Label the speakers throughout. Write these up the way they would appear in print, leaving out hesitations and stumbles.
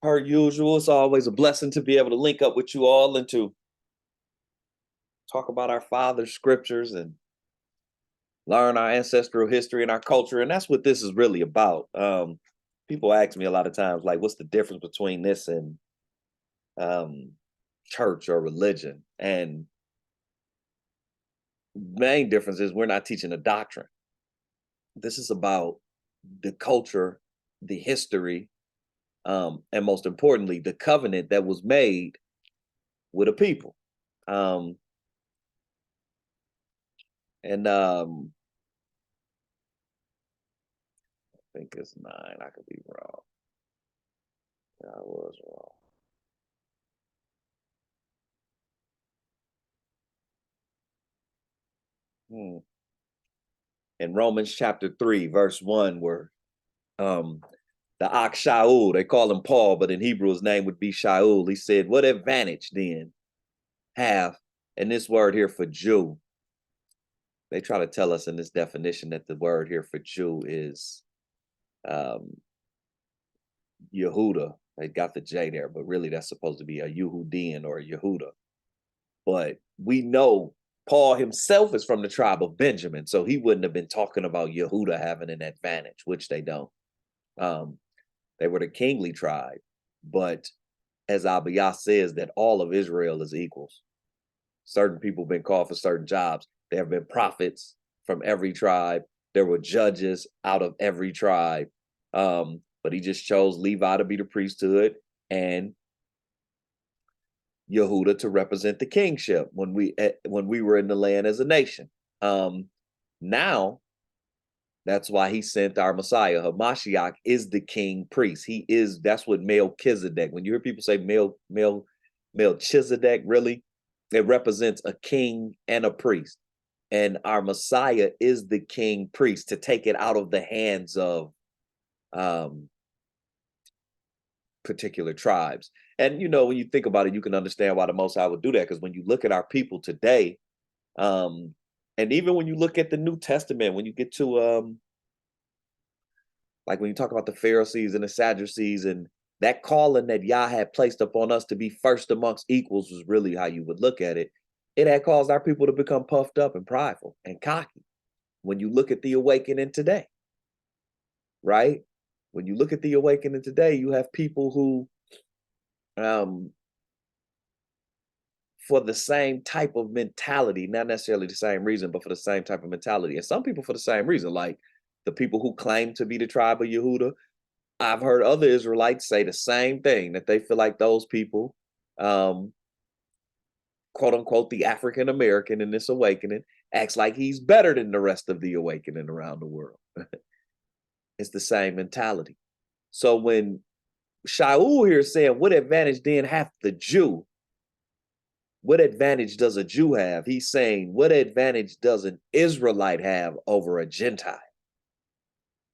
Speaker 1: Per usual, it's always a blessing to be able to link up with you all and to talk about our father's scriptures and learn our ancestral history and our culture. And that's what this is really about. People ask me a lot of times, like, what's the difference between this and um, church or religion? And main difference is we're not teaching a doctrine. This is about the culture, the history, and most importantly, the covenant that was made with a people. Um, and I think it's 9. I could be wrong. Yeah, I was wrong. In Romans chapter 3, verse 1, where um, the Ak Shaul, they call him Paul, but in Hebrew his name would be Shaul. He said, what advantage then have, and this word here for Jew, they try to tell us in this definition that the word here for Jew is um, Yehuda. They got the J there, but really that's supposed to be a Yehudian or a Yehuda. But we know Paul himself is from the tribe of Benjamin, so he wouldn't have been talking about Yehuda having an advantage, which they don't. They were the kingly tribe, but as Abiyah says, that all of Israel is equals. Certain people have been called for certain jobs. There have been prophets from every tribe. There were judges out of every tribe. But he just chose Levi to be the priesthood and Yehuda to represent the kingship when we were in the land as a nation. Now that's why he sent our Messiah. Hamashiach is the king priest. He is, that's what Melchizedek. When you hear people say Melchizedek, really, it represents a king and a priest. And our Messiah is the king priest to take it out of the hands of particular tribes. And you know, when you think about it, you can understand why the Most High would do that. Because when you look at our people today, and even when you look at the New Testament, when you get to like when you talk about the Pharisees and the Sadducees and that calling that Yah had placed upon us to be first amongst equals was really how you would look at it. It had caused our people to become puffed up and prideful and cocky. When you look at the awakening today, right? When you look at the awakening today, you have people who for the same type of mentality, not necessarily the same reason, but for the same type of mentality. And some people for the same reason, like the people who claim to be the tribe of Yehuda. I've heard other Israelites say the same thing, that they feel like those people, quote unquote, the African American in this awakening, acts like he's better than the rest of the awakening around the world. It's the same mentality. So when Shaul here is saying, what advantage then hath the Jew? What advantage does a Jew have? He's saying, what advantage does an Israelite have over a Gentile?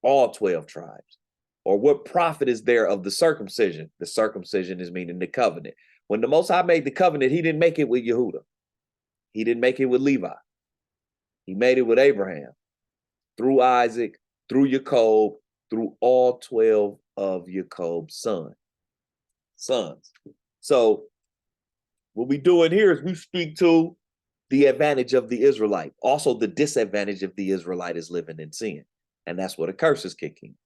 Speaker 1: All 12 tribes. Or what profit is there of the circumcision? The circumcision is meaning the covenant. When the Most High made the covenant, he didn't make it with Yehuda. He didn't make it with Levi. He made it with Abraham, through Isaac, through Jacob, through all 12 of Jacob's sons. So what we doing here is we speak to the advantage of the Israelite. Also, the disadvantage of the Israelite is living in sin. And that's where the curse is kicking.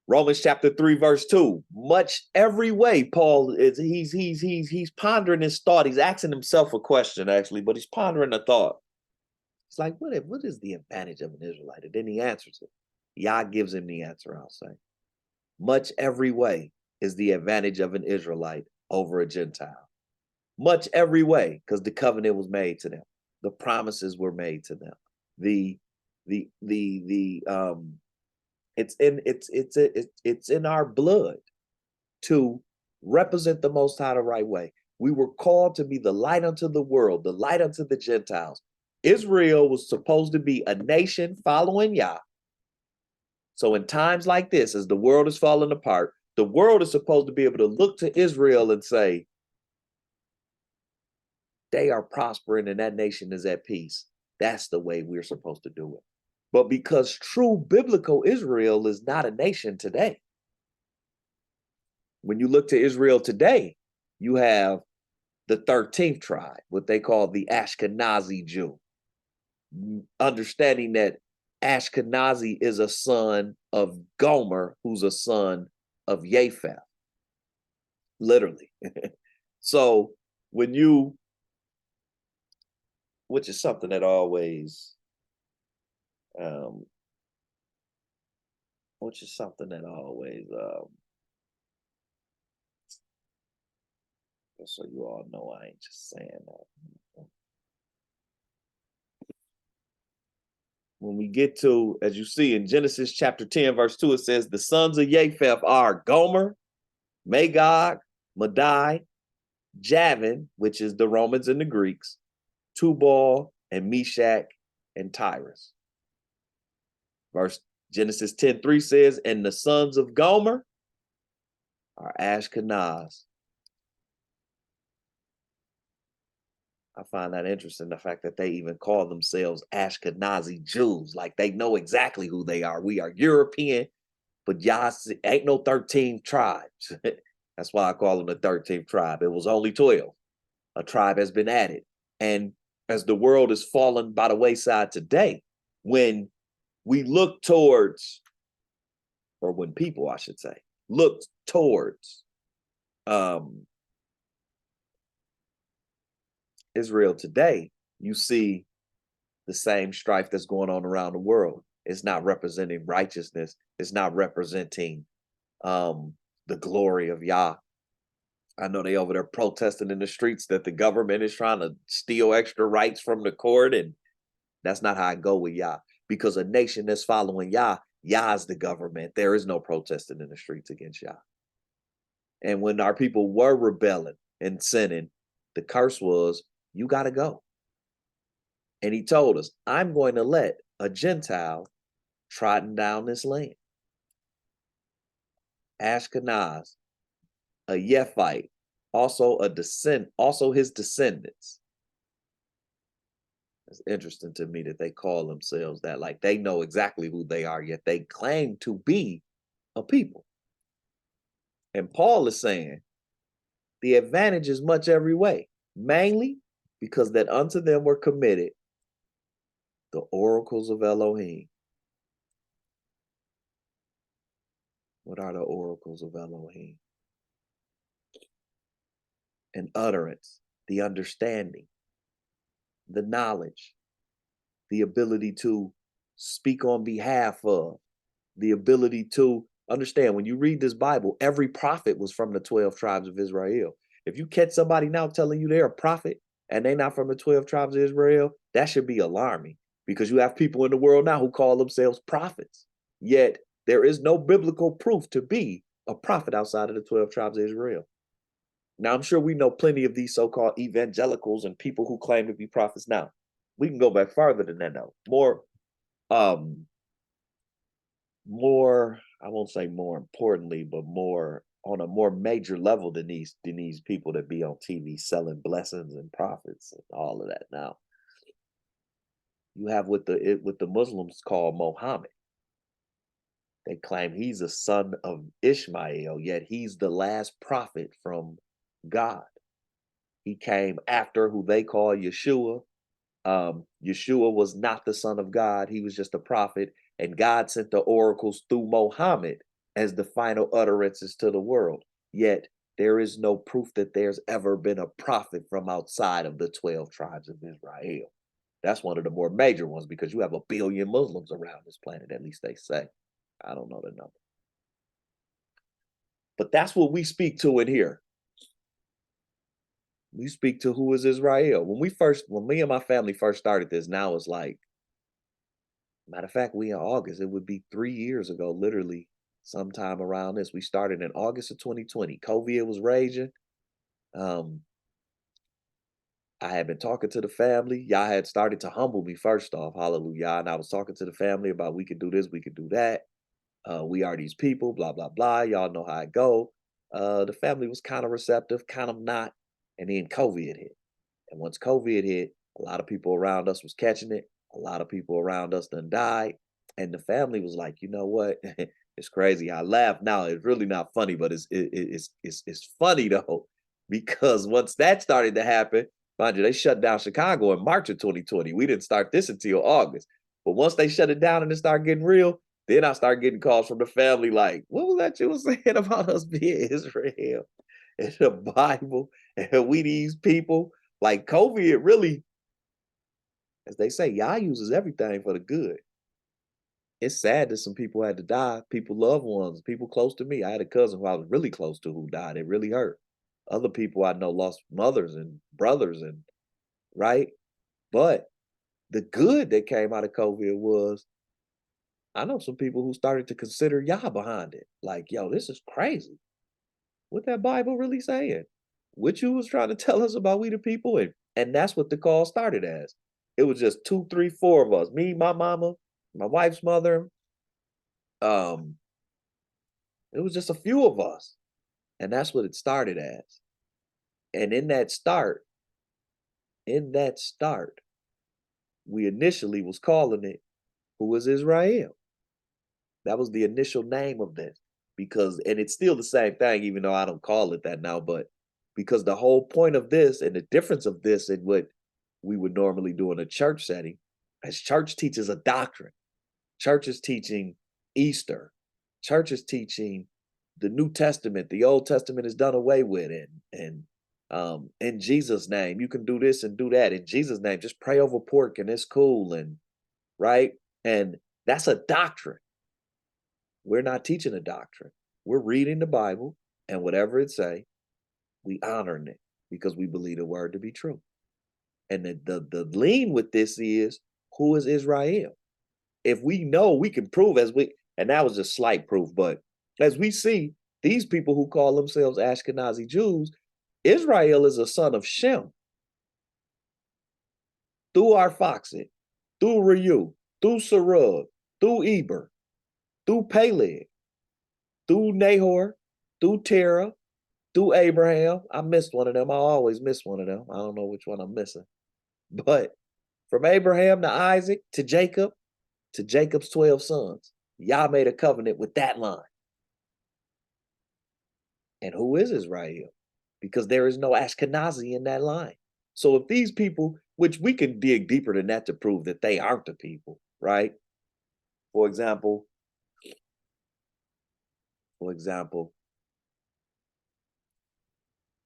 Speaker 1: Romans chapter 3, verse 2. Much every way, Paul is he's pondering his thought. He's asking himself a question, actually, but he's pondering a thought. It's like, what is the advantage of an Israelite? And then he answers it. Yah gives him the answer, I'll say. Much every way is the advantage of an Israelite over a Gentile. Much every way, because the covenant was made to them. The promises were made to them. It's in our blood to represent the Most High the right way. We were called to be the light unto the world, the light unto the Gentiles. Israel was supposed to be a nation following Yah. So in times like this, as the world is falling apart, the world is supposed to be able to look to Israel and say, they are prospering and that nation is at peace. That's the way we're supposed to do it. But because true biblical Israel is not a nation today, When you look to Israel today, you have the 13th tribe, what they call the Ashkenazi Jew, understanding that Ashkenazi is a son of Gomer, who's a son of Japheth, literally. So when you, which is something that always, which is something that always, just so you all know, I ain't just saying that. When we get to, as you see in Genesis chapter 10, verse 2, it says, the sons of Japheth are Gomer, Magog, Madai, Javan, which is the Romans and the Greeks, Tubal, and Meshach, and Tyrus. Verse Genesis 10:3 says, and the sons of Gomer are Ashkenaz. I find that interesting, the fact that they even call themselves Ashkenazi Jews, like they know exactly who they are. We are European, but Yah ain't no 13 tribes. That's why I call them the 13th tribe. It was only 12. A tribe has been added. And as the world is fallen by the wayside today, when we look towards, or when people, I should say, look towards Israel today, you see the same strife that's going on around the world. It's not representing righteousness. It's not representing the glory of Yah. I know they over there protesting in the streets that the government is trying to steal extra rights from the court, and that's not how I go with Yah. Because a nation that's following Yah, Yah is the government. There is no protesting in the streets against Yah. And when our people were rebelling and sinning, the curse was, you got to go. And he told us, I'm going to let a Gentile trotting down this land. Ashkenaz, a Yephite, also his descendants. It's interesting to me that they call themselves that, like they know exactly who they are, yet they claim to be a people. And Paul is saying the advantage is much every way, mainly because that unto them were committed the oracles of Elohim. What are the oracles of Elohim? An utterance, the understanding, the knowledge, the ability to speak on behalf of, the ability to understand. When you read this Bible, every prophet was from the 12 tribes of Israel. If you catch somebody now telling you they're a prophet and they're not from the 12 tribes of Israel, that should be alarming, because you have people in the world now who call themselves prophets, yet there is no biblical proof to be a prophet outside of the 12 tribes of Israel. Now, I'm sure we know plenty of these so-called evangelicals and people who claim to be prophets. Now, we can go back farther than that now. More, I won't say more importantly, but more on a more major level than these people that be on TV selling blessings and prophets and all of that. Now, you have what the Muslims call Muhammad. They claim he's a son of Ishmael, yet he's the last prophet from God. He came after who they call Yeshua. Yeshua was not the son of God. He was just a prophet. And God sent the oracles through Muhammad as the final utterances to the world. Yet there is no proof that there's ever been a prophet from outside of the 12 tribes of Israel. That's one of the more major ones, because you have 1 billion Muslims around this planet, at least they say. I don't know the number. But that's what we speak to in here. We speak to who is Israel. When me and my family first started this, now it's like, matter of fact, we in August, it would be 3 years ago, literally, sometime around this. We started in August of 2020. COVID was raging. I had been talking to the family. Y'all had started to humble me first off, hallelujah. And I was talking to the family about, we could do this, we could do that. We are these people, blah, blah, blah. Y'all know how I go. The family was kind of receptive, kind of not. And then COVID hit. And once COVID hit, a lot of people around us was catching it. A lot of people around us done died. And the family was like, you know what? It's crazy. I laugh now. It's really not funny, but it's funny though, because once that started to happen, mind you, they shut down Chicago in March of 2020. We didn't start this until August. But once they shut it down and it started getting real, then I started getting calls from the family like, what was that you were saying about us being Israel and the Bible and we these people? Like COVID really, as they say, Yah uses everything for the good. It's sad that some people had to die, people, loved ones, people close to me. I had a cousin who I was really close to who died. It really hurt. Other people I know lost mothers and brothers and right. But the good that came out of COVID was I know some people who started to consider Yah behind it. Like, yo, this is crazy. What that Bible really saying? What you was trying to tell us about we the people? And that's what the call started as. It was just 2, 3, 4 of us. Me, my mama, my wife's mother. Um, it was just a few of us. And that's what it started as. And in that start, we initially was calling it Who is Israel? That was the initial name of this. Because, and it's still the same thing, even though I don't call it that now, but because the whole point of this and the difference of this and what we would normally do in a church setting, as church teaches a doctrine, church is teaching Easter, church is teaching the New Testament, the Old Testament is done away with, and in Jesus' name, you can do this and do that. In Jesus' name, just pray over pork and it's cool, and right? And that's a doctrine. We're not teaching a doctrine. We're reading the Bible, and whatever it say, we honoring it because we believe the word to be true. And the lean with this is, who is Israel? If we know, we can prove and that was just slight proof, but as we see, these people who call themselves Ashkenazi Jews, Israel is a son of Shem. Through Arphaxad, through Reu, through Serug, through Eber, through Peleg, through Nahor, through Terah, through Abraham. I missed one of them. I always miss one of them. I don't know which one I'm missing. But from Abraham to Isaac to Jacob's 12 sons, Yah made a covenant with that line. And who is Israel? Because there is no Ashkenazi in that line. So if these people, which we can dig deeper than that to prove that they aren't the people, right? For example,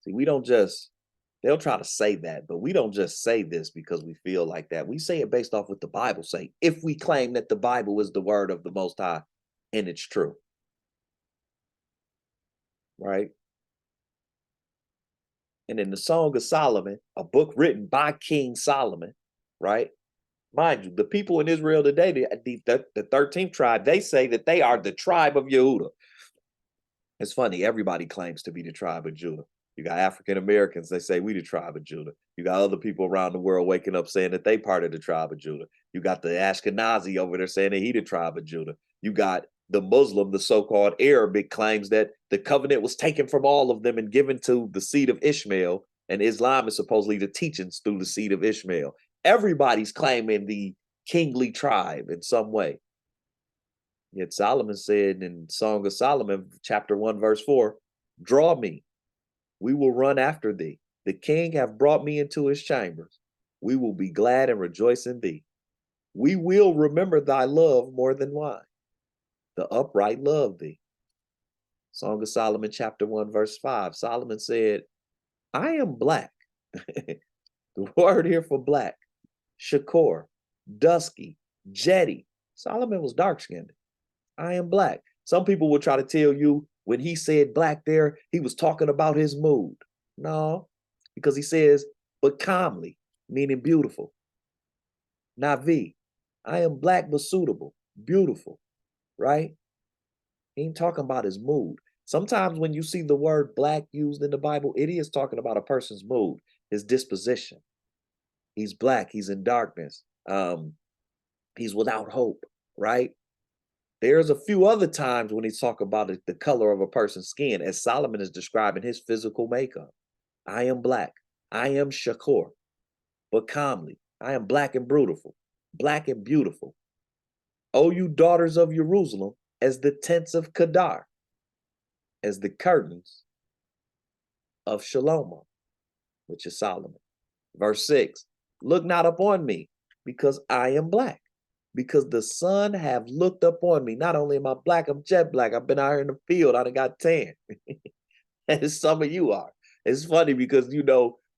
Speaker 1: see, we don't just, they'll try to say that, but we don't just say this because we feel like that. We say it based off what the Bible say. If we claim that the Bible is the word of the Most High and it's true, right? And in the Song of Solomon, a book written by King Solomon, right? Mind you, the people in Israel today, the 13th tribe, they say that they are the tribe of Yehuda. It's funny, everybody claims to be the tribe of Judah. You got African Americans, they say we the tribe of Judah. You got other people around the world waking up saying that they part of the tribe of Judah. You got the Ashkenazi over there saying that he the tribe of Judah. You got the Muslim, the so-called Arabic, claims that the covenant was taken from all of them and given to the seed of Ishmael, and Islam is supposedly the teachings through the seed of Ishmael. Everybody's claiming the kingly tribe in some way. Yet Solomon said in Song of Solomon, chapter 1, verse 4, draw me, we will run after thee. The king hath brought me into his chambers. We will be glad and rejoice in thee. We will remember thy love more than wine. The upright love thee. Song of Solomon, chapter 1, verse 5. Solomon said, I am black. The word here for black, Shakor, dusky, jetty. Solomon was dark-skinned. I am black. Some people will try to tell you when he said black there, he was talking about his mood. No, because he says, but calmly, meaning beautiful. Navi, I am black but suitable, beautiful, right? He ain't talking about his mood. Sometimes when you see the word black used in the Bible, it is talking about a person's mood, his disposition. He's black, he's in darkness. He's without hope, right? There's a few other times when he's talking about the color of a person's skin, as Solomon is describing his physical makeup. I am black. I am Shakor, but calmly. I am black and beautiful. Black and beautiful. O you daughters of Jerusalem, as the tents of Kedar, as the curtains of Shalom, which is Solomon. Verse 6, look not upon me, because I am black, because the sun have looked upon me. Not only am I black, I'm jet black. I've been out here in the field, I done got tan. As some of you are. It's funny because,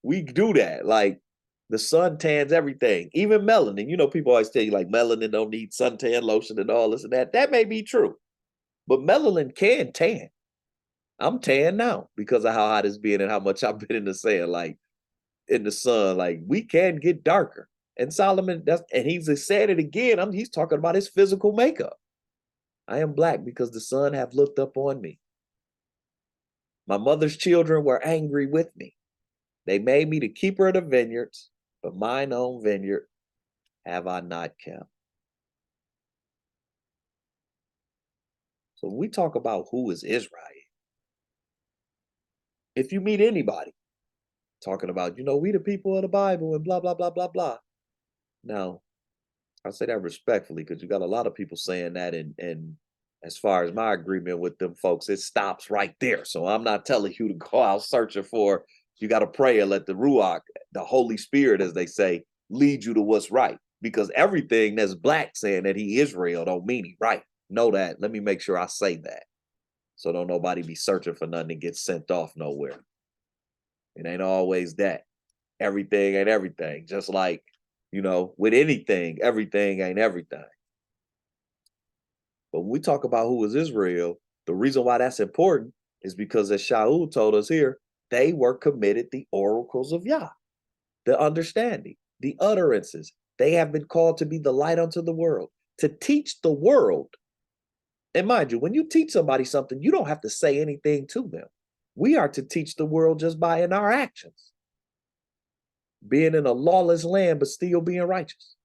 Speaker 1: we do that. Like, the sun tans everything, even melanin. People always tell you, like, melanin don't need suntan lotion and all this and that. That may be true, but melanin can tan. I'm tan now because of how hot it's been and how much I've been in the sand, like, in the sun. Like, we can get darker. And Solomon, and he's said it again. He's talking about his physical makeup. I am black because the sun have looked up on me. My mother's children were angry with me. They made me the keeper of the vineyards, but mine own vineyard have I not kept. So when we talk about who is Israel, if you meet anybody talking about, we the people of the Bible and blah, blah, blah, blah, blah. Now, I say that respectfully because you got a lot of people saying that, and as far as my agreement with them folks, it stops right there. So I'm not telling you to go out searching for, you got to pray and let the Ruach, the Holy Spirit, as they say, lead you to what's right. Because everything that's black saying that he Israel don't mean he right. Know that. Let me make sure I say that. So don't nobody be searching for nothing and get sent off nowhere. It ain't always that. Everything ain't everything. Just like, with anything, everything ain't everything. But when we talk about who is Israel, the reason why that's important is because, as Shaul told us here, they were committed the oracles of Yah, the understanding, the utterances. They have been called to be the light unto the world, to teach the world. And mind you, when you teach somebody something, you don't have to say anything to them. We are to teach the world just by in our actions. Being in a lawless land, but still being righteous.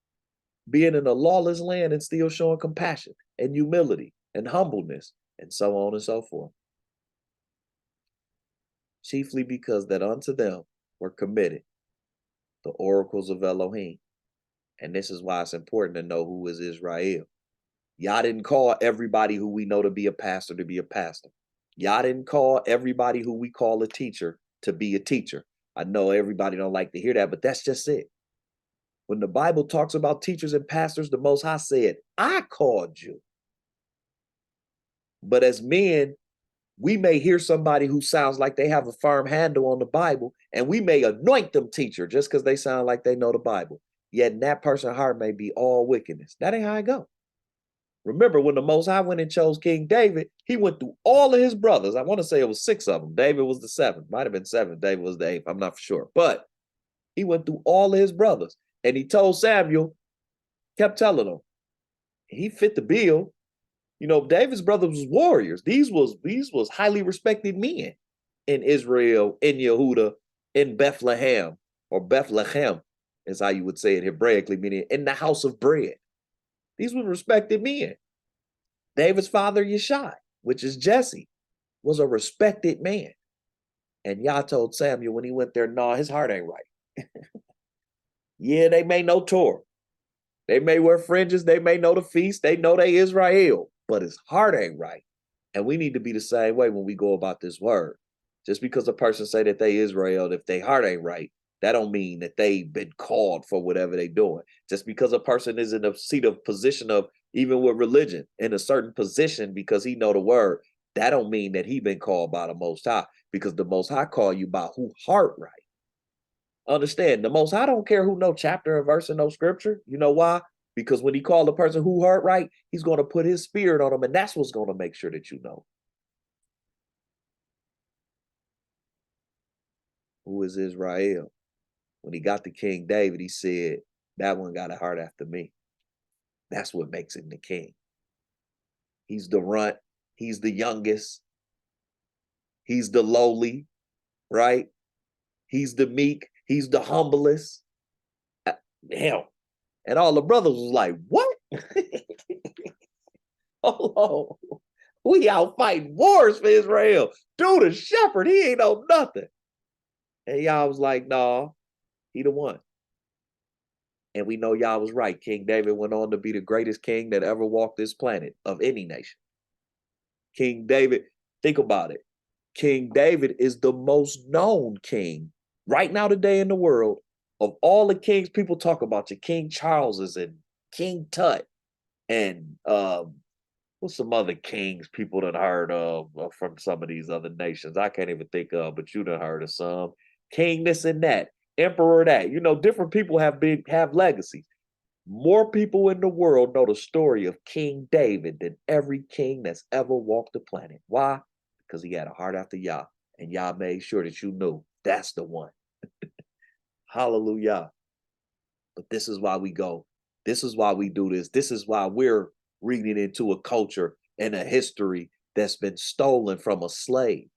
Speaker 1: Being in a lawless land and still showing compassion and humility and humbleness and so on and so forth. Chiefly because that unto them were committed the oracles of Elohim. And this is why it's important to know who is Israel. Yah didn't call everybody who we know to be a pastor to be a pastor. Yah didn't call everybody who we call a teacher to be a teacher. I know everybody don't like to hear that, but that's just it. When the Bible talks about teachers and pastors, the Most High said, I called you. But as men, we may hear somebody who sounds like they have a firm handle on the Bible, and we may anoint them teacher just because they sound like they know the Bible. Yet in that person's heart may be all wickedness. That ain't how it go. Remember, when the Most High went and chose King David, he went through all of his brothers. I want to say it was 6 of them. David was the 7th. Might have been 7. David was the 8th. I'm not for sure. But he went through all of his brothers. And he told Samuel, kept telling him, he fit the bill. David's brothers was warriors. These was highly respected men in Israel, in Yehuda, in Bethlehem, or Bethlehem, is how you would say it Hebraically, meaning in the house of bread. These were respected men. David's father, YeshaYahu, which is Jesse, was a respected man. And Yah told Samuel when he went there, no, his heart ain't right. Yeah, they may know Torah. They may wear fringes. They may know the feast. They know they Israel, but his heart ain't right. And we need to be the same way when we go about this word. Just because a person say that they Israel, if their heart ain't right, that don't mean that they've been called for whatever they doing. Just because a person is in a seat of position of, even with religion, in a certain position because he know the word, that don't mean that he been called by the Most High, because the Most High call you by who heart right. Understand, the Most High don't care who know chapter and verse and no scripture. You know why? Because when he called the person who heart right, he's going to put his spirit on them, and that's what's going to make sure that you know. Who is Israel? When he got to King David, he said, that one got a heart after me. That's what makes him the king. He's the runt. He's the youngest. He's the lowly, right? He's the meek. He's the humblest. Damn. And all the brothers was like, what? Hold on. We out fighting wars for Israel. Dude, a shepherd, he ain't know nothing. And y'all was like, nah, he the one. And we know y'all was right. King David went on to be the greatest king that ever walked this planet of any nation. King David, think about it. King David is the most known king right now today in the world. Of all the kings people talk about, your King Charleses and King Tut and what's some other kings people done heard of from some of these other nations? I can't even think of, but you done heard of some. King this and that, emperor that. You know, different people have legacies. More people in the world know the story of King David than every king that's ever walked the planet. Why? Because he had a heart after Yah, and Yah made sure that you knew that's the one. Hallelujah. But this is why we go. This is why we do this. This is why we're reading into a culture and a history that's been stolen from a slave.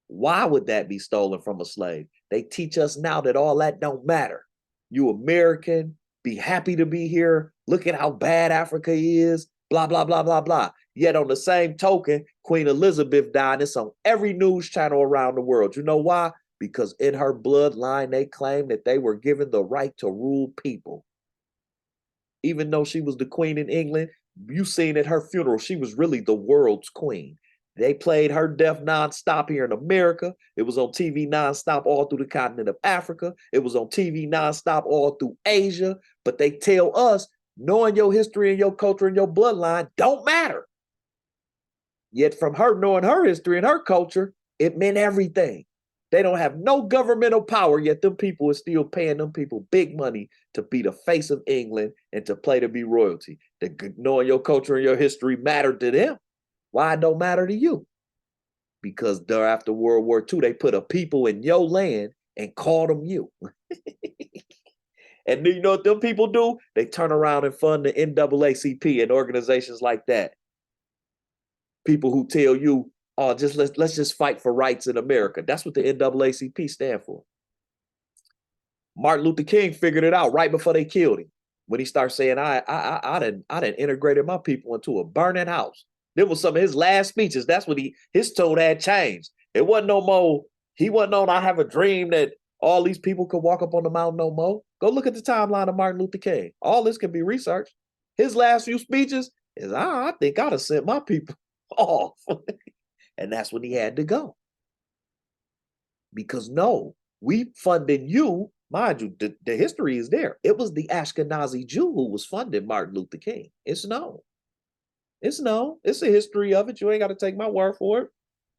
Speaker 1: Why would that be stolen from a slave? They teach us now that all that don't matter. You American, be happy to be here. Look at how bad Africa is. Blah, blah, blah, blah, blah. Yet on the same token, Queen Elizabeth died. It's on every news channel around the world. You know why? Because in her bloodline, they claim that they were given the right to rule people. Even though she was the queen in England, you seen at her funeral, she was really the world's queen. They played her death nonstop here in America. It was on TV nonstop all through the continent of Africa. It was on TV nonstop all through Asia. But they tell us knowing your history and your culture and your bloodline don't matter. Yet from her knowing her history and her culture, it meant everything. They don't have no governmental power, yet them people are still paying them people big money to be the face of England and to play to be royalty. Knowing your culture and your history mattered to them. Why it don't matter to you? Because after World War II, they put a people in your land and called them you. And you know what them people do? They turn around and fund the NAACP and organizations like that. People who tell you, oh, let's just fight for rights in America. That's what the NAACP stand for. Martin Luther King figured it out right before they killed him. When he started saying, I done integrated my people into a burning house. There was some of his last speeches. That's what his tone had changed. It wasn't no more. He wasn't on, I have a dream that all these people could walk up on the mountain no more. Go look at the timeline of Martin Luther King. All this can be researched. His last few speeches is, I think I'd have sent my people off. And that's when he had to go. Because no, we funding you. Mind you, the history is there. It was the Ashkenazi Jew who was funding Martin Luther King. It's known. It's known. It's a history of it. You ain't got to take my word for it.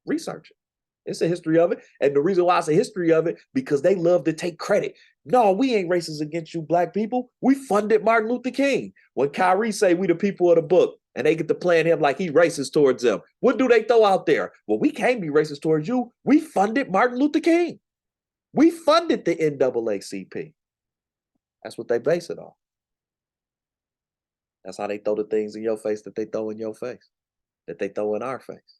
Speaker 1: Research it. It's a history of it. And the reason why it's a history of it, because they love to take credit. No, we ain't racist against you black people. We funded Martin Luther King. When Kyrie say we the people of the book, and they get to playing him like he racist towards them, what do they throw out there? Well, we can't be racist towards you. We funded Martin Luther King. We funded the NAACP. That's what they base it on. That's how they throw the things in your face that they throw in your face, that they throw in our face.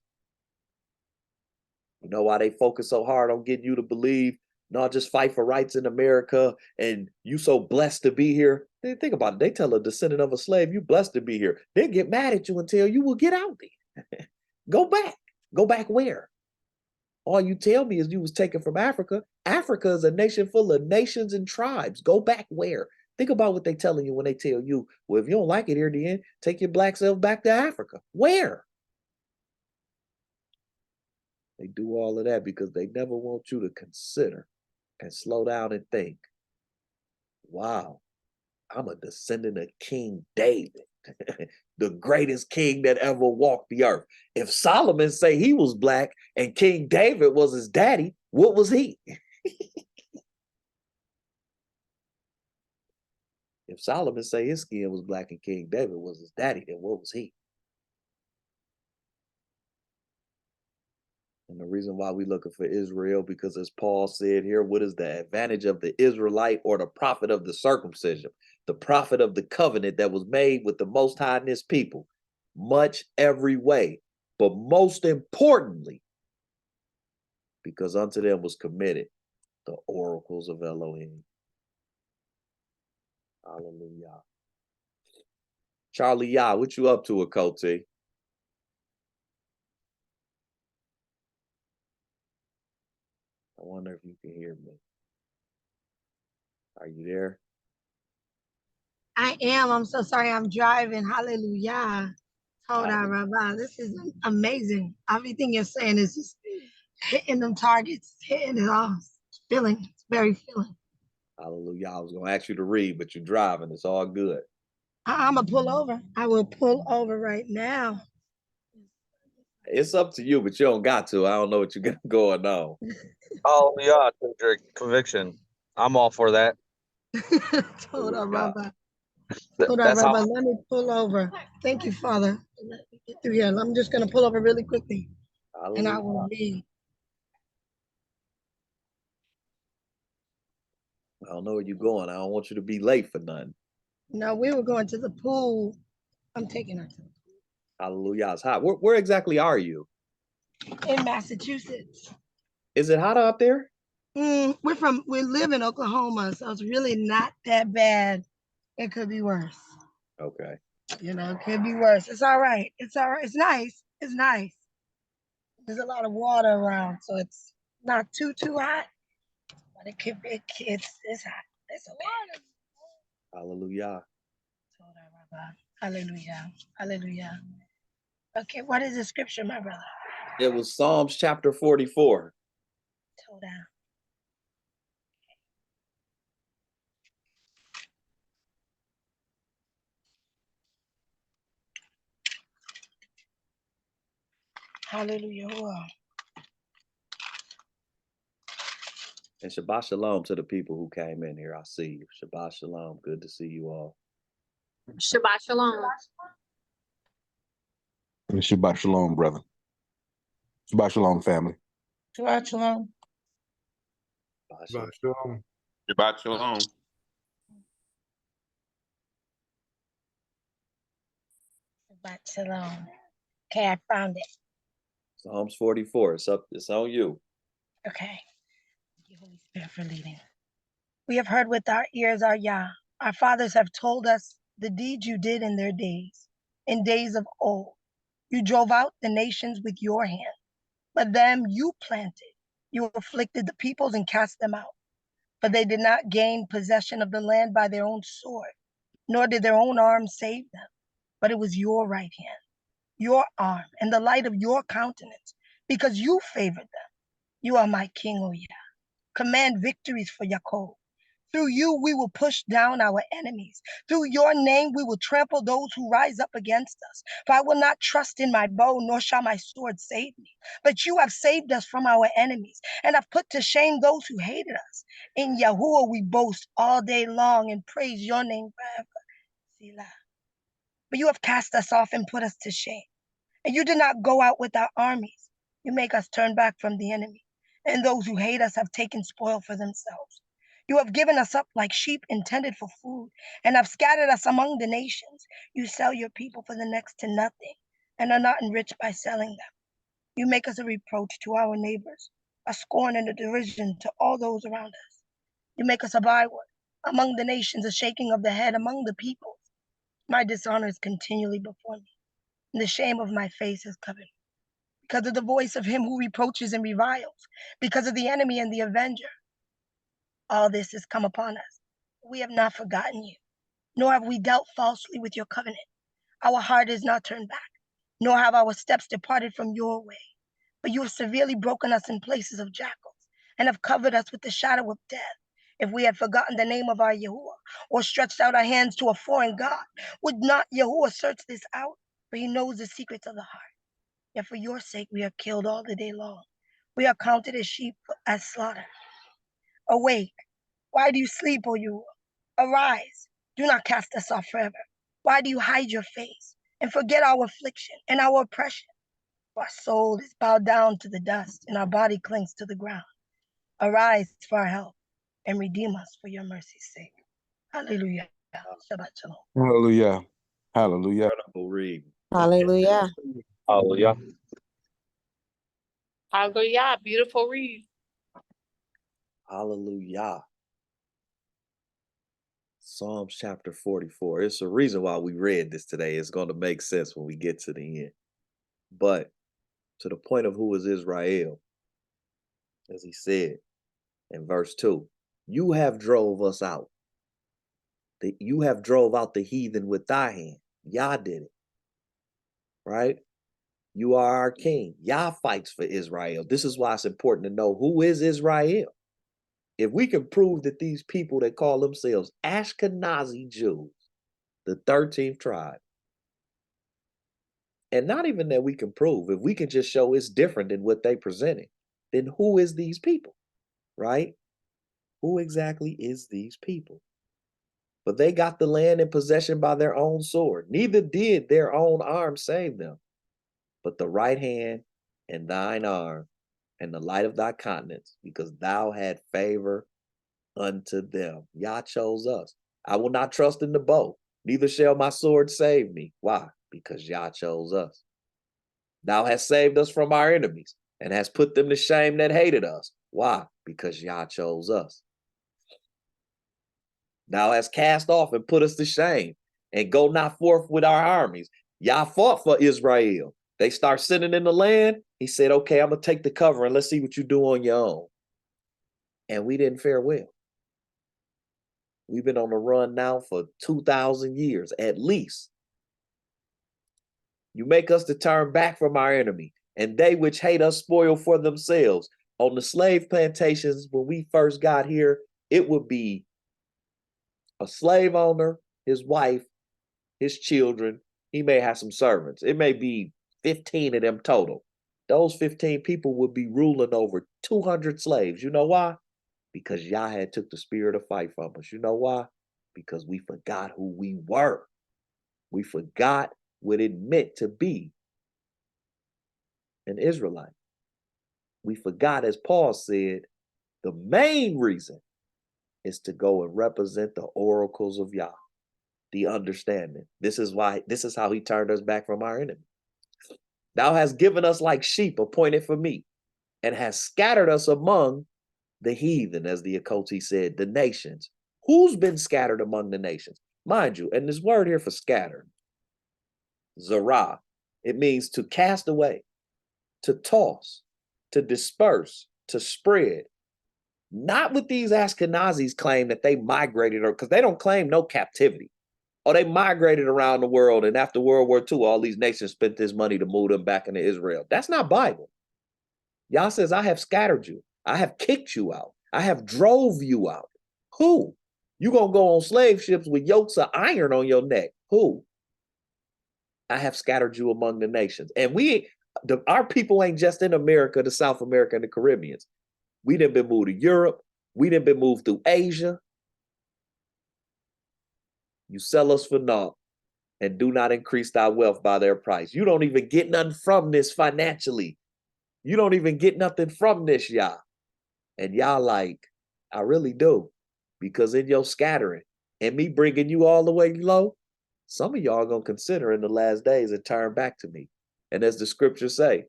Speaker 1: You know why they focus so hard on getting you to believe, no, just fight for rights in America and you so blessed to be here? Think about it. They tell a descendant of a slave, you blessed to be here. They get mad at you and tell you, well, get out there. Go back. Go back where? All you tell me is you was taken from Africa. Africa is a nation full of nations and tribes. Go back where? Think about what they telling you when they tell you, well, if you don't like it here at the end, take your black self back to Africa. Where? They do all of that because they never want you to consider and slow down and think, wow, I'm a descendant of King David, the greatest king that ever walked the earth. If Solomon say he was black and King David was his daddy, what was he? If Solomon say his skin was black and King David was his daddy, then what was he? And the reason why we're looking for Israel, because as Paul said here, what is the advantage of the Israelite or the prophet of the circumcision? The prophet of the covenant that was made with the Most High and his people? Much every way. But most importantly, because unto them was committed the oracles of Elohim. Hallelujah. Charlie Yah, what you up to, a Cote? I wonder if you can hear me. Are you there?
Speaker 2: I am. I'm so sorry. I'm driving. Hallelujah. Hold on, Rabbi. This is amazing. Everything you're saying is just hitting them targets, hitting it all. It's feeling. It's very feeling.
Speaker 1: Hallelujah. I was going to ask you to read, but you're driving. It's all good.
Speaker 2: I'm going to pull over. I will pull over right now.
Speaker 1: It's up to you, but you don't got to. I don't know what you got going on.
Speaker 3: Oh, yeah, conviction. I'm all for that.
Speaker 2: Hold on, Rabbi.
Speaker 3: Th-
Speaker 2: Hold on,
Speaker 3: That's how.
Speaker 2: Rabbi. Let me pull over. Thank you, Father. Let me get through here. I'm just going to pull over really quickly, and I will read.
Speaker 1: I don't know where you're going. I don't want you to be late for nothing.
Speaker 2: No, we were going to the pool. I'm taking her to the pool.
Speaker 1: Hallelujah. It's hot. Where exactly are you?
Speaker 2: In Massachusetts.
Speaker 1: Is it hot out there?
Speaker 2: We live in Oklahoma, so it's really not that bad. It could be worse.
Speaker 1: Okay.
Speaker 2: It could be worse. It's all right. It's all right. It's nice. It's nice. There's a lot of water around, so it's not too hot, but it could be. It's hot. It's okay.
Speaker 1: Hallelujah.
Speaker 2: Hallelujah. Hallelujah. Okay, what is the scripture, my brother?
Speaker 1: It was Psalms chapter 44.
Speaker 2: Hold on. Hallelujah.
Speaker 1: And Shabbat Shalom to the people who came in here. I see you. Shabbat Shalom. Good to see you all.
Speaker 4: Shabbat Shalom.
Speaker 5: And Shabbat Shalom, brother. Shabbat Shalom, family.
Speaker 2: Shabbat Shalom.
Speaker 1: Shabbat
Speaker 6: Shalom.
Speaker 7: Shabbat Shalom.
Speaker 2: Shabbat Shalom. Okay, I found it.
Speaker 1: Psalms 44. It's on you.
Speaker 2: Okay. Thank you, Holy Spirit, for leading. We have heard with our ears, our Yah. Our fathers have told us the deeds you did in their days, in days of old. You drove out the nations with your hand, but them you planted. You afflicted the peoples and cast them out. But they did not gain possession of the land by their own sword, nor did their own arm save them. But it was your right hand, your arm, and the light of your countenance, because you favored them. You are my king, O Yah. Command victories for Yaakov. Through you, we will push down our enemies. Through your name, we will trample those who rise up against us. For I will not trust in my bow, nor shall my sword save me. But you have saved us from our enemies, and have put to shame those who hated us. In Yahuwah we boast all day long and praise your name forever. Selah. But you have cast us off and put us to shame. And you did not go out with our armies. You make us turn back from the enemy. And those who hate us have taken spoil for themselves. You have given us up like sheep intended for food, and have scattered us among the nations. You sell your people for the next to nothing, and are not enriched by selling them. You make us a reproach to our neighbors, a scorn and a derision to all those around us. You make us a byword among the nations, a shaking of the head among the peoples. My dishonor is continually before me, and the shame of my face is covered. Because of the voice of him who reproaches and reviles, because of the enemy and the avenger. All this has come upon us. We have not forgotten you, nor have we dealt falsely with your covenant. Our heart is not turned back, nor have our steps departed from your way. But you have severely broken us in places of jackals, and have covered us with the shadow of death. If we had forgotten the name of our Yahuwah, or stretched out our hands to a foreign God, would not Yahuwah search this out? For he knows the secrets of the heart. Yet for your sake we are killed all the day long. We are counted as sheep as slaughter. Awake. Why do you sleep, O you? Arise. Do not cast us off forever. Why do you hide your face and forget our affliction and our oppression? For our soul is bowed down to the dust, and our body clings to the ground. Arise for our help and redeem us for your mercy's sake. Hallelujah. Shabbat shalom.
Speaker 5: Hallelujah. Hallelujah.
Speaker 1: Incredible read.
Speaker 4: Hallelujah.
Speaker 3: Hallelujah.
Speaker 4: Hallelujah. Beautiful read.
Speaker 1: Hallelujah. Psalms chapter 44. It's a reason why we read this today. It's going to make sense when we get to the end. But to the point of who is Israel, as he said in verse 2, you have drove us out. You have drove out the heathen with thy hand. Yah did it. right? You are our king. Yah fights for Israel. This is why it's important to know who is Israel. If we can prove that these people that call themselves Ashkenazi Jews, the 13th tribe, and not even that we can prove, if we can just show it's different than what they presented, then who is these people, right? Who exactly is these people? But they got the land in possession by their own sword. Neither did their own arm save them, but the right hand and thine arm and the light of thy countenance, because thou had favor unto them. Yah chose us. I will not trust in the bow, neither shall my sword save me. Why? Because Yah chose us. Thou hast saved us from our enemies and hast put them to shame that hated us. Why? Because Yah chose us. Thou hast cast off and put us to shame, and go not forth with our armies. Yah fought for Israel. They start sitting in the land. He said, okay, I'm going to take the cover and let's see what you do on your own. And we didn't fare well. We've been on the run now for 2,000 years, at least. You make us to turn back from our enemy, and they which hate us spoil for themselves. On the slave plantations, when we first got here, it would be a slave owner, his wife, his children. He may have some servants. It may be 15 of them total. Those 15 people would be ruling over 200 slaves. You know why? Because Yah had took the spirit of fight from us. You know why? Because we forgot who we were. We forgot what it meant to be an Israelite. We forgot, as Paul said, the main reason is to go and represent the oracles of Yah, the understanding. This is how he turned us back from our enemy. Thou hast given us like sheep appointed for meat, and hast scattered us among the heathen, as the Okoti said, the nations. Who's been scattered among the nations? Mind you, and this word here for scattered, zarah, it means to cast away, to toss, to disperse, to spread. Not what these Ashkenazis claim that they migrated, or because they don't claim no captivity. Or they migrated around the world, and after World War II, all these nations spent this money to move them back into Israel. That's not Bible. Yah says, I have scattered you. I have kicked you out. I have drove you out. Who? You gonna go on slave ships with yokes of iron on your neck. Who? I have scattered you among the nations. And our people ain't just in America, the South America, and the Caribbeans. We done been moved to Europe. We done been moved through Asia. You sell us for naught and do not increase thy wealth by their price. You don't even get nothing from this financially. You don't even get nothing from this, Yah. And Yah like, I really do. Because in your scattering and me bringing you all the way low, some of y'all gonna consider in the last days and turn back to me. And as the scriptures say,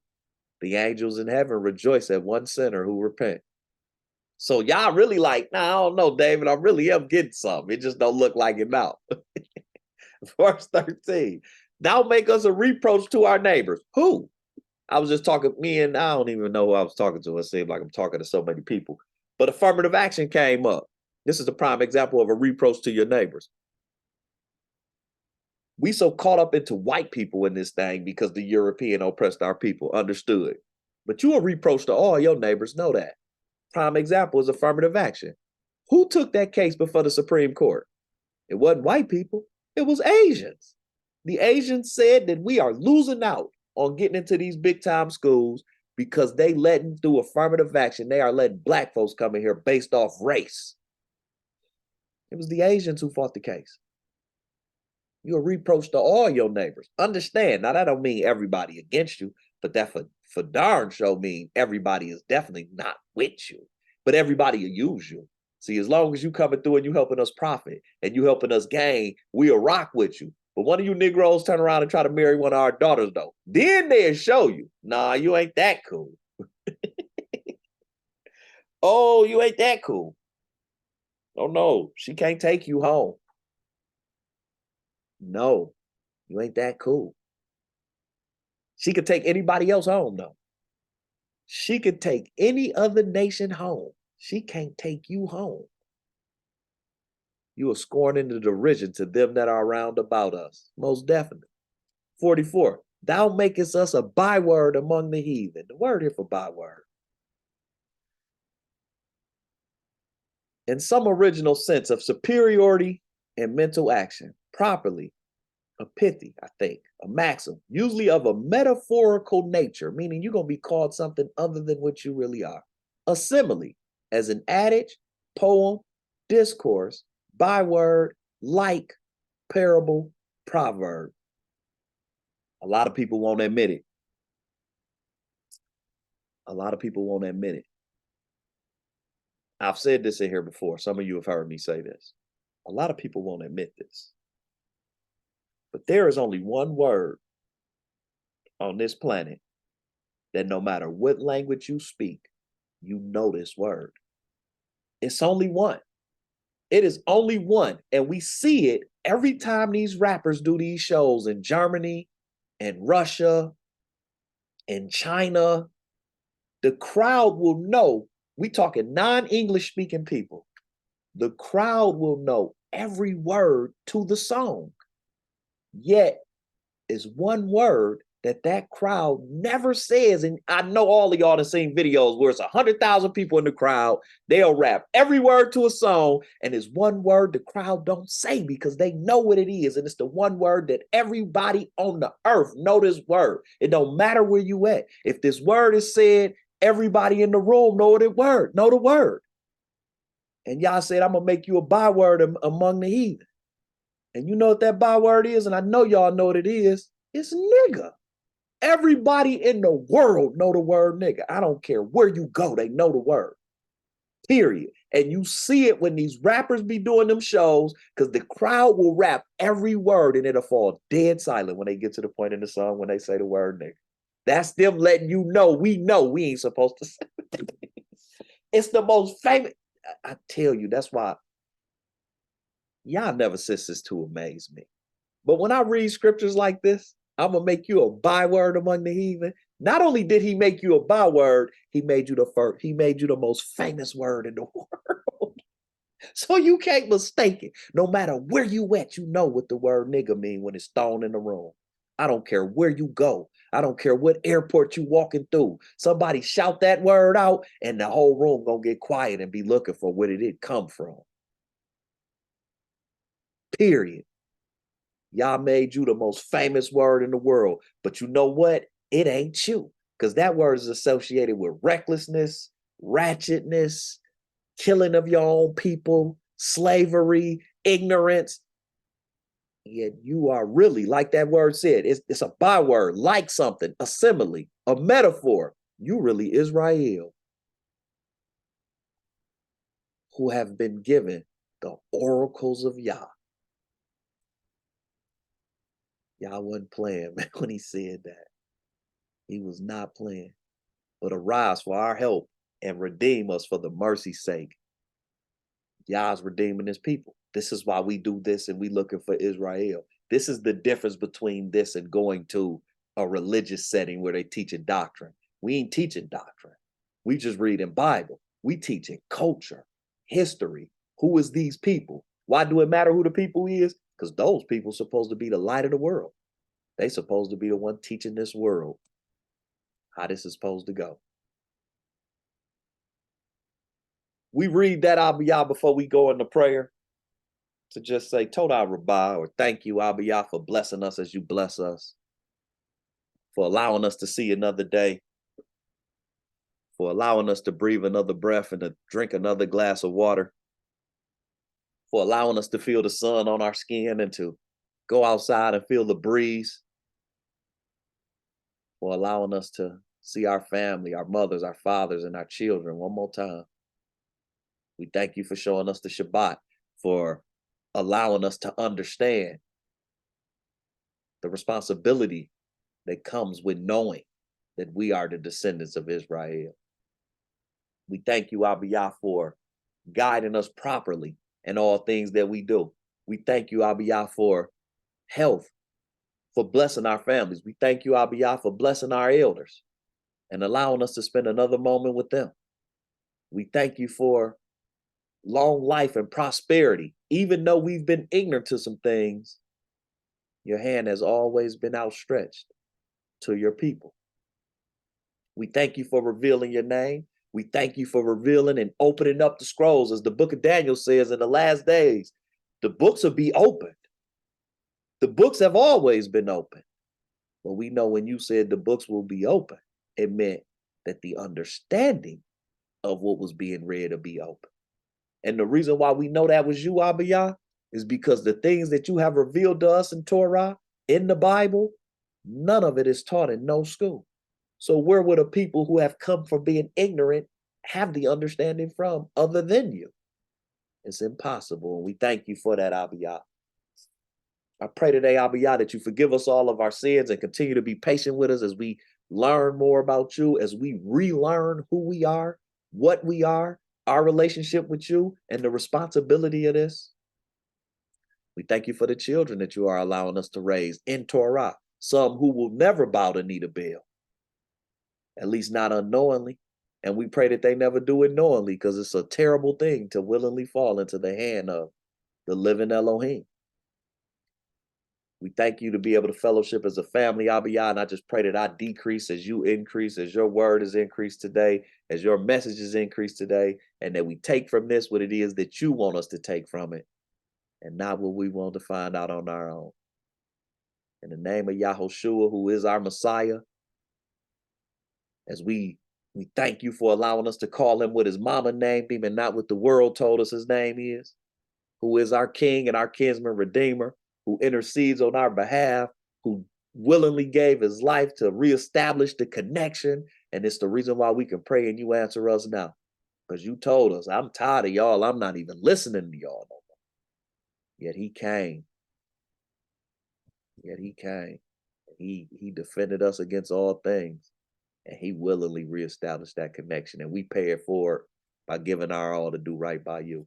Speaker 1: the angels in heaven rejoice at one sinner who repent. So y'all really like, nah, I don't know, David, I really am getting something. It just don't look like it now. Verse 13, thou make us a reproach to our neighbors. Who? I was just talking, I don't even know who I was talking to. It seemed like I'm talking to so many people. But affirmative action came up. This is a prime example of a reproach to your neighbors. We so caught up into white people in this thing because the European oppressed our people, understood. But you a reproach to all your neighbors, know that. Prime example is affirmative action. Who took that case before the Supreme Court? It wasn't white people. It was Asians. The Asians said that we are losing out on getting into these big time schools because they letting through affirmative action. They are letting black folks come in here based off race. It was the Asians who fought the case. You're a reproach to all your neighbors. Understand, now that don't mean everybody against you, but that for darn sure mean everybody is definitely not with you, but everybody will use you. See, as long as you coming through and you helping us profit and you helping us gain, we'll rock with you. But one of you Negroes turn around and try to marry one of our daughters though, then they'll show you, nah, you ain't that cool. Oh, you ain't that cool. Oh no, she can't take you home. No, you ain't that cool. She could take anybody else home, though. She could take any other nation home. She can't take you home. You are scorn into derision to them that are round about us. Most definitely. 44. Thou makest us a byword among the heathen. The word here for byword. In some original sense of superiority and mental action, properly, a pithy, I think, a maxim, usually of a metaphorical nature, meaning you're going to be called something other than what you really are. A simile, as an adage, poem, discourse, byword, like, parable, proverb. A lot of people won't admit it. A lot of people won't admit it. I've said this in here before. Some of you have heard me say this. A lot of people won't admit this. But there is only one word on this planet that no matter what language you speak, you know this word. It's only one. It is only one. And we see it every time these rappers do these shows in Germany and Russia and China. The crowd will know. We talking non-English speaking people. The crowd will know every word to the song. Yet is one word that crowd never says. And I know all of y'all have seen videos where it's 100,000 people in the crowd. They'll rap every word to a song, and it's one word the crowd don't say because they know what it is. And it's the one word that everybody on the earth know this word. It don't matter where you at. If this word is said, everybody in the room know the word. And y'all said, I'm gonna make you a byword among the heathen. And you know what that byword is? And I know y'all know what it is. It's nigga. Everybody in the world know the word nigga. I don't care where you go, they know the word. Period. And you see it when these rappers be doing them shows, because the crowd will rap every word and it'll fall dead silent when they get to the point in the song when they say the word nigga. That's them letting you know we ain't supposed to say it. It's the most famous. I tell you, that's why y'all never ceases to amaze me. But when I read scriptures like this, I'm going to make you a byword among the heathen. Not only did he make you a byword, he made you the most famous word in the world. So you can't mistake it. No matter where you at, you know what the word nigga mean when it's thrown in the room. I don't care where you go. I don't care what airport you walking through. Somebody shout that word out and the whole room gonna get quiet and be looking for where did it come from. Period. Y'all made you the most famous word in the world. But you know what? It ain't you. Because that word is associated with recklessness, ratchetness, killing of your own people, slavery, ignorance. Yet you are really, like that word said, it's a byword, like something, a simile, a metaphor. You really Israel, who have been given the oracles of Yah. Yah wasn't playing, man, when he said that. He was not playing. But arise for our help and redeem us for the mercy's sake. Yah's redeeming his people. This is why we do this and we looking for Israel. This is the difference between this and going to a religious setting where they teaching doctrine. We ain't teaching doctrine. We just reading Bible. We teaching culture, history. Who is these people? Why do it matter who the people is? Because those people supposed to be the light of the world. They supposed to be the one teaching this world how this is supposed to go. We read that Abiyah before we go into prayer to just say Todah Rabbah, or thank you, Abiyah, for blessing us as you bless us, for allowing us to see another day, for allowing us to breathe another breath and to drink another glass of water, for allowing us to feel the sun on our skin and to go outside and feel the breeze, for allowing us to see our family, our mothers, our fathers, and our children one more time. We thank you for showing us the Shabbat, for allowing us to understand the responsibility that comes with knowing that we are the descendants of Israel. We thank you, Abiyah, for guiding us properly in all things that we do. We thank you, Abiyah, for health, for blessing our families. We thank you, Abiyah, for blessing our elders and allowing us to spend another moment with them. We thank you for long life and prosperity. Even though we've been ignorant to some things, your hand has always been outstretched. to your people. We thank you for revealing your name. We thank you for revealing and opening up the scrolls. As the book of Daniel says, in the last days, the books will be opened. The books have always been open. But we know when you said the books will be open, it meant that the understanding of what was being read will be open. And the reason why we know that was you, Abiyah, is because the things that you have revealed to us in Torah, in the Bible, none of it is taught in no school. So where would a people who have come from being ignorant have the understanding from other than you? It's impossible. And we thank you for that, Abiyah. I pray today, Abiyah, that you forgive us all of our sins and continue to be patient with us as we learn more about you, as we relearn who we are, what we are, our relationship with you, and the responsibility of this. We thank you for the children that you are allowing us to raise in Torah, some who will never bow the knee to Baal, at least not unknowingly. And we pray that they never do it knowingly, because it's a terrible thing to willingly fall into the hand of the living Elohim. We thank you to be able to fellowship as a family, Abiyah, and I just pray that I decrease as you increase, as your word is increased today, as your message is increased today, and that we take from this what it is that you want us to take from it, and not what we want to find out on our own. In the name of YeshaYahu, who is our Messiah, as we thank you for allowing us to call him what his mama named him and not what the world told us his name is, who is our King and our kinsman redeemer, who intercedes on our behalf, who willingly gave his life to reestablish the connection. And it's the reason why we can pray and you answer us now. Because you told us, I'm tired of y'all. I'm not even listening to y'all no more. Yet he came. Yet he came. He defended us against all things. And he willingly reestablished that connection. And we pay it forward by giving our all to do right by you.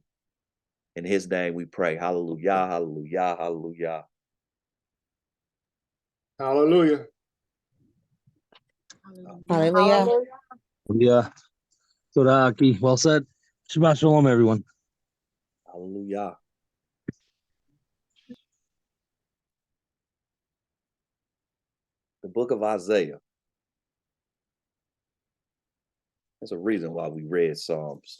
Speaker 1: In his name we pray. Hallelujah, hallelujah, hallelujah.
Speaker 6: Hallelujah.
Speaker 4: Hallelujah.
Speaker 3: Yeah. Toda Aki. Well said. Shabbat Shalom, everyone.
Speaker 1: Hallelujah. The book of Isaiah. There's a reason why we read Psalms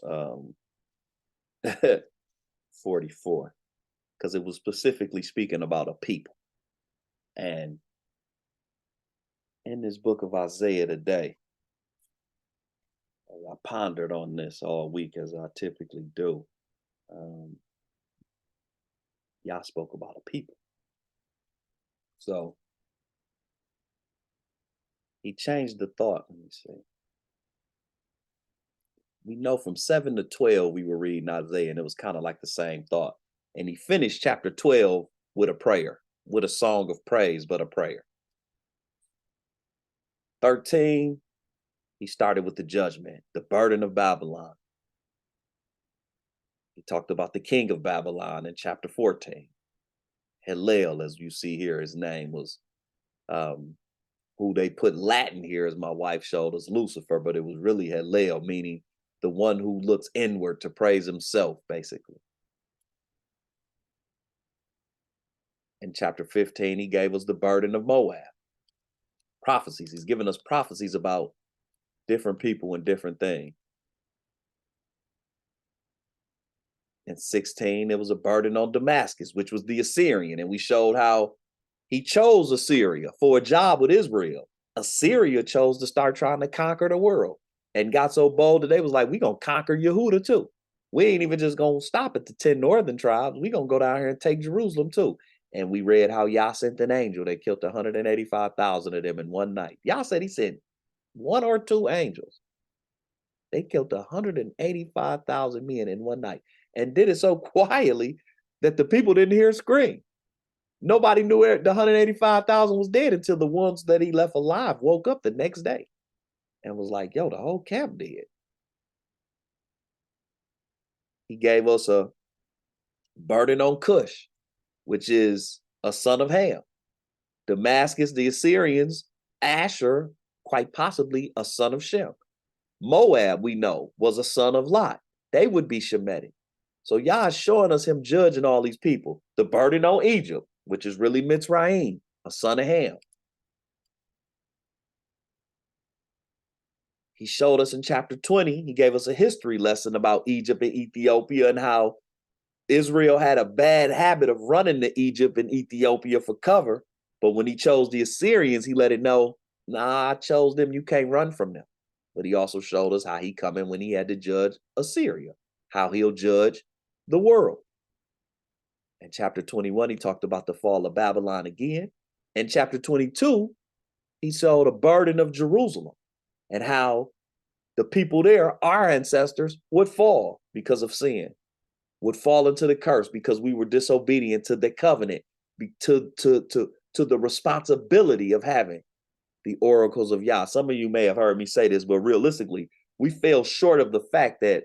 Speaker 1: 44, because it was specifically speaking about a people. And in this book of Isaiah today, I pondered on this all week, as I typically do. Yah spoke about a people. So he changed the thought. Let me see. We know from 7 to 12 we were reading Isaiah, and it was kind of like the same thought. And he finished chapter 12 with a prayer, with a song of praise, but a prayer. 13, he started with the judgment, the burden of Babylon. He talked about the king of Babylon in chapter 14. Hillel, as you see here, his name was, who they put Latin here, as my wife showed us, Lucifer, but it was really Hillel, meaning the one who looks inward to praise himself, basically. In chapter 15, he gave us the burden of Moab. Prophecies. He's given us prophecies about different people and different things. In 16, there was a burden on Damascus, which was the Assyrian. And we showed how he chose Assyria for a job with Israel. Assyria chose to start trying to conquer the world and got so bold that they was like, we're going to conquer Yehuda too. We ain't even just going to stop at the 10 northern tribes. We're going to go down here and take Jerusalem too. And we read how Yah sent an angel. They killed 185,000 of them in one night. Yah said he sent 1 or 2 angels. They killed 185,000 men in one night and did it so quietly that the people didn't hear a scream. Nobody knew the 185,000 was dead until the ones that he left alive woke up the next day and was like, yo, the whole camp dead. He gave us a burden on Cush, which is a son of Ham. Damascus, the Assyrians, Asher, quite possibly a son of Shem. Moab, we know, was a son of Lot. They would be Shemitic. So Yah is showing us him judging all these people. The burden on Egypt, which is really Mitzrayim, a son of Ham. He showed us in chapter 20, he gave us a history lesson about Egypt and Ethiopia and how Israel had a bad habit of running to Egypt and Ethiopia for cover. But when he chose the Assyrians, he let it know, nah, I chose them. You can't run from them. But he also showed us how he come in when he had to judge Assyria, how he'll judge the world. In chapter 21, he talked about the fall of Babylon again. In chapter 22, he showed a burden of Jerusalem and how the people there, our ancestors, would fall because of sin, would fall into the curse because we were disobedient to the covenant, to the responsibility of having the oracles of Yah. Some of you may have heard me say this, but realistically, we fell short of the fact that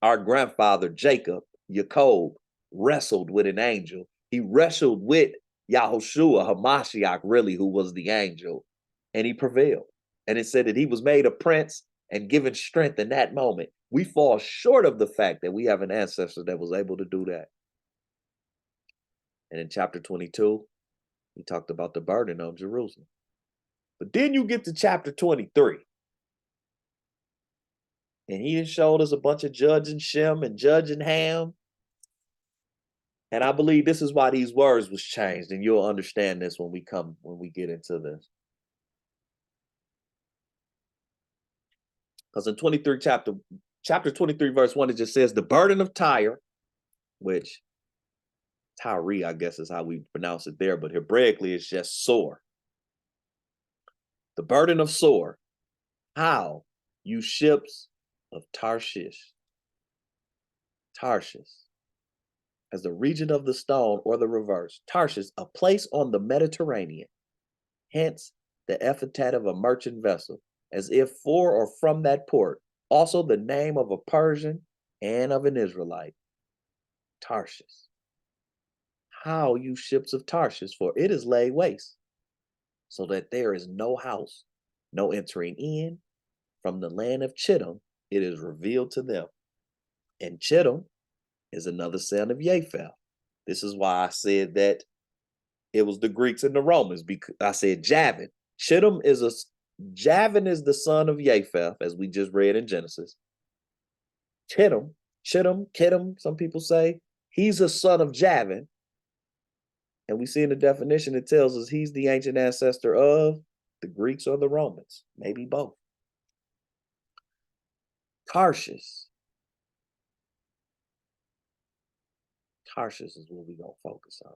Speaker 1: our grandfather Jacob, Jacob, wrestled with an angel. He wrestled with Yahushua, Hamashiach, really, who was the angel, and he prevailed. And it said that he was made a prince and given strength in that moment. We fall short of the fact that we have an ancestor that was able to do that. And in chapter 22, he talked about the burden of Jerusalem. But then you get to chapter 23. And he showed us a bunch of judging Shem and judging Ham. And I believe this is why these words was changed. And you'll understand this when we get into this. Because in chapter 23, verse 1, it just says the burden of Tyre, which Tyre, I guess is how we pronounce it there, but Hebraically it's just sore. The burden of sore. How you ships of Tarshish. Tarshish. As the region of the stone, or the reverse. Tarshish, a place on the Mediterranean. Hence the epithet of a merchant vessel, as if for or from that port. Also the name of a Persian and of an Israelite. Tarshish. How you ships of Tarshish, for it is laid waste, so that there is no house, no entering in. From the land of Chittim, it is revealed to them. And Chittim is another son of Japheth. This is why I said that it was the Greeks and the Romans, because I said Javan. Chittim is the son of Japheth, as we just read in Genesis. Chittim, some people say, he's a son of Javan. And we see in the definition, it tells us he's the ancient ancestor of the Greeks or the Romans, maybe both. Tarshish. Tarshish is what we're going to focus on.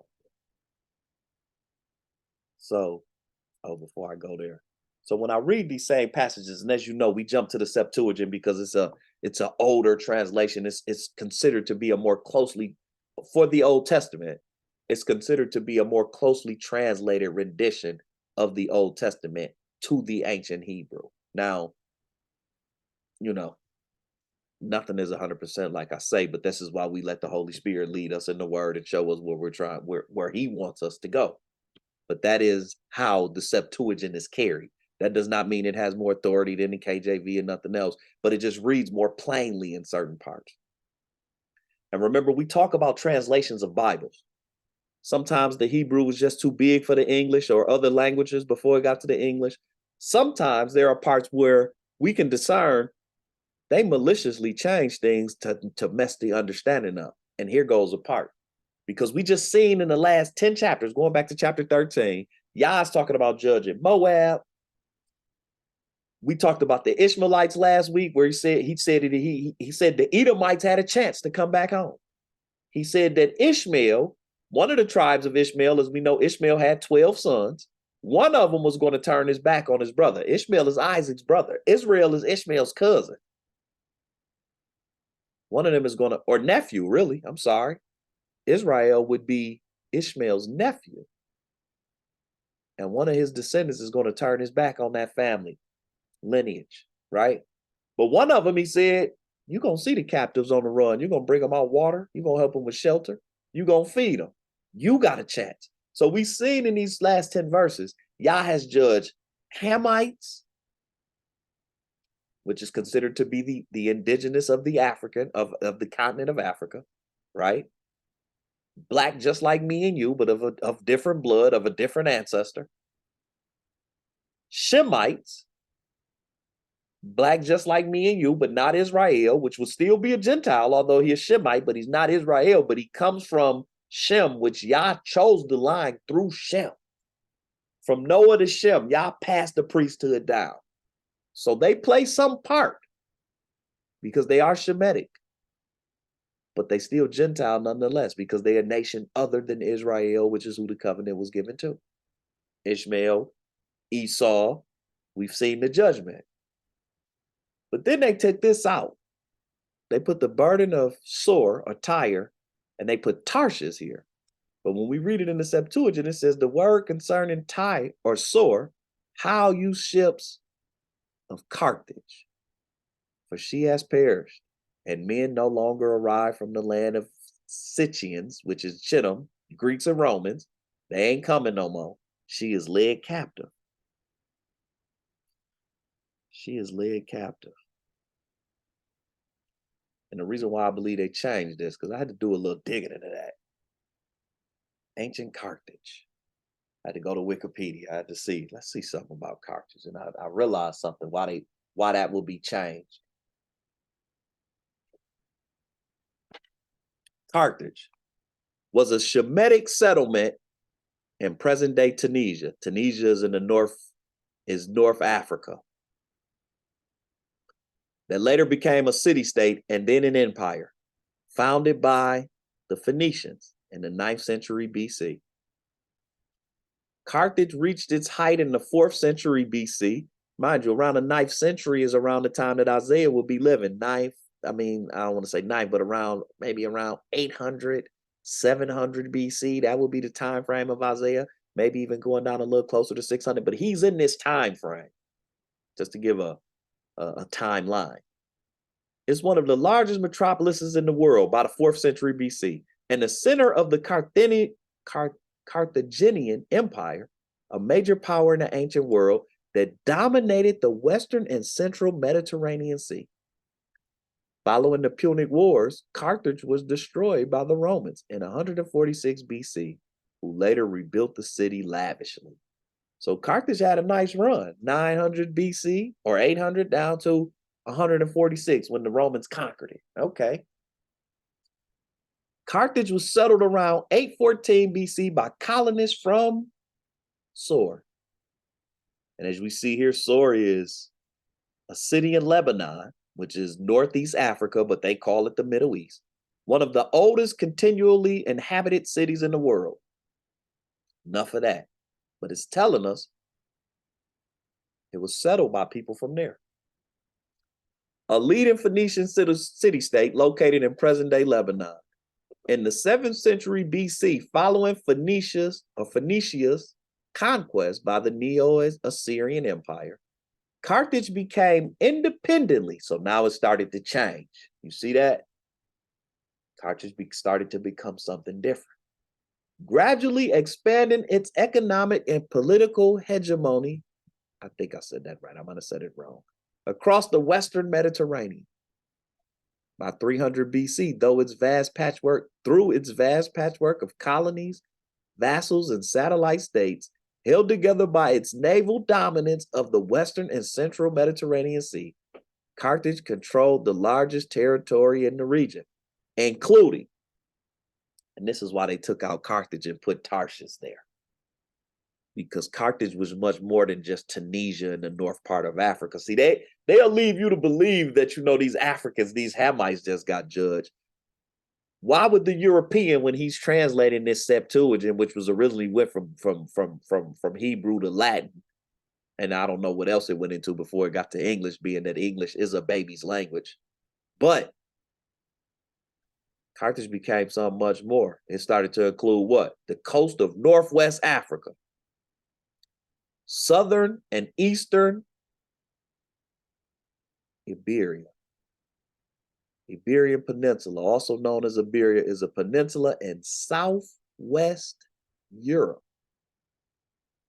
Speaker 1: So, before I go there. So when I read these same passages, and as you know, we jump to the Septuagint because it's an older translation. It's considered to be a more closely, for the Old Testament, it's considered to be a more closely translated rendition of the Old Testament to the ancient Hebrew. Now, nothing is 100% like I say, but this is why we let the Holy Spirit lead us in the word and show us where he wants us to go. But that is how the Septuagint is carried. That does not mean it has more authority than the KJV and nothing else, but it just reads more plainly in certain parts. And remember, we talk about translations of Bibles. Sometimes the Hebrew was just too big for the English or other languages before it got to the English. Sometimes there are parts where we can discern they maliciously change things to mess the understanding up. And here goes a part. Because we just seen in the last 10 chapters, going back to chapter 13, Yah's talking about judging Moab. We talked about the Ishmaelites last week, where he said the Edomites had a chance to come back home. He said that Ishmael, one of the tribes of Ishmael, as we know, Ishmael had 12 sons. One of them was going to turn his back on his brother. Ishmael is Isaac's brother. Israel is Ishmael's cousin. One of them is going to, or nephew, really, I'm sorry. Israel would be Ishmael's nephew. And one of his descendants is going to turn his back on that family lineage, right? But one of them, he said, you're going to see the captives on the run. You're going to bring them out water. You're going to help them with shelter. You're going to feed them. You got a chance. So we've seen in these last 10 verses, Yah has judged Hamites, which is considered to be the indigenous of the African, of the continent of Africa, right? Black just like me and you, but of different blood, of a different ancestor. Shemites, black just like me and you, but not Israel, which will still be a Gentile, although he is Shemite, but he's not Israel, but he comes from Shem, which Yah chose the line through Shem. From Noah to Shem, Yah passed the priesthood down. So they play some part because they are Shemitic, but they still Gentile nonetheless because they're a nation other than Israel, which is who the covenant was given to. Ishmael, Esau, we've seen the judgment. But then they took this out. They put the burden of Sor or Tyre, and they put Tarshish here. But when we read it in the Septuagint, it says the word concerning Tyre or Sor, how you ships of Carthage, for she has perished, and men no longer arrive from the land of Scythians, which is Chittim, Greeks and Romans. They ain't coming no more. She is led captive. She is led captive. And the reason why I believe they changed this, because I had to do a little digging into that. Ancient Carthage. I had to go to Wikipedia. I had to see, let's see something about Carthage. And I realized something, why that will be changed. Carthage was a Shemitic settlement in present-day Tunisia. Tunisia is in the north, is North Africa. That later became a city-state and then an empire, founded by the Phoenicians in the 9th century BC. Carthage reached its height in the 4th century BC. Mind you, around the 9th century is around the time that Isaiah will be living. I don't want to say 9th, but maybe around 800, 700 BC. That would be the time frame of Isaiah. Maybe even going down a little closer to 600. But he's in this time frame, just to give a timeline. It's one of the largest metropolises in the world by the 4th century BC, and the center of the Carthaginian Empire, a major power in the ancient world that dominated the Western and Central Mediterranean Sea. Following the Punic Wars, Carthage was destroyed by the Romans in 146 BC, who later rebuilt the city lavishly. So Carthage had a nice run, 900 BC or 800 down to 146 when the Romans conquered it. Okay. Carthage was settled around 814 BC by colonists from Sor. And as we see here, Sor is a city in Lebanon, which is Northeast Africa, but they call it the Middle East. One of the oldest continually inhabited cities in the world. Enough of that. But it's telling us it was settled by people from there. A leading Phoenician city-state located in present-day Lebanon. In the 7th century BC, following Phoenicia's conquest by the Neo-Assyrian Empire, Carthage became independently. So now it started to change. You see that? Carthage started to become something different, gradually expanding its economic and political hegemony. I think I said that right. I might have said it wrong. Across the Western Mediterranean. By 300 BC, through its vast patchwork of colonies, vassals, and satellite states, held together by its naval dominance of the Western and Central Mediterranean Sea, Carthage controlled the largest territory in the region, including, and this is why they took out Carthage and put Tarshish there, because Carthage was much more than just Tunisia and the north part of Africa. See, they'll leave you to believe that, these Africans, these Hamites just got judged. Why would the European, when he's translating this Septuagint, which was originally went from Hebrew to Latin, and I don't know what else it went into before it got to English, being that English is a baby's language, but Carthage became something much more. It started to include what? The coast of Northwest Africa, southern and eastern Iberia. Iberian Peninsula, also known as Iberia, is a peninsula in southwest Europe.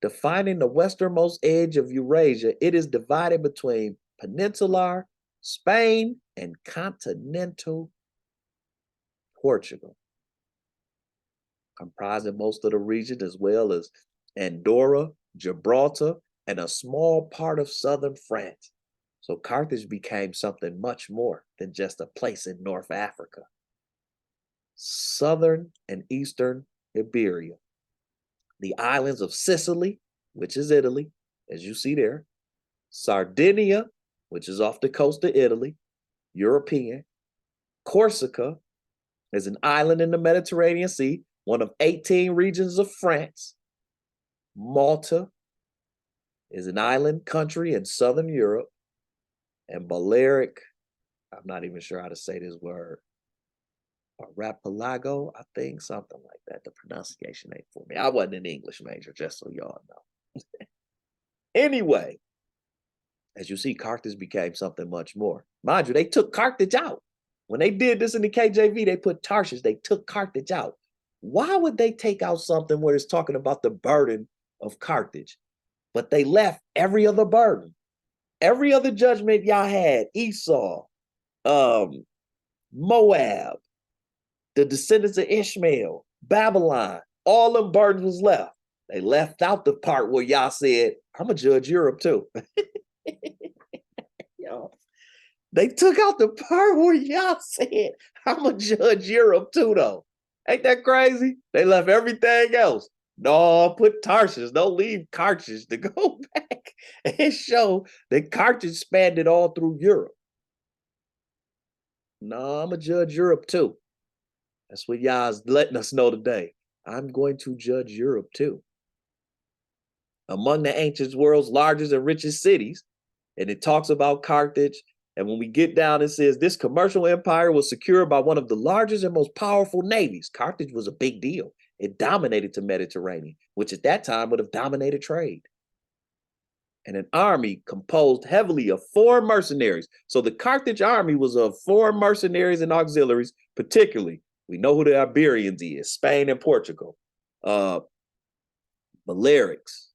Speaker 1: Defining the westernmost edge of Eurasia, it is divided between peninsular Spain and continental Portugal, comprising most of the region, as well as Andorra, Gibraltar, and a small part of southern France. So Carthage became something much more than just a place in North Africa. Southern and Eastern Iberia, the islands of Sicily, which is Italy, as you see there, Sardinia, which is off the coast of Italy, European, Corsica is an island in the Mediterranean Sea, one of 18 regions of France. Malta is an island country in Southern Europe. And Balearic, I'm not even sure how to say this word, Archipelago, I think, something like that. The pronunciation ain't for me. I wasn't an English major, just so y'all know. Anyway, as you see, Carthage became something much more. Mind you, they took Carthage out. When they did this in the KJV, they put Tarshish, they took Carthage out. Why would they take out something where it's talking about the burden of Carthage? But they left every other burden. Every other judgment y'all had, Esau, Moab, the descendants of Ishmael, Babylon, all them burdens was left. They left out the part where y'all said, I'm gonna judge Europe too. Yo, they took out the part where y'all said, I'm gonna judge Europe too, though. Ain't that crazy? They left everything else. No, put Tarshish. Don't leave Carthage to go back and show that Carthage spanned it all through Europe. No, I'm gonna judge Europe too. That's what y'all's letting us know today. I'm going to judge Europe too. Among the ancient world's largest and richest cities, and it talks about Carthage. And when we get down, it says this commercial empire was secured by one of the largest and most powerful navies. Carthage was a big deal. It dominated the Mediterranean, which at that time would have dominated trade. And an army composed heavily of foreign mercenaries. So the Carthage army was of foreign mercenaries and auxiliaries, particularly. We know who the Iberians is, Spain and Portugal. Balearics,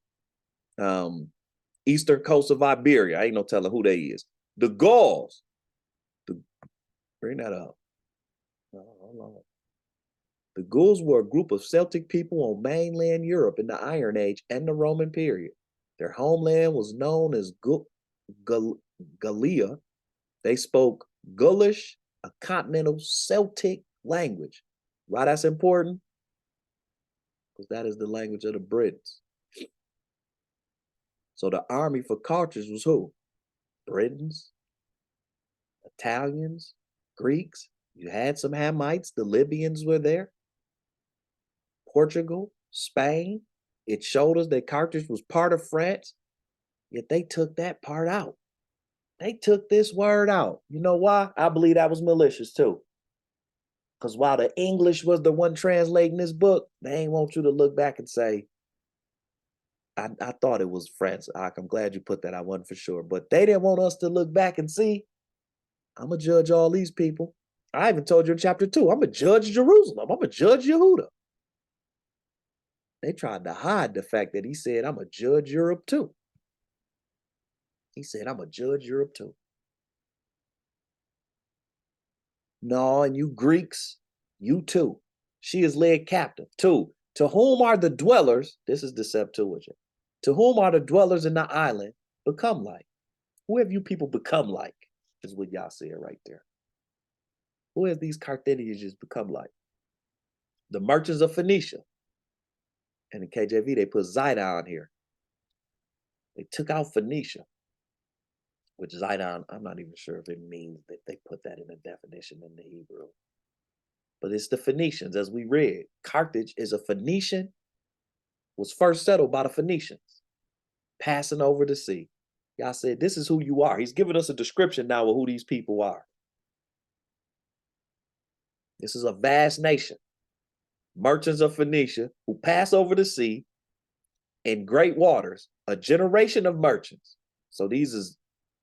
Speaker 1: eastern coast of Iberia. I ain't no telling who they is. The Gauls. Bring that up. Hold on. The Gauls were a group of Celtic people on mainland Europe in the Iron Age and the Roman period. Their homeland was known as Gallia. They spoke Gaulish, a continental Celtic language. Why that's important? Because that is the language of the Britons. So the army for Carthage was who? Britons, Italians, Greeks. You had some Hamites. The Libyans were there. Portugal, Spain. It showed us that Carthage was part of France, yet they took that part out. They took this word out. You know why? I believe that was malicious too. Because while the English was the one translating this book, they ain't want you to look back and say, I thought it was France. I'm glad you put that. I wasn't for sure. But they didn't want us to look back and see, I'm going to judge all these people. I even told you in chapter 2, I'm going to judge Jerusalem. I'm going to judge Yehuda. They tried to hide the fact that he said, I'm going to judge Europe too. He said, I'm going to judge Europe too. No, and you Greeks, you too. She is led captive. 2, to whom are the dwellers, this is the Septuagint, to whom are the dwellers in the island become like? Who have you people become like, is what y'all said right there. Who have these Carthaginians become like? The merchants of Phoenicia. And in KJV, they put Zidon here. They took out Phoenicia, which Zidon, I'm not even sure if it means that they put that in a definition in the Hebrew. But it's the Phoenicians, as we read. Carthage is a Phoenician, was first settled by the Phoenicians, passing over the sea. Y'all said, this is who you are. He's giving us a description now of who these people are. This is a vast nation. Merchants of Phoenicia who pass over the sea in great waters, a generation of merchants. So these is,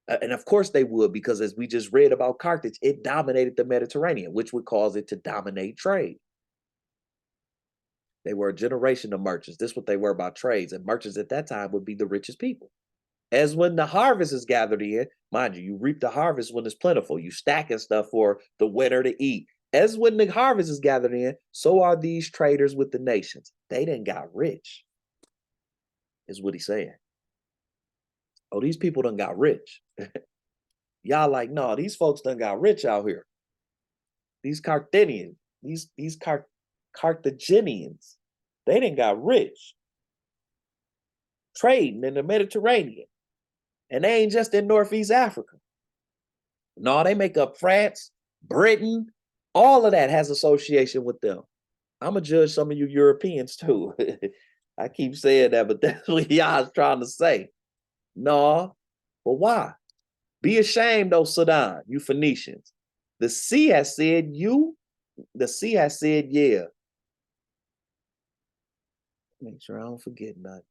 Speaker 1: and of course they would, because as we just read about Carthage, it dominated the Mediterranean, which would cause it to dominate trade. They were a generation of merchants. This is what they were about trades. And merchants at that time would be the richest people. As when the harvest is gathered in, mind you, you reap the harvest when it's plentiful. You stacking stuff for the winter to eat. As when the harvest is gathered in, so are these traders with the nations. They done got rich, is what he's saying. Oh, these people done got rich. Y'all like, no, these folks done got rich out here. These Carthaginians, these Carthaginians, they done got rich trading in the Mediterranean. And they ain't just in Northeast Africa. No, they make up France, Britain, all of that has association with them. I'm going to judge some of you Europeans too. I keep saying that, but that's what y'all's trying to say. No, but why? Be ashamed, though, Sudan, you Phoenicians. The sea has said the sea has said, yeah. Make sure I don't forget nothing.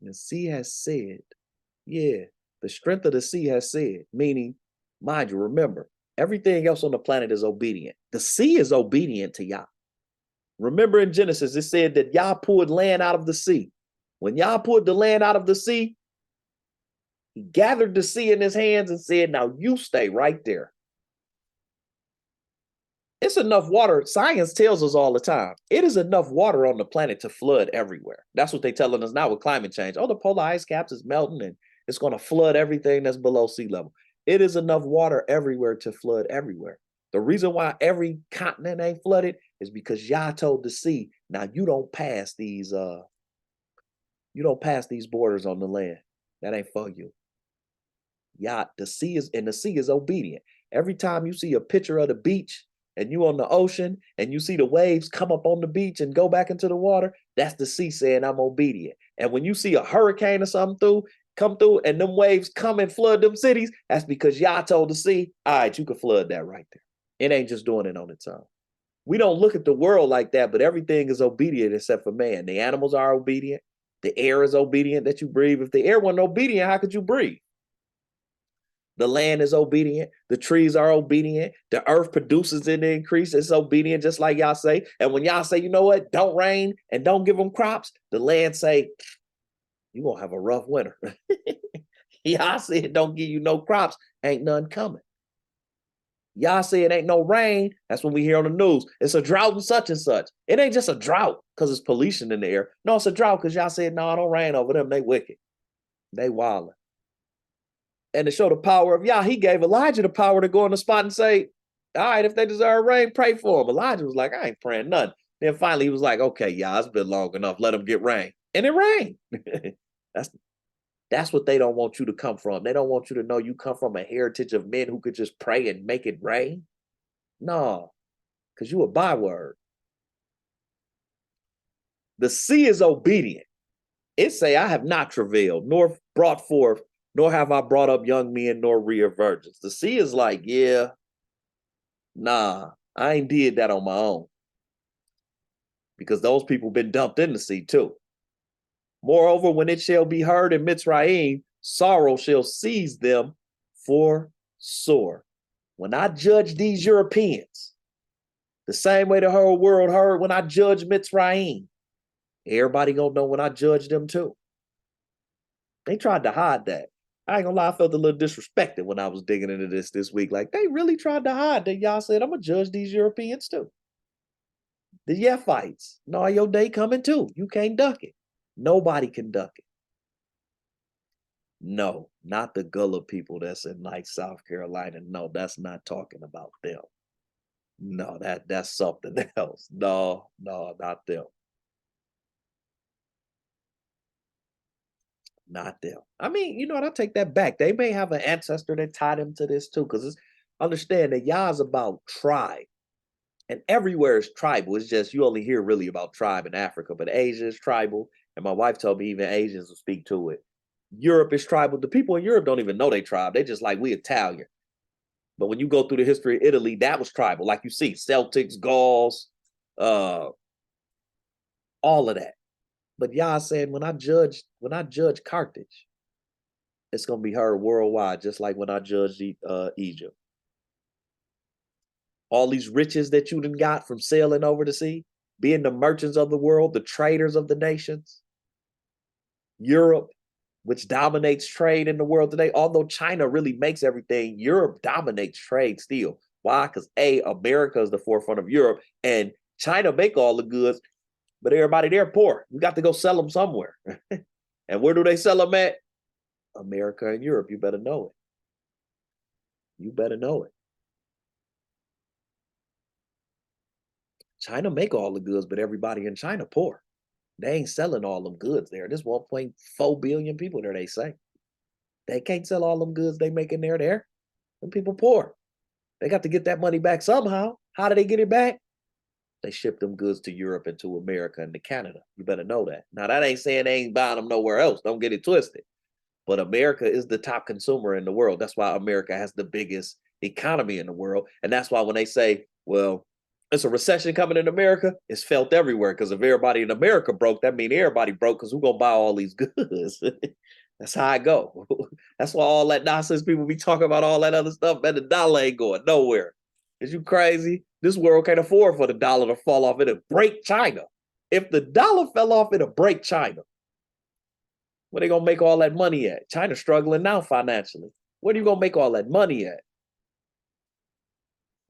Speaker 1: The sea has said, yeah. The strength of the sea has said, meaning, mind you, remember, everything else on the planet is obedient. The sea is obedient to Yah. Remember in Genesis, it said that Yah pulled land out of the sea. When Yah pulled the land out of the sea, he gathered the sea in his hands and said, now you stay right there. It's enough water. Science tells us all the time. It is enough water on the planet to flood everywhere. That's what they're telling us now with climate change. Oh, the polar ice caps is melting and it's going to flood everything that's below sea level. It is enough water everywhere to flood everywhere. The reason why every continent ain't flooded is because Yah told the sea, now you don't pass these borders on the land. That ain't for you. Yah, the sea is obedient. Every time you see a picture of the beach and you on the ocean and you see the waves come up on the beach and go back into the water, that's the sea saying I'm obedient. And when you see a hurricane or something come through and them waves come and flood them cities, that's because Yah told the sea, all right, you can flood that right there. It ain't just doing it on its own. We don't look at the world like that, but everything is obedient except for man. The animals are obedient. The air is obedient that you breathe. If the air wasn't obedient, how could you breathe? The land is obedient. The trees are obedient. The earth produces and increase. It's obedient, just like y'all say. And when y'all say, you know what, don't rain and don't give them crops, the land say, you're going to have a rough winter. Y'all said don't give you no crops, ain't none coming. Y'all say it ain't no rain. That's when we hear on the news. It's a drought and such. It ain't just a drought because it's pollution in the air. No, it's a drought because y'all said, no, it don't rain over them. They wicked. They wildin'. And to show the power of Yah, he gave Elijah the power to go on the spot and say, all right, if they deserve rain, pray for them. Elijah was like, I ain't praying nothing. Then finally he was like, okay, Yah, it's been long enough. Let them get rain. And it rained. That's what they don't want you to come from. They don't want you to know you come from a heritage of men who could just pray and make it rain. No, because you a byword. The sea is obedient. It say, I have not travailed, nor brought forth, nor have I brought up young men, nor rear virgins. The sea is like, yeah, nah, I ain't did that on my own. Because those people been dumped in the sea too. Moreover, when it shall be heard in Mitzrayim, sorrow shall seize them for sore. When I judge these Europeans, the same way the whole world heard when I judge Mitzrayim, everybody gonna know when I judge them too. They tried to hide that. I ain't gonna lie, I felt a little disrespected when I was digging into this week. Like, they really tried to hide that Y'all said, I'm gonna judge these Europeans too. The Yephites, no, your day coming too. You can't duck it. Nobody can duck it. No, not the Gullah people that's in like South Carolina. No, that's not talking about them. No, that's something else. No, not them. Not them. I mean, you know what? I take that back. They may have an ancestor that tied them to this too, because understand that Yah is about tribe. And everywhere is tribal. It's just you only hear really about tribe in Africa, but Asia is tribal. And my wife told me even Asians will speak to it. Europe is tribal. The people in Europe don't even know they tribe. They just like, we Italian. But when you go through the history of Italy, that was tribal. Like you see, Celtics, Gauls, all of that. But Yah said, when I judge Carthage, it's gonna be heard worldwide, just like when I judged Egypt. All these riches that you done got from sailing over the sea, being the merchants of the world, the traders of the nations. Europe, which dominates trade in the world today, although China really makes everything, Europe dominates trade still. Why? Because America is the forefront of Europe, and China make all the goods, but everybody there poor. You got to go sell them somewhere. And where do they sell them at? America and Europe, you better know it. You better know it. China make all the goods, but everybody in China poor. They ain't selling all them goods there. There's 1.4 billion people there, they say. They can't sell all them goods they make in there. Them people poor. They got to get that money back somehow. How do they get it back? They ship them goods to Europe and to America and to Canada. You better know that. Now, that ain't saying they ain't buying them nowhere else. Don't get it twisted. But America is the top consumer in the world. That's why America has the biggest economy in the world. And that's why when they say, well, it's a recession coming in America, it's felt everywhere. Because if everybody in America broke, that means everybody broke because who's going to buy all these goods? That's how I go. That's why all that nonsense people be talking about all that other stuff, man, the dollar ain't going nowhere. Is you crazy? This world can't afford for the dollar to fall off. It'll break China. If the dollar fell off, it'll break China. Where they gonna make all that money at? China's struggling now financially. Where are you gonna make all that money at?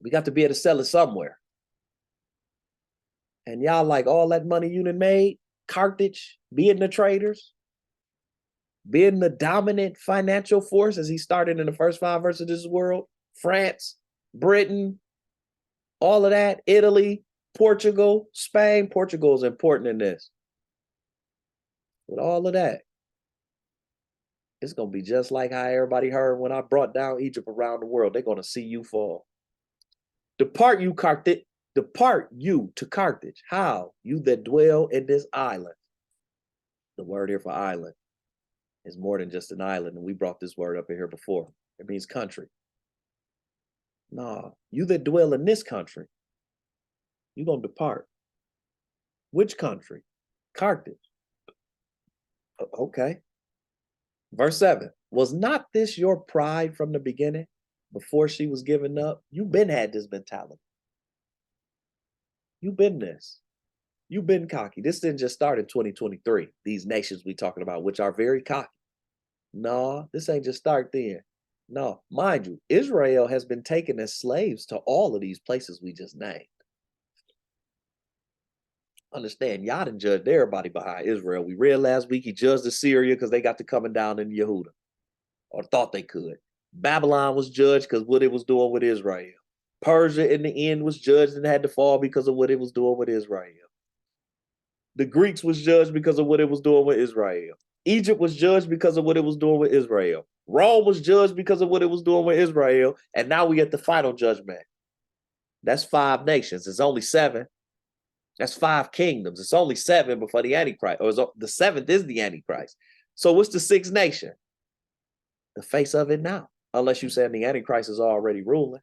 Speaker 1: We got to be able to sell it somewhere. And y'all like all that money you done made, Carthage, being the traders, being the dominant financial force as he started in the first 5 verses of this world, France, Britain, all of that, Italy, Portugal, Spain. Portugal is important in this. With all of that, it's going to be just like how everybody heard when I brought down Egypt around the world. They're going to see you fall. Depart you, Carthage. Depart you to Carthage. How? You that dwell in this island. The word here for island is more than just an island. And we brought this word up in here before. It means country. No, you that dwell in this country, you're going to depart. Which country? Carthage. Okay. Verse 7. Was not this your pride from the beginning before she was given up? You've been had this mentality. You've been this. You've been cocky. This didn't just start in 2023. These nations we talking about, which are very cocky. No, this ain't just start then. No, mind you, Israel has been taken as slaves to all of these places we just named. Understand, y'all done judged everybody behind Israel. We read last week he judged Assyria because they got to coming down in Yehuda, or thought they could. Babylon was judged because what it was doing with Israel. Persia in the end was judged and had to fall because of what it was doing with Israel. The Greeks was judged because of what it was doing with Israel. Egypt was judged because of what it was doing with Israel. Rome was judged because of what it was doing with Israel. And now we get the final judgment. That's 5 nations. It's only 7. That's 5 kingdoms. It's only 7 before the Antichrist. Or the 7th is the Antichrist. So what's the 6th nation? The face of it now. Unless you say the Antichrist is already ruling.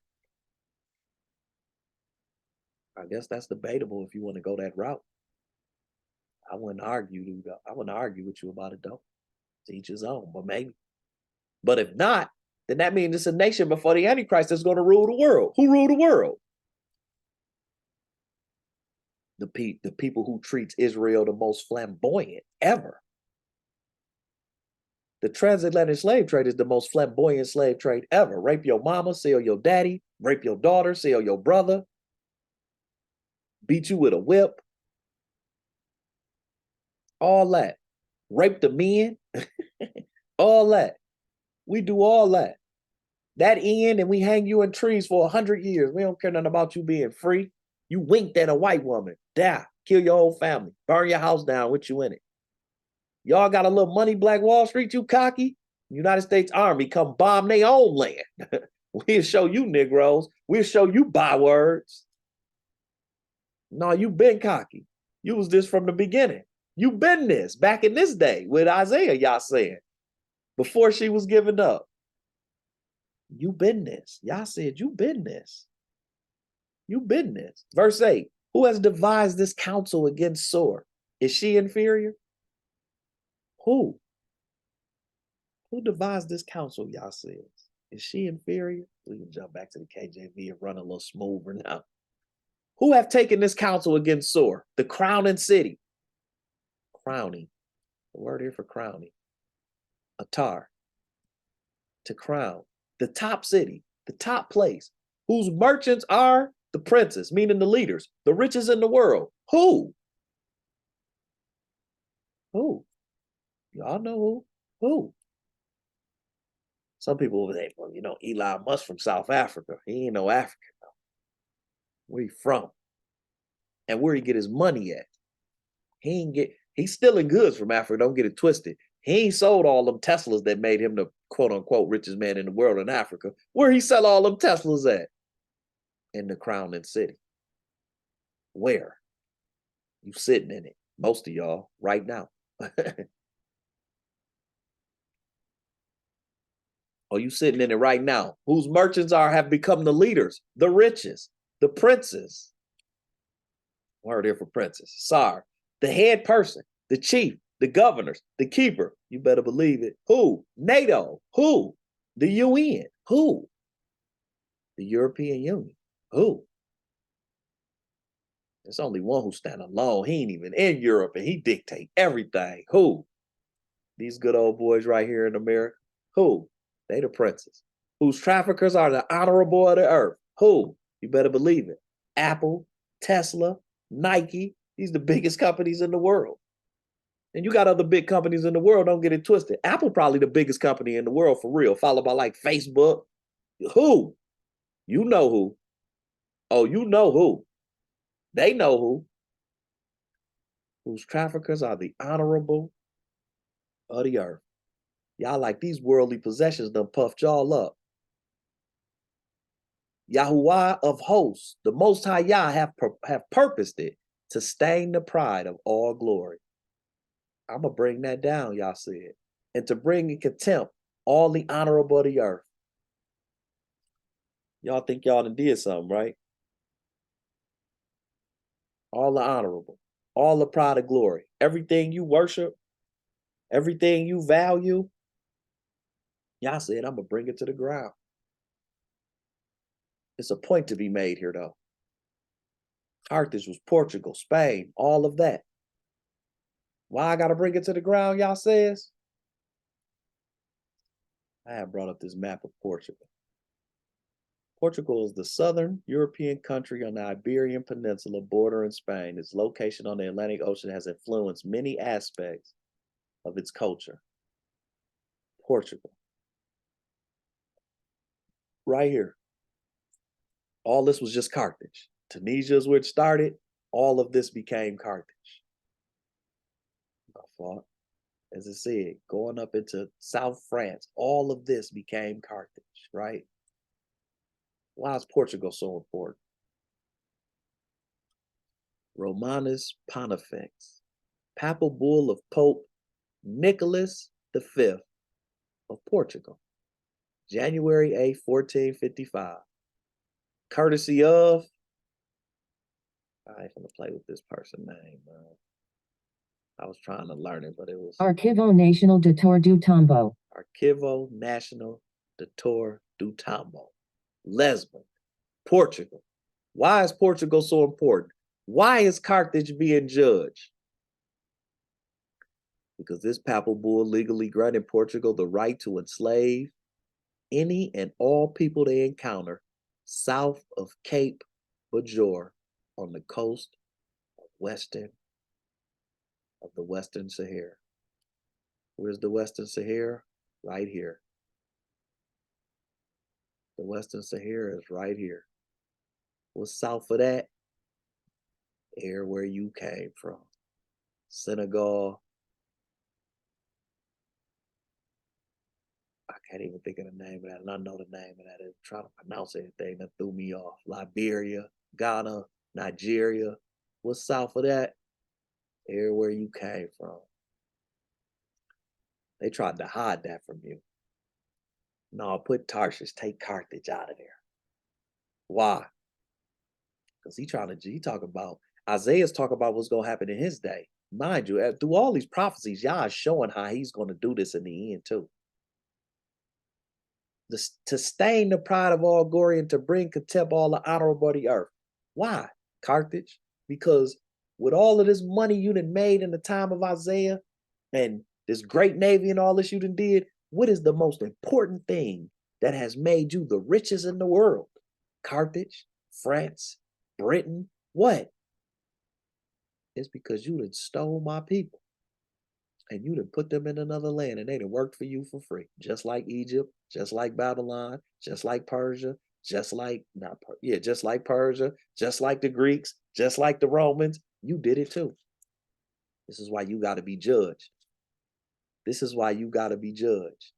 Speaker 1: I guess that's debatable if you want to go that route. I wouldn't argue with you about it though. To each his own, but maybe. But if not, then that means it's a nation before the Antichrist that's going to rule the world. Who rule the world? The people who treats Israel the most flamboyant ever. The transatlantic slave trade is the most flamboyant slave trade ever. Rape your mama, sell your daddy, rape your daughter, sell your brother, beat you with a whip. All that. Rape the men. All that. We do all that. That end, and we hang you in trees for 100 years. We don't care nothing about you being free. You winked at a white woman. Die. Kill your whole family. Burn your house down with you in it. Y'all got a little money, Black Wall Street, you cocky? United States Army come bomb their own land. We'll show you Negroes. We'll show you bywords. No, you been cocky. You was this from the beginning. You been this back in this day with Isaiah, y'all saying, before she was given up. You been this. Y'all said you been this. You been this. Verse 8, who has devised this counsel against Sor? Is she inferior? Who? Who devised this counsel, y'all says? Is she inferior? We can jump back to the KJV and run a little smoother now. Who have taken this counsel against Sor? The crowning city. Crowning. The word here for crowning. Atar. To crown. The top city. The top place. Whose merchants are the princes, meaning the leaders. The richest in the world. Who? Who? Y'all know who? Who? Some people will say, well, Elon Musk from South Africa. He ain't no African though. Where he from? And where he get his money at? He's stealing goods from Africa. Don't get it twisted. He ain't sold all them Teslas that made him the quote unquote richest man in the world in Africa. Where he sell all them Teslas at? In the crowning city. Where? You sitting in it. Most of y'all right now. Are you sitting in it right now? Whose merchants have become the leaders, the richest, the princes. Word here for princes. Sorry. The head person, the chief, the governors, the keeper. You better believe it. Who? NATO. Who? The UN. Who? The European Union. Who? There's only one who stand alone. He ain't even in Europe and he dictate everything. Who? These good old boys right here in America. Who? They the princes. Whose traffickers are the honorable of the earth. Who? You better believe it. Apple, Tesla, Nike. These are the biggest companies in the world. And you got other big companies in the world. Don't get it twisted. Apple probably the biggest company in the world for real. Followed by like Facebook. Who? You know who. Oh, you know who. They know who. Whose traffickers are the honorable of the earth. Y'all like these worldly possessions done puffed y'all up. Yahuwah of hosts, the Most High Yah have purposed it to stain the pride of all glory. I'm going to bring that down, y'all said. And to bring in contempt all the honorable of the earth. Y'all think y'all done did something, right? All the honorable, all the pride of glory, everything you worship, everything you value. Y'all said, I'm going to bring it to the ground. It's a point to be made here, though. Carthage was Portugal, Spain, all of that. Why I got to bring it to the ground, y'all says? I have brought up this map of Portugal. Portugal is the southern European country on the Iberian Peninsula bordering Spain. Its location on the Atlantic Ocean has influenced many aspects of its culture. Portugal. Right here. All this was just Carthage. Tunisia is where it started. All of this became Carthage. My fault. As I said, going up into South France, all of this became Carthage, right? Why is Portugal so important? Romanus Pontifex, papal bull of Pope Nicholas V of Portugal, January 8, 1455. Courtesy of, I ain't gonna play with this person's name, man. I was trying to learn it, but it was
Speaker 6: Arquivo Nacional de Tor do Tombo.
Speaker 1: Arquivo Nacional de Tor do Tombo. Lisbon, Portugal. Why is Portugal so important? Why is Carthage being judged? Because this papal bull legally granted Portugal the right to enslave any and all people they encounter south of Cape Bajor on the coast of the Western Sahara. Where's the Western Sahara? Right here. The Western Sahara is right here. What's south of that? Here where you came from. Senegal. I can't even think of the name of that. And I know the name of that. I'm trying to pronounce anything that threw me off. Liberia, Ghana, Nigeria. What's south of that? Here where you came from. They tried to hide that from you. No, put Tarshish, take Carthage out of there. Why? Because he talk about, Isaiah's talking about what's going to happen in his day. Mind you, through all these prophecies, Yah is showing how he's going to do this in the end too. To stain the pride of all glory and to bring contempt all the honorable of the earth. Why? Carthage? Because with all of this money you done made in the time of Isaiah and this great navy and all this you done did, what is the most important thing that has made you the richest in the world? Carthage, France, Britain, what? It's because you done stole my people. And you done put them in another land and they done worked for you for free. Just like Egypt, just like Babylon, just like Persia, just like, just like Persia, just like the Greeks, just like the Romans. You did it too. This is why you got to be judged. This is why you got to be judged.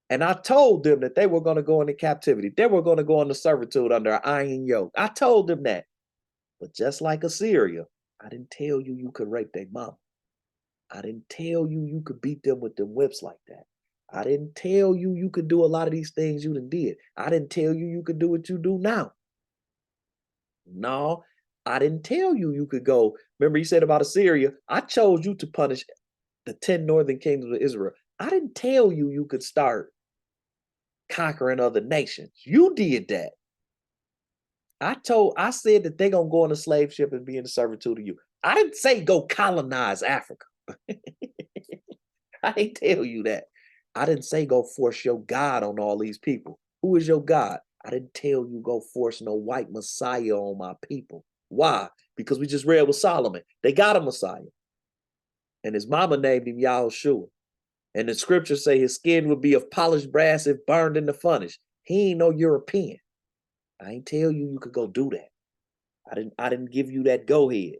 Speaker 1: And I told them that they were going to go into captivity. They were going to go into servitude under an iron yoke. I told them that. But just like Assyria, I didn't tell you you could rape their mama. I didn't tell you you could beat them with them whips like that. I didn't tell you you could do a lot of these things you done did. I didn't tell you you could do what you do now. No, I didn't tell you you could go. Remember you said about Assyria, I chose you to punish the 10 northern kingdoms of Israel. I didn't tell you you could start conquering other nations. You did that. I said that they're gonna go on a slave ship and be in servitude to you. I didn't say go colonize Africa. I didn't tell you that. I didn't say go force your God on all these people. Who is your God? I didn't tell you go force no white Messiah on my people. Why? Because we just read with Solomon. They got a Messiah. And his mama named him Yahushua. And the scriptures say his skin would be of polished brass if burned in the furnace. He ain't no European. I ain't tell you you could go do that. I didn't give you that go ahead.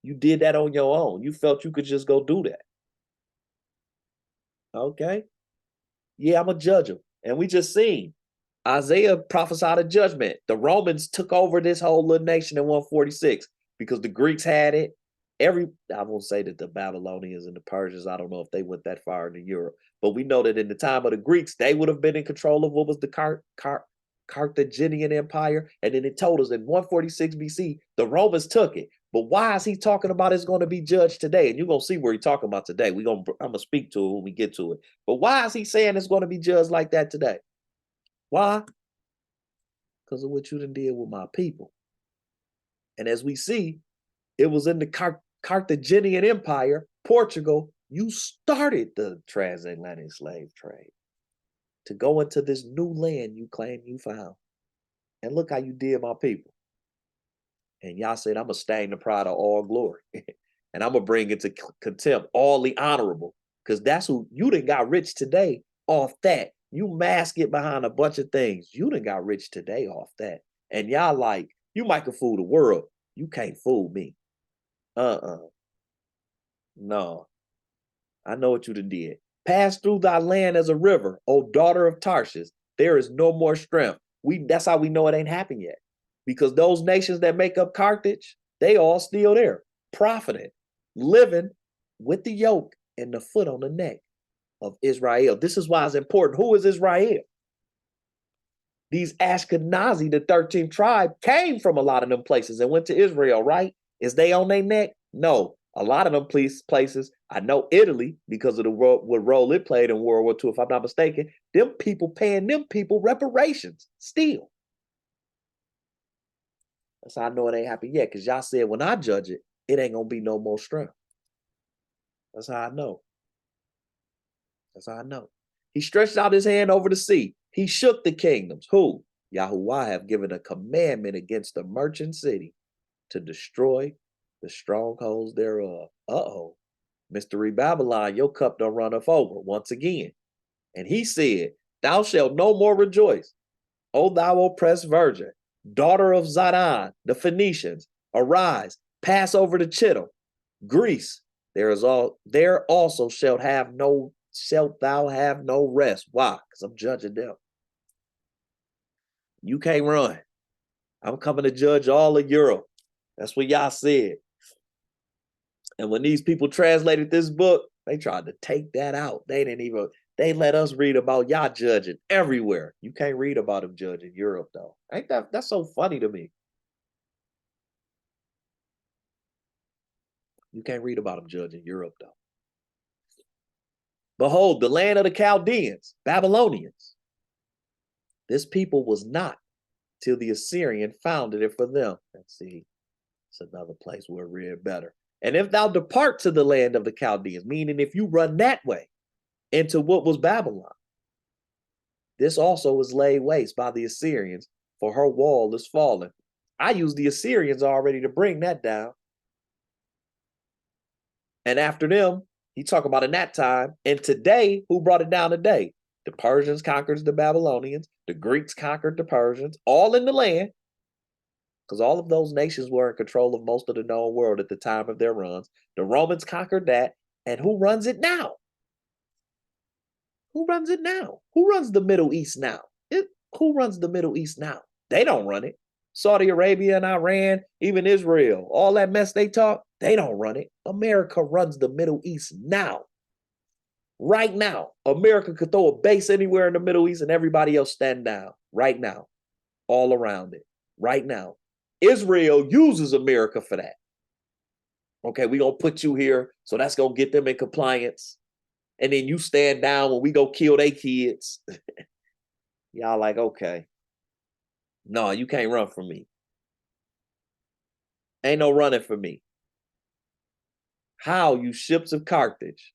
Speaker 1: You did that on your own. You felt you could just go do that. Okay? Yeah, I'm a judge them. And we just seen Isaiah prophesied a judgment. The Romans took over this whole little nation in 146 because the Greeks had it. I won't say that the Babylonians and the Persians, I don't know if they went that far into Europe, but we know that in the time of the Greeks, they would have been in control of what was the Carthaginian Empire. And then it told us in 146 BC, the Romans took it. But why is he talking about it's going to be judged today? And you're going to see where he's talking about today. I'm going to speak to it when we get to it. But why is he saying it's going to be judged like that today? Why? Because of what you done did with my people. And as we see, it was in the Carthaginian Empire, Portugal, you started the transatlantic slave trade to go into this new land you claim you found. And look how you did my people. And y'all said, I'm going to stain the pride of all glory. And I'm going to bring into contempt all the honorable. Because that's who, you done got rich today off that. You mask it behind a bunch of things. You done got rich today off that. And y'all like, you might can fool the world. You can't fool me. No. I know what you done did. Pass through thy land as a river, O daughter of Tarshish. There is no more strength. That's how we know it ain't happened yet. Because those nations that make up Carthage, they all still there, profiting, living with the yoke and the foot on the neck of Israel. This is why it's important. Who is Israel? These Ashkenazi, the 13th tribe, came from a lot of them places and went to Israel, right? Is they on their neck? No. A lot of them places, I know Italy, because of the what role it played in World War II, if I'm not mistaken, them people paying them people reparations still. That's how I know it ain't happened yet, because y'all said when I judge it, it ain't going to be no more strength. That's how I know. That's how I know. He stretched out his hand over the sea. He shook the kingdoms. Who? Yahuwah have given a commandment against the merchant city to destroy the strongholds thereof. Mystery Babylon, your cup done run off over once again. And he said, thou shalt no more rejoice, O thou oppressed virgin, daughter of Zidon, the Phoenicians, arise, pass over to Chittim, Greece. There also shalt thou have no rest. Why? Because I'm judging them. You can't run. I'm coming to judge all of Europe. That's what y'all said. And when these people translated this book, they tried to take that out. They let us read about y'all judging everywhere. You can't read about them judging Europe, though. That's so funny to me. You can't read about them judging Europe, though. Behold, the land of the Chaldeans, Babylonians. This people was not till the Assyrian founded it for them. Let's see. It's another place where we read better. And if thou depart to the land of the Chaldeans, meaning if you run that way into what was Babylon, this also was laid waste by the Assyrians, for her wall is fallen. I used the Assyrians already to bring that down. And after them, He talk about in that time. And today, who brought it down today? The Persians conquered the Babylonians. The Greeks conquered the Persians, all in the land. Because all of those nations were in control of most of the known world at the time of their runs. The Romans conquered that. And who runs it now? Who runs it now? Who runs the Middle East now? Who runs the Middle East now? They don't run it. Saudi Arabia and Iran, even Israel, all that mess they talk, they don't run it. America runs the Middle East now. Right now. America could throw a base anywhere in the Middle East and everybody else stand down. Right now. All around it. Right now. Israel uses America for that. Okay, we're going to put you here, so that's going to get them in compliance. And then you stand down when we go kill their kids. Y'all like, okay. No, you can't run from me. Ain't no running for me. How, you ships of Carthage,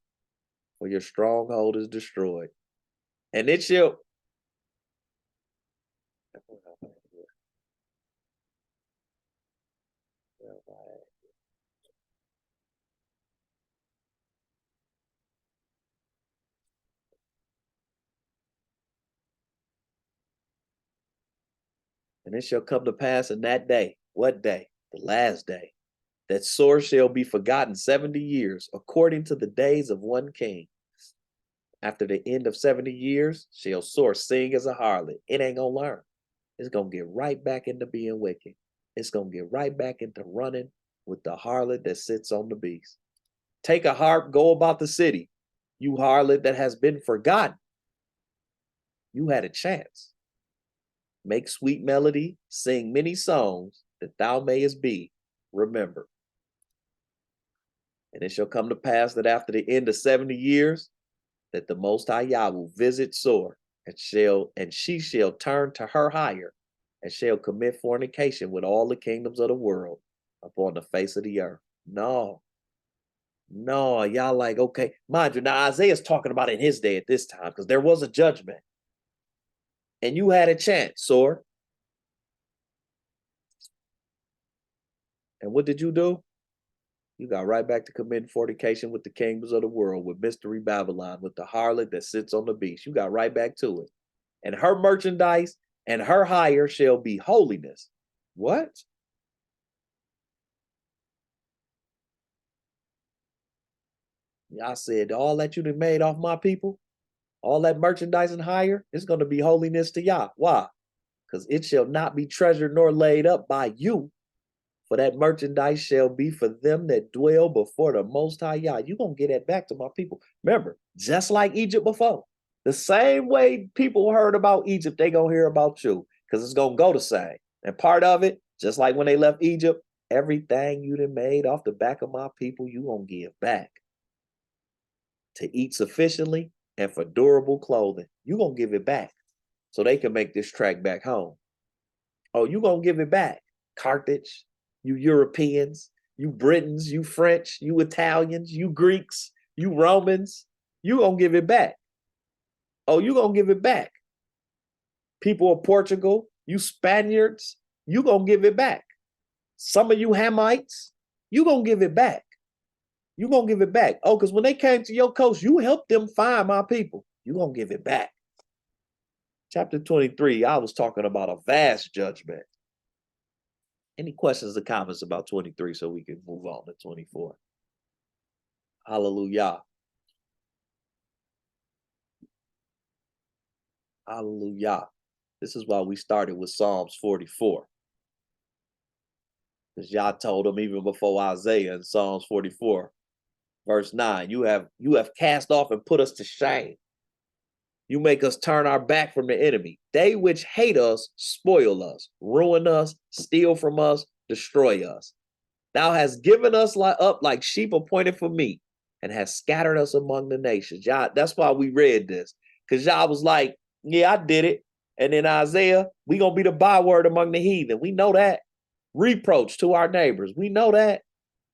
Speaker 1: for your stronghold is destroyed. And it shall... And it shall come to pass in that day. What day? The last day. That sore shall be forgotten 70 years, according to the days of one king. After the end of 70 years, shall sore sing as a harlot. It ain't gonna learn. It's gonna get right back into being wicked. It's gonna get right back into running with the harlot that sits on the beast. Take a harp, go about the city. You harlot that has been forgotten. You had a chance. Make sweet melody, sing many songs, that thou mayest be remembered. And it shall come to pass that after the end of 70 years, that the Most High Yah will visit Sor, and she shall turn to her hire, and shall commit fornication with all the kingdoms of the world upon the face of the earth. No, y'all like, okay, mind you, now Isaiah's talking about in his day at this time, because there was a judgment. And you had a chance, Sor. And what did you do? You got right back to committing fornication with the kingdoms of the world, with Mystery Babylon, with the harlot that sits on the beast. You got right back to it. And her merchandise and her hire shall be holiness. What? Y'all said all that you done made off my people, all that merchandise and hire, it's going to be holiness to Yah. Why? Because it shall not be treasured nor laid up by you. For that merchandise shall be for them that dwell before the Most High Yah. You're going to get that back to my people. Remember, just like Egypt before, the same way people heard about Egypt, they going to hear about you, because it's going to go the same. And part of it, just like when they left Egypt, everything you done made off the back of my people, you going to give back. To eat sufficiently and for durable clothing, you going to give it back so they can make this track back home. Oh, you going to give it back. Carthage, you Europeans, you Britons, you French, you Italians, you Greeks, you Romans, you gonna give it back. Oh, you gonna give it back. People of Portugal, you Spaniards, you gonna give it back. Some of you Hamites, you gonna give it back. You gonna give it back. Oh, because when they came to your coast, you helped them find my people. You gonna give it back. Chapter 23, I was talking about a vast judgment. Any questions or comments about 23 so we can move on to 24? Hallelujah. Hallelujah. This is why we started with Psalms 44. Because Yah told them even before Isaiah in Psalms 44, verse 9, you have cast off and put us to shame. You make us turn our back from the enemy. They which hate us spoil us, ruin us, steal from us, destroy us. Thou hast given us up like sheep appointed for meat, and hast scattered us among the nations. Yah, that's why we read this. Because Yah was like, yeah, I did it. And then Isaiah, we going to be the byword among the heathen. We know that. Reproach to our neighbors. We know that.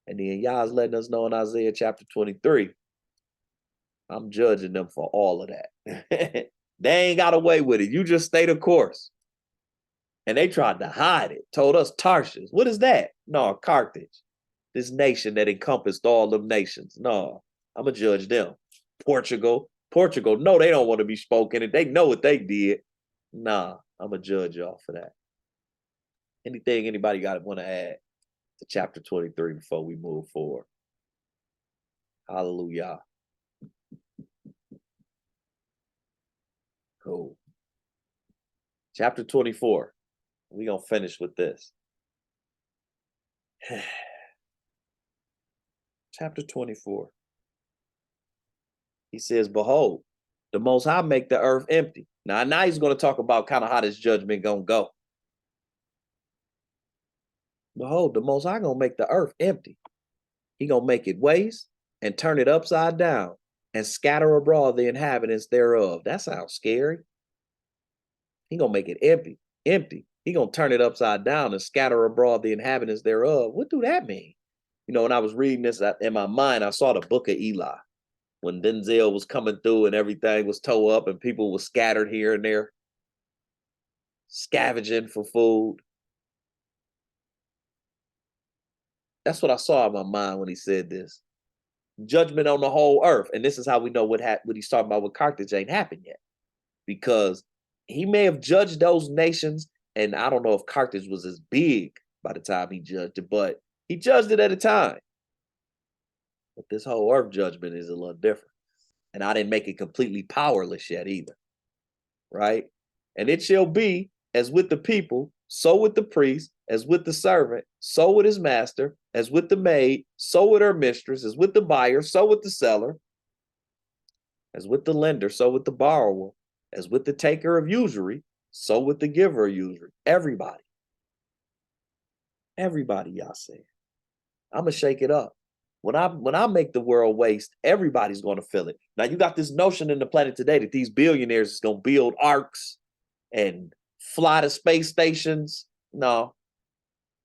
Speaker 1: And then Yah's letting us know in Isaiah chapter 23, I'm judging them for all of that. They ain't got away with it. You just stay the course. And they tried to hide it. Told us Tarshish. What is that? No, Carthage. This nation that encompassed all them nations. No, I'm going to judge them. Portugal, no, they don't want to be spoken and they know what they did. Nah, I'm going to judge y'all for that. Anything anybody want to add to chapter 23 before we move forward? Hallelujah. Cool. Chapter 24. We're going to finish with this. Chapter 24. He says, behold, the Most High make the earth empty. Now he's going to talk about kind of how this judgment going to go. Behold, the Most High going to make the earth empty. He going to make it waste and turn it upside down and scatter abroad the inhabitants thereof. That sounds scary. He going to make it empty. He going to turn it upside down and scatter abroad the inhabitants thereof. What do that mean? You know, when I was reading this in my mind, I saw the book of Eli. When Denzel was coming through and everything was tore up and people were scattered here and there, scavenging for food. That's what I saw in my mind when he said this. Judgment on the whole earth. And this is how we know what he's talking about with Carthage ain't happened yet. Because he may have judged those nations, and I don't know if Carthage was as big by the time he judged it, but he judged it at a time. But this whole earth judgment is a little different. And I didn't make it completely powerless yet either. Right? And it shall be as with the people, so with the priest, as with the servant, so with his master, as with the maid, so with her mistress, as with the buyer, so with the seller, as with the lender, so with the borrower, as with the taker of usury, so with the giver of usury. Everybody, y'all say. I'm going to shake it up. When I make the world waste, everybody's going to feel it. Now, you got this notion in the planet today that these billionaires is going to build arcs and fly to space stations. No,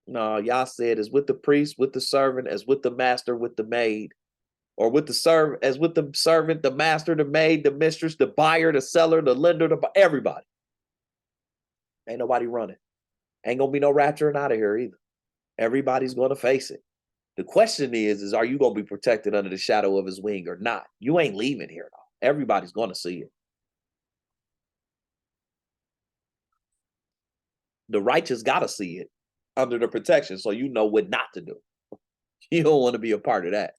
Speaker 1: y'all said as with the priest, with the servant, as with the master, with the maid, or with the servant, as with the servant, the master, the maid, the mistress, the buyer, the seller, the lender, everybody. Ain't nobody running. Ain't going to be no rapturing out of here either. Everybody's going to face it. The question is are you going to be protected under the shadow of his wing or not? You ain't leaving here, though. Everybody's going to see it. The righteous got to see it under the protection, so you know what not to do. You don't want to be a part of that.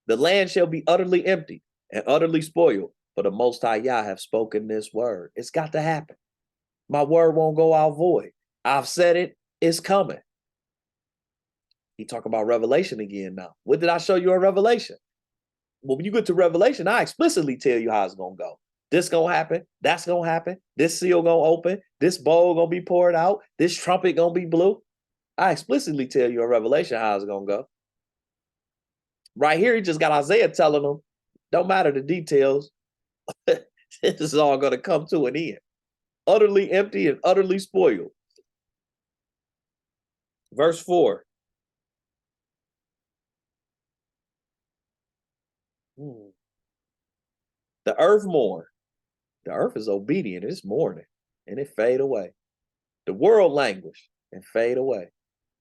Speaker 1: The land shall be utterly empty and utterly spoiled, for the Most High Yah have spoken this word. It's got to happen. My word won't go out void. I've said it. It's coming. He talk about Revelation again now. What did I show you in Revelation? Well, when you get to Revelation, I explicitly tell you how it's going to go. This going to happen. That's going to happen. This seal going to open. This bowl going to be poured out. This trumpet going to be blew. I explicitly tell you in Revelation how it's going to go. Right here, he just got Isaiah telling them, don't matter the details. This is all going to come to an end. Utterly empty and utterly spoiled. Verse 4. The earth mourn. The earth is obedient. It's mourning and it fade away. The world languish and fade away.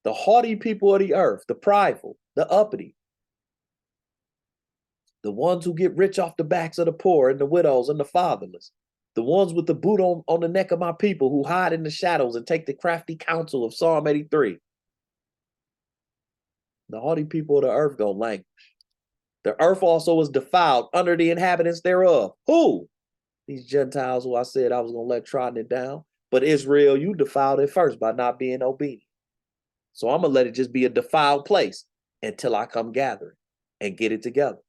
Speaker 1: The haughty people of the earth, the prideful, the uppity, the ones who get rich off the backs of the poor and the widows and the fatherless, the ones with the boot on the neck of my people who hide in the shadows and take the crafty counsel of Psalm 83. The haughty people of the earth gonna languish. The earth also is defiled under the inhabitants thereof. Who? These Gentiles who I said I was going to let trodden it down. But Israel, you defiled it first by not being obedient. So I'm going to let it just be a defiled place until I come gather it and get it together.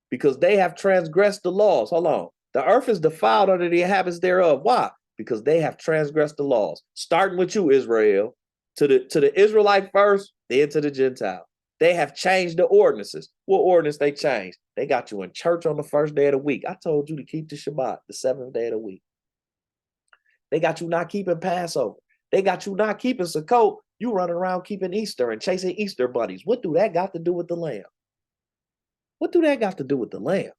Speaker 1: Because they have transgressed the laws. Hold on. The earth is defiled under the inhabitants thereof. Why? Because they have transgressed the laws. Starting with you, Israel. To the Israelite first, then to the Gentile. They have changed the ordinances. What ordinance they changed? They got you in church on the first day of the week. I told you to keep the Shabbat, the seventh day of the week. They got you not keeping Passover. They got you not keeping Sukkot. You running around keeping Easter and chasing Easter bunnies. What do that got to do with the lamb? What do that got to do with the lamb?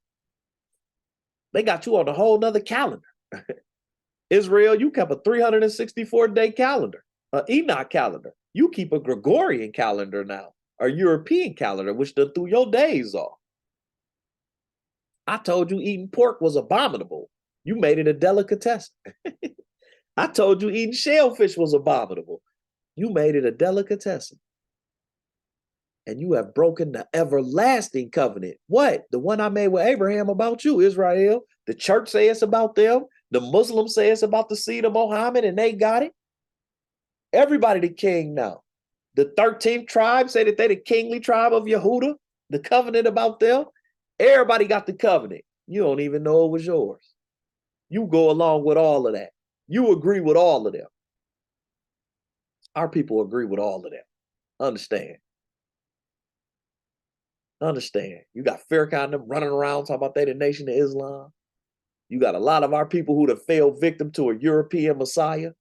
Speaker 1: They got you on a whole nother calendar. Israel, you kept a 364-day calendar, an Enoch calendar. You keep a Gregorian calendar now. A European calendar, which done threw your days off. I told you eating pork was abominable. You made it a delicatessen. I told you eating shellfish was abominable. You made it a delicatessen. And you have broken the everlasting covenant. What? The one I made with Abraham about you, Israel. The church say it's about them. The Muslims say it's about the seed of Muhammad, and they got it. Everybody the king now. The 13th tribe say that they the kingly tribe of Yehuda. The covenant about them. Everybody got the covenant. You don't even know it was yours. You go along with all of that. You agree with all of them. Our people agree with all of them. Understand. Understand. You got Farrakhan them running around talking about they the nation of Islam. You got a lot of our people who have fell victim to a European Messiah.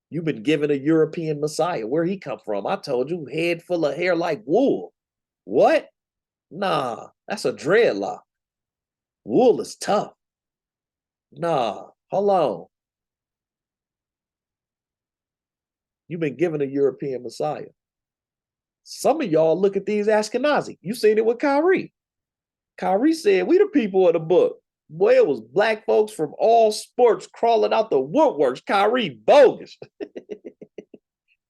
Speaker 1: You've been given a European Messiah. Where he come from? I told you, head full of hair like wool. What? Nah, that's a dreadlock. Wool is tough. Nah, hold on. You've been given a European Messiah. Some of y'all look at these Ashkenazi. You seen it with Kyrie. Kyrie said, we the people of the book. Boy, it was black folks from all sports crawling out the woodworks. Kyrie bogus.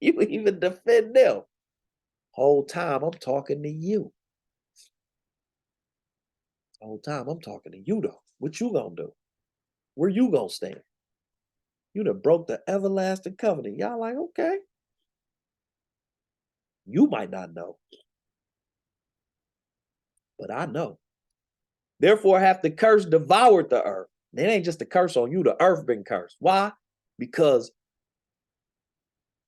Speaker 1: You even defend them. Whole time I'm talking to you. Whole time I'm talking to you though. What you gonna do? Where you gonna stand? You done broke the everlasting covenant. Y'all like, okay. You might not know. But I know. Therefore, hath the curse devoured the earth. It ain't just a curse on you, the earth been cursed. Why? Because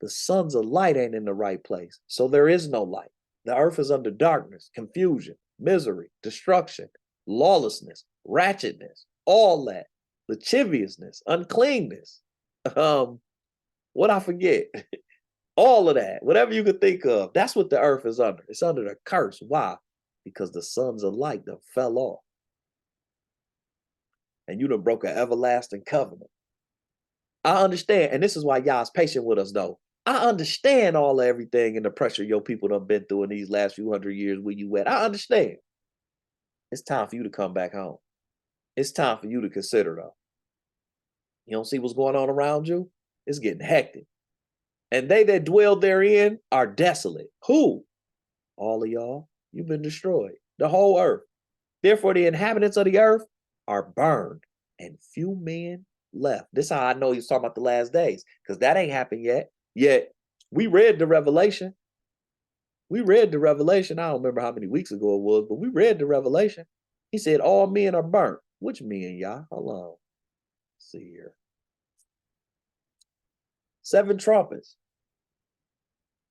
Speaker 1: the sons of light ain't in the right place. So there is no light. The earth is under darkness, confusion, misery, destruction, lawlessness, ratchetness, all that, lasciviousness, uncleanness. What I forget? All of that, whatever you could think of, that's what the earth is under. It's under the curse. Why? Because the sons of light done fell off. And you done broke an everlasting covenant. I understand, and this is why y'all's patient with us, though. I understand all of everything and the pressure your people done been through in these last few hundred years where you at. I understand. It's time for you to come back home. It's time for you to consider, though. You don't see what's going on around you? It's getting hectic. And they that dwell therein are desolate. Who? All of y'all. You've been destroyed. The whole earth. Therefore, the inhabitants of the earth are burned, and few men left. This is how I know he's talking about the last days, because that ain't happened yet. Yet, we read the Revelation. We read the Revelation. I don't remember how many weeks ago it was, but we read the Revelation. He said, all men are burnt. Which men, y'all? Hold on. Let's see here. 7 trumpets.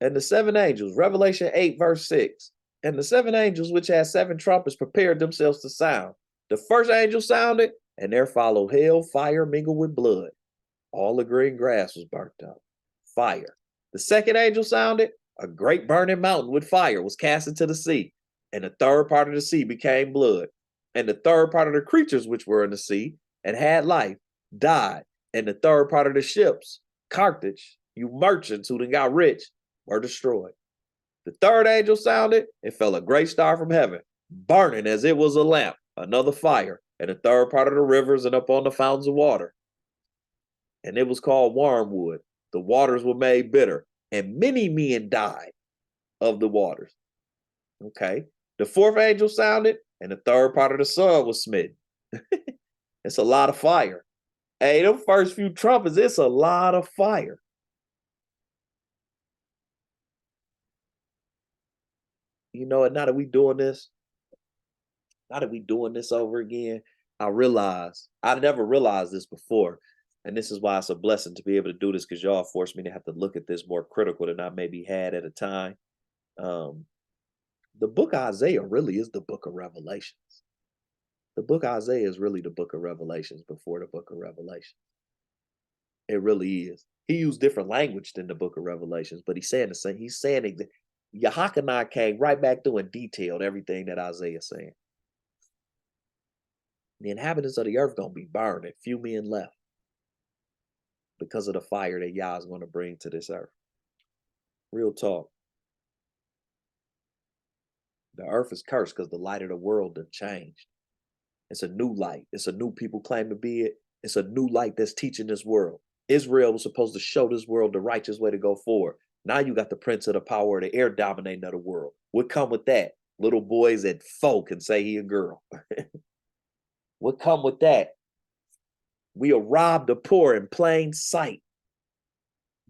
Speaker 1: And the 7 angels, Revelation 8, verse 6. And the 7 angels which had 7 trumpets prepared themselves to sound. The first angel sounded, and there followed hail, fire mingled with blood. All the green grass was burnt up. Fire. The second angel sounded, a great burning mountain with fire was cast into the sea, and the third part of the sea became blood. And the third part of the creatures which were in the sea and had life died. And the third part of the ships, Carthage, you merchants who done got rich, were destroyed. The third angel sounded, and fell a great star from heaven, burning as it was a lamp, another fire, and the third part of the rivers and upon the fountains of water. And it was called wormwood. The waters were made bitter, and many men died of the waters. Okay. The fourth angel sounded, and the third part of the sun was smitten. It's a lot of fire. Hey, them first few trumpets, it's a lot of fire. You know, and now that we doing this over again, I realize, I never realized this before. And this is why it's a blessing to be able to do this, because y'all forced me to have to look at this more critical than I maybe had at a time. The book of Isaiah really is the book of Revelations. The book of Isaiah is really the book of Revelations before the book of Revelations. It really is. He used different language than the book of Revelations, but he's saying the same. He's saying that Yahakanah came right back through and detailed everything that Isaiah is saying. The inhabitants of the earth gonna be burned, and few men left because of the fire that Yah is going to bring to this earth. Real talk. The earth is cursed because the light of the world done changed. It's a new light. It's a new people claim to be it. It's a new light that's teaching this world. Israel was supposed to show this world the righteous way to go forward. Now you got the prince of the power of the air dominating of the world. What come with that? Little boys at 4 can say he a girl. What come with that? We'll rob the poor in plain sight.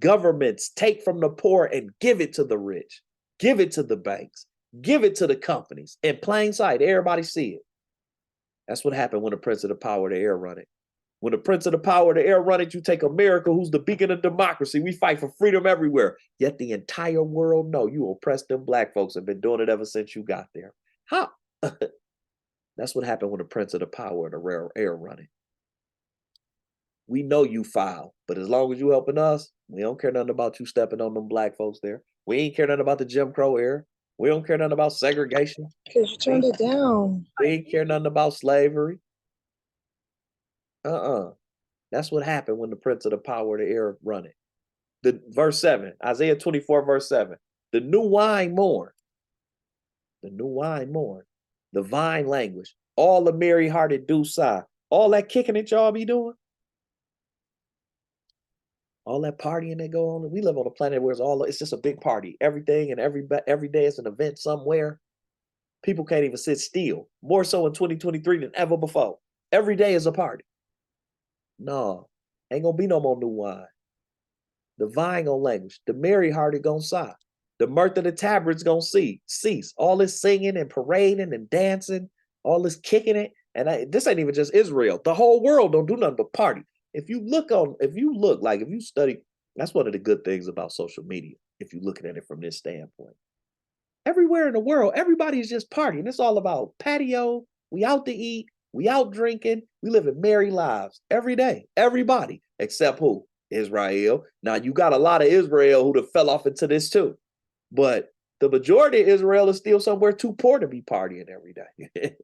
Speaker 1: Governments take from the poor and give it to the rich. Give it to the banks. Give it to the companies. In plain sight, everybody see it. That's what happened when the prince of the power of the air run it. When the prince of the power of the air run it, you take America, who's the beacon of democracy. We fight for freedom everywhere. Yet the entire world know you oppress them black folks and been doing it ever since you got there. How? That's what happened when the prince of the power of the air run it. We know you foul, but as long as you helping us, we don't care nothing about you stepping on them black folks there. We ain't care nothing about the Jim Crow era. We don't care nothing about segregation.
Speaker 2: Because you turned it down.
Speaker 1: We ain't care nothing about slavery. That's what happened when the prince of the power of the air run it. The verse 7, Isaiah 24, verse 7. The new wine mourn. The new wine mourn. The vine language. All the merry-hearted do sigh. All that kicking that y'all be doing. All that partying that go on. We live on a planet where it's just a big party. Everything and every day is an event somewhere. People can't even sit still. More so in 2023 than ever before. Every day is a party. No, ain't gonna be no more new wine. The vine gonna languish. The merry-hearted gonna sigh. The mirth of the tabrets gonna cease. All this singing and parading and dancing, all this kicking it. And this ain't even just Israel. The whole world don't do nothing but party. If you study, that's one of the good things about social media, if you're looking at it from this standpoint. Everywhere in the world, everybody's just partying. It's all about patio. We out to eat. We out drinking. We living merry lives every day. Everybody, except who? Israel. Now, you got a lot of Israel who fell off into this too. But the majority of Israel is still somewhere too poor to be partying every day.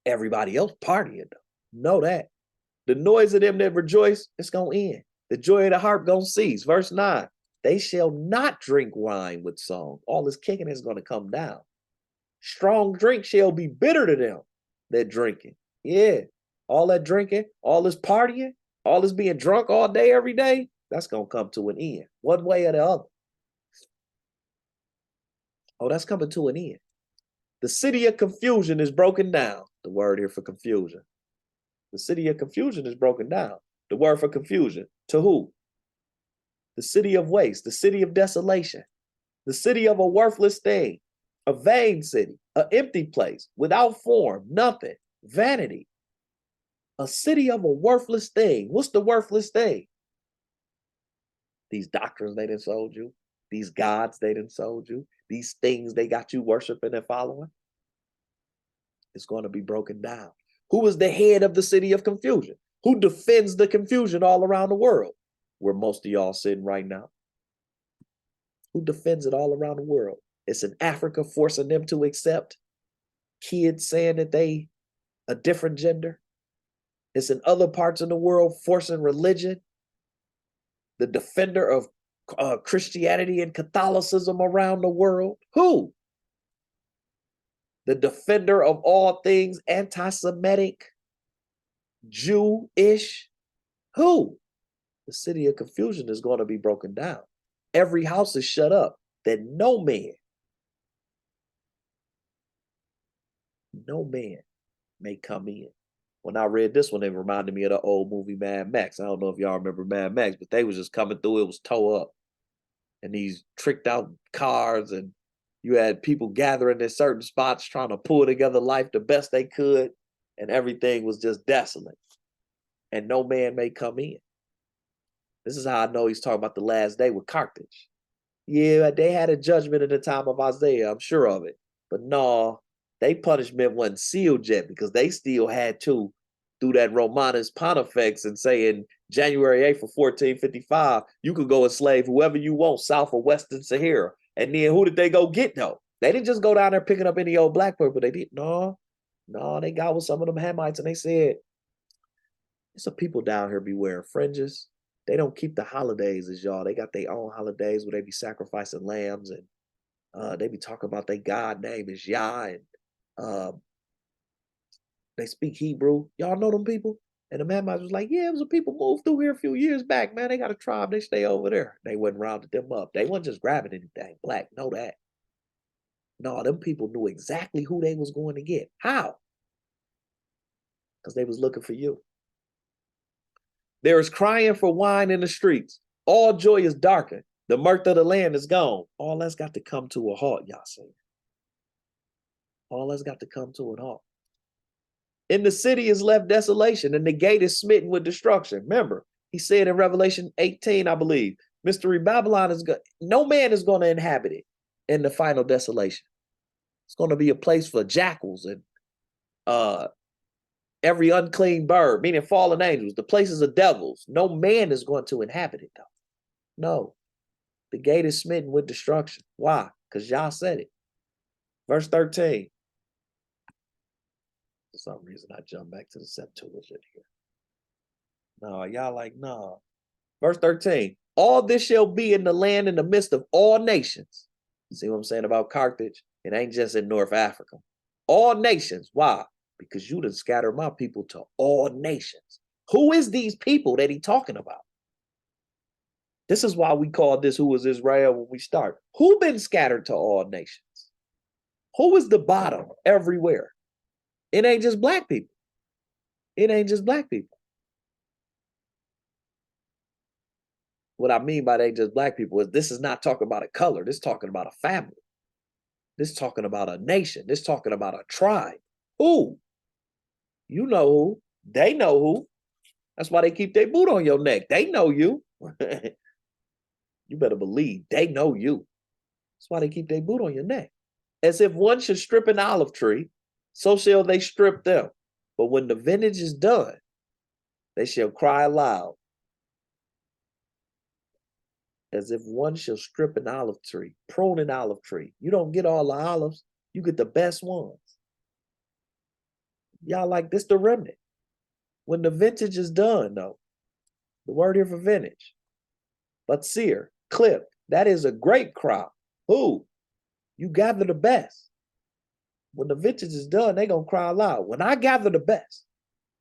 Speaker 1: Everybody else partying though. Know that. The noise of them that rejoice, it's going to end. The joy of the harp going to cease. Verse 9, they shall not drink wine with song. All this kicking is going to come down. Strong drink shall be bitter to them that drinking. Yeah, all that drinking, all this partying, all this being drunk all day, every day, that's going to come to an end. One way or the other. Oh, that's coming to an end. The city of confusion is broken down. The word here for confusion. The city of confusion is broken down. The word for confusion. To who? The city of waste, the city of desolation, the city of a worthless thing, a vain city, an empty place, without form, nothing, vanity. A city of a worthless thing. What's the worthless thing? These doctrines they done sold you. These gods they done sold you. These things they got you worshiping and following. It's going to be broken down. Who is the head of the city of confusion? Who defends the confusion all around the world? Where most of y'all sitting right now. Who defends it all around the world? It's in Africa forcing them to accept kids saying that they a different gender. It's in other parts of the world forcing religion. The defender of Christianity and Catholicism around the world. Who? The defender of all things anti-Semitic, Jewish. Who? The city of confusion is going to be broken down. Every house is shut up that no man may come in. When I read this one, it reminded me of the old movie Mad Max. I don't know if y'all remember Mad Max, but they was just coming through. It was toe up. And these tricked out cars, and you had people gathering in certain spots trying to pull together life the best they could, and everything was just desolate. And no man may come in. This is how I know he's talking about the last day with Carthage. Yeah, they had a judgment in the time of Isaiah, I'm sure of it. But no, they punishment wasn't sealed yet because they still had to, through that Romanus Pontifex and saying January 8th of 1455, you could go enslave whoever you want, South or Western Sahara. And then who did they go get though? They didn't just go down there picking up any old black people. They didn't. No, they got with some of them Hamites and they said, there's some people down here be wearing fringes. They don't keep the holidays as y'all. They got their own holidays where they be sacrificing lambs and they be talking about their God name is Yah and They speak Hebrew. Y'all know them people? And the man was like, yeah, it was a people moved through here a few years back, man. They got a tribe. They stay over there. They went and rounded them up. They wasn't just grabbing anything black. Know that. No, them people knew exactly who they was going to get. How? Because they was looking for you. There is crying for wine in the streets. All joy is darkened. The mirth of the land is gone. All that's got to come to a halt, y'all say. All that's got to come to an halt. In the city is left desolation, and the gate is smitten with destruction. Remember, he said in Revelation 18, I believe, Mystery Babylon is no man is going to inhabit it in the final desolation. It's going to be a place for jackals and every unclean bird, meaning fallen angels. The places of devils. No man is going to inhabit it, though. No. The gate is smitten with destruction. Why? Because y'all said it. Verse 13. For some reason, I jumped back to the Septuagint here. No, y'all like, no. Verse 13. All this shall be in the land in the midst of all nations. You see what I'm saying about Carthage? It ain't just in North Africa. All nations. Why? Because you done scattered my people to all nations. Who is these people that he talking about? This is why we call this Who is Israel when we start. Who been scattered to all nations? Who is the bottom everywhere? It ain't just black people. It ain't just black people. What I mean by it ain't just black people is this is not talking about a color. This is talking about a family. This is talking about a nation. This is talking about a tribe. Who? You know who. They know who. That's why they keep their boot on your neck. They know you. You better believe they know you. That's why they keep their boot on your neck. As if one should strip an olive tree, so shall they strip them. But when the vintage is done, they shall cry aloud. As if one shall strip an olive tree, prune an olive tree. You don't get all the olives, you get the best ones. Y'all like this the remnant. When the vintage is done, though, the word here for vintage. But sear, clip, that is a great crop. Who? You gather the best. When the vintage is done, they gonna cry aloud. When I gather the best,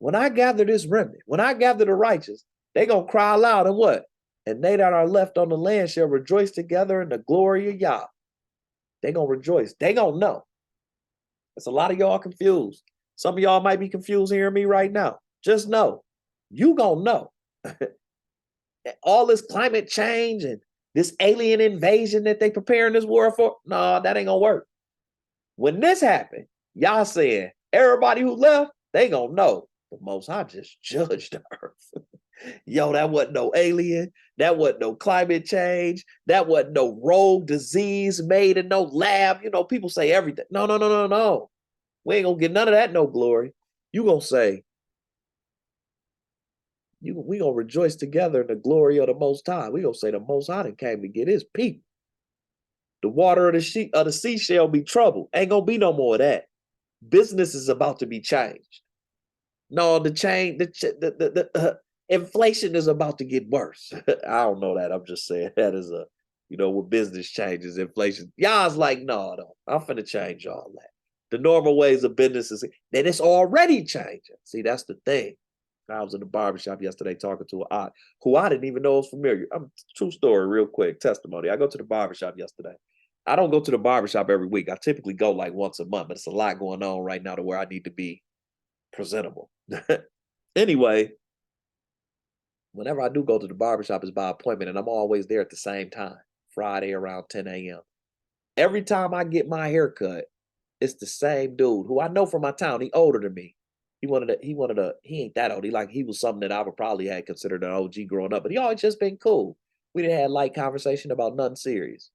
Speaker 1: when I gather this remnant, when I gather the righteous, they gonna cry aloud and what? And they that are left on the land shall rejoice together in the glory of Yah. They gonna rejoice. They gonna know. There's a lot of y'all confused. Some of y'all might be confused hearing me right now. Just know, you gonna know. All this climate change and this alien invasion that they preparing this world for, no, that ain't gonna work. When this happened, y'all saying everybody who left, they gonna know the Most High just judged the earth. Yo, that wasn't no alien. That wasn't no climate change. That wasn't no rogue disease made in no lab. You know, people say everything. No, no, no, no, no. We ain't gonna get none of that no glory. You gonna say, we gonna rejoice together in the glory of the Most High. We gonna say the Most High that came to get his people. The water of the sea shall be troubled. Ain't gonna be no more of that. Business is about to be changed. No, the inflation is about to get worse. I don't know that. I'm just saying that is when business changes, inflation. Y'all's like, no, I'm finna change all that. The normal ways of business is that it's already changing. See, that's the thing. I was in the barbershop yesterday talking to an aunt who I didn't even know was familiar. True story, real quick, testimony. I go to the barbershop yesterday. I don't go to the barbershop every week. I typically go like once a month, but it's a lot going on right now to where I need to be presentable. Anyway, whenever I do go to the barbershop, it's by appointment, and I'm always there at the same time, Friday around 10 a.m. Every time I get my hair cut, it's the same dude who I know from my town. He older than me. He ain't that old. He was something that I would probably had considered an OG growing up, but he always just been cool. We didn't have light conversation about nothing serious.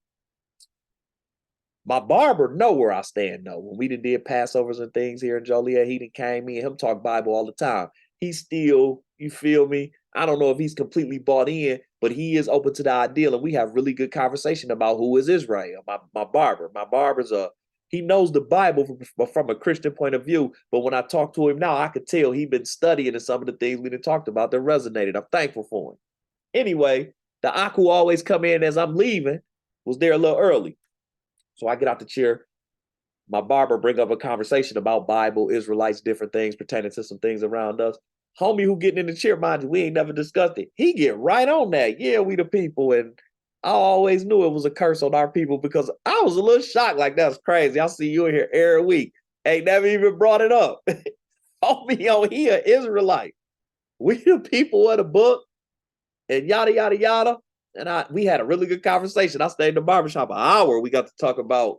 Speaker 1: My barber know where I stand though. When we did Passovers and things here in Joliet, he done came me and him talk Bible all the time. He's still, you feel me? I don't know if he's completely bought in, but he is open to the ideal, and we have really good conversation about who is Israel. My barber's he knows the Bible from a Christian point of view, but when I talk to him now, I could tell he's been studying and some of the things we done talked about that resonated. I'm thankful for him. Anyway, the Aku always come in as I'm leaving, was there a little early. So I get out the chair. my barber bring up a conversation about Bible, Israelites, different things pertaining to some things around us. Homie who getting in the chair, mind you, we ain't never discussed it. He get right on that. Yeah, we the people. And I always knew it was a curse on our people because I was a little shocked. Like, that's crazy. I see you in here every week. Ain't never even brought it up. Homie on here, Israelite. We the people of the book and yada, yada, yada. And we had a really good conversation. I stayed in the barbershop an hour. We got to talk about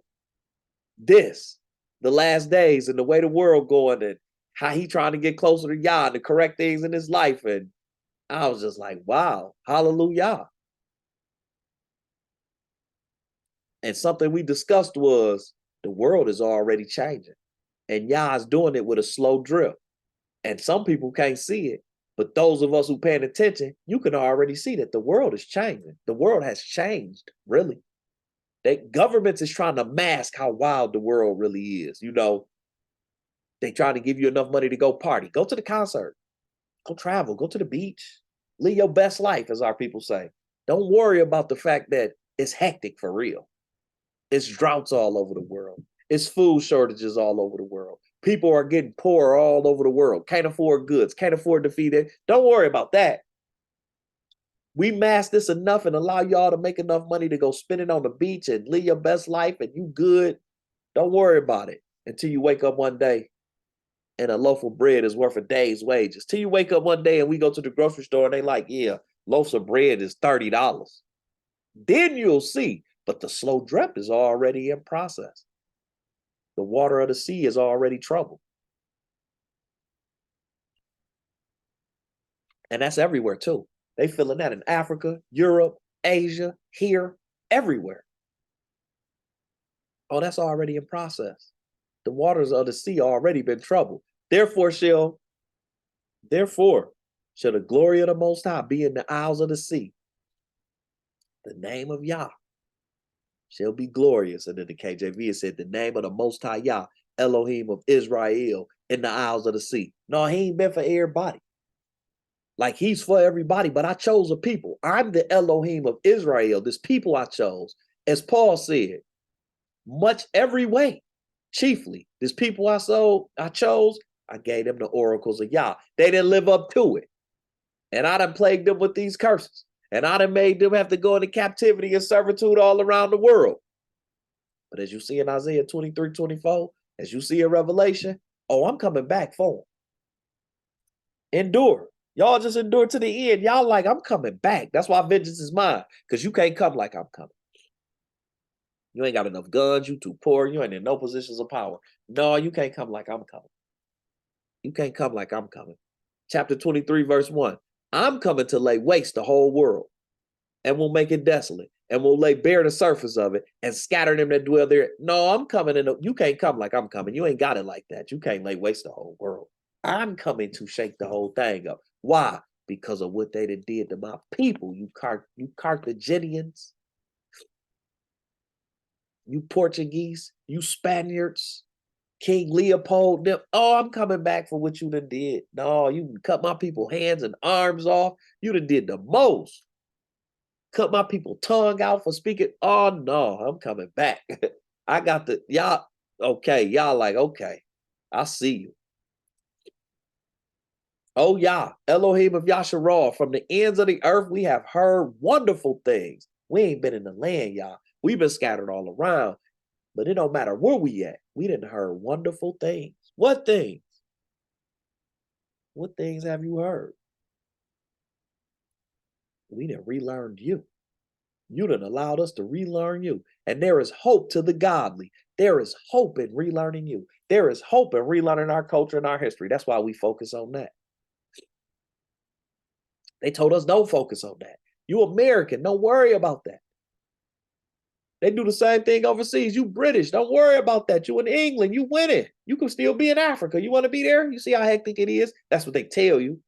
Speaker 1: this, the last days and the way the world going and how he trying to get closer to Yah and to correct things in his life. And I was just like, wow, hallelujah. And something we discussed was the world is already changing and Yah is doing it with a slow drip. And some people can't see it, but those of us who paying attention, you can already see that the world is changing. The world has changed, really. Governments is trying to mask how wild the world really is. You know, they trying to give you enough money to go party, go to the concert, go travel, go to the beach, live your best life, as our people say. Don't worry about the fact that it's hectic for real. It's droughts all over the world. It's food shortages all over the world. People are getting poor all over the world. Can't afford goods, can't afford to feed it. Don't worry about that. We mask this enough and allow y'all to make enough money to go spend it on the beach and live your best life and you good. Don't worry about it until you wake up one day and a loaf of bread is worth a day's wages. Till you wake up one day and we go to the grocery store and they like, yeah, loaves of bread is $30. Then you'll see, but the slow drip is already in process. The water of the sea is already troubled. And that's everywhere too. They feeling that in Africa, Europe, Asia, here, everywhere. Oh, that's already in process. The waters of the sea already been troubled. Therefore shall the glory of the Most High be in the isles of the sea. The name of Yah shall be glorious. And in the KJV it said the name of the Most High Yah, Elohim of Israel, in the isles of the sea. No, he ain't been for everybody. Like he's for everybody, but I chose a people. I'm the Elohim of Israel, this people I chose. As Paul said, much every way, chiefly, this people I chose, I gave them the oracles of Yah. They didn't live up to it. And I done plagued them with these curses. And I done made them have to go into captivity and servitude all around the world. But as you see in Isaiah 23:24, as you see in Revelation, oh, I'm coming back for them. Endure. Y'all just endure to the end. Y'all like, I'm coming back. That's why vengeance is mine. Because you can't come like I'm coming. You ain't got enough guns. You too poor. You ain't in no positions of power. No, you can't come like I'm coming. You can't come like I'm coming. Chapter 23, verse 1. I'm coming to lay waste the whole world. And we'll make it desolate. And we'll lay bare the surface of it and scatter them that dwell there. No, I'm coming in. You can't come like I'm coming. You ain't got it like that. You can't lay waste the whole world. I'm coming to shake the whole thing up. Why? Because of what they did to my people. You Carthaginians, you Portuguese, you Spaniards, King Leopold. Them. Oh, I'm coming back for what you done did. No, you cut my people hands and arms off. You done did the most. Cut my people tongue out for speaking. Oh no, I'm coming back. I got the y'all. Okay, y'all like okay. I see you. Oh, Yah, Elohim of YeshaYahu, from the ends of the earth, we have heard wonderful things. We ain't been in the land, Yah. We've been scattered all around, but it don't matter where we at. We didn't heard wonderful things. What things? What things have you heard? We done relearned you. You done allowed us to relearn you. And there is hope to the godly. There is hope in relearning you. There is hope in relearning our culture and our history. That's why we focus on that. They told us don't focus on that. You American, don't worry about that. They do the same thing overseas. You British, don't worry about that. You in England, you winning. You can still be in Africa. You want to be there? You see how hectic it is? That's what they tell you.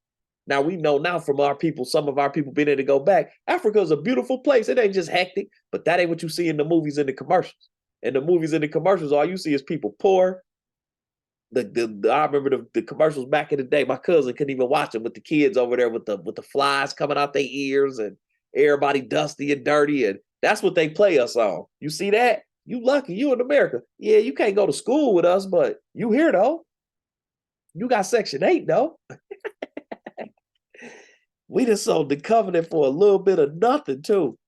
Speaker 1: Now we know now from our people, some of our people being able to go back. Africa is a beautiful place. It ain't just hectic, but that ain't what you see in the movies and the commercials. In the movies and the commercials, all you see is people poor. I remember the commercials back in the day. My cousin couldn't even watch them with the kids over there with the flies coming out their ears and everybody dusty and dirty, and that's what they play us on. You see that? You lucky, you in America. Yeah, you can't go to school with us, but you here though. You got Section 8 though. We just sold the covenant for a little bit of nothing too.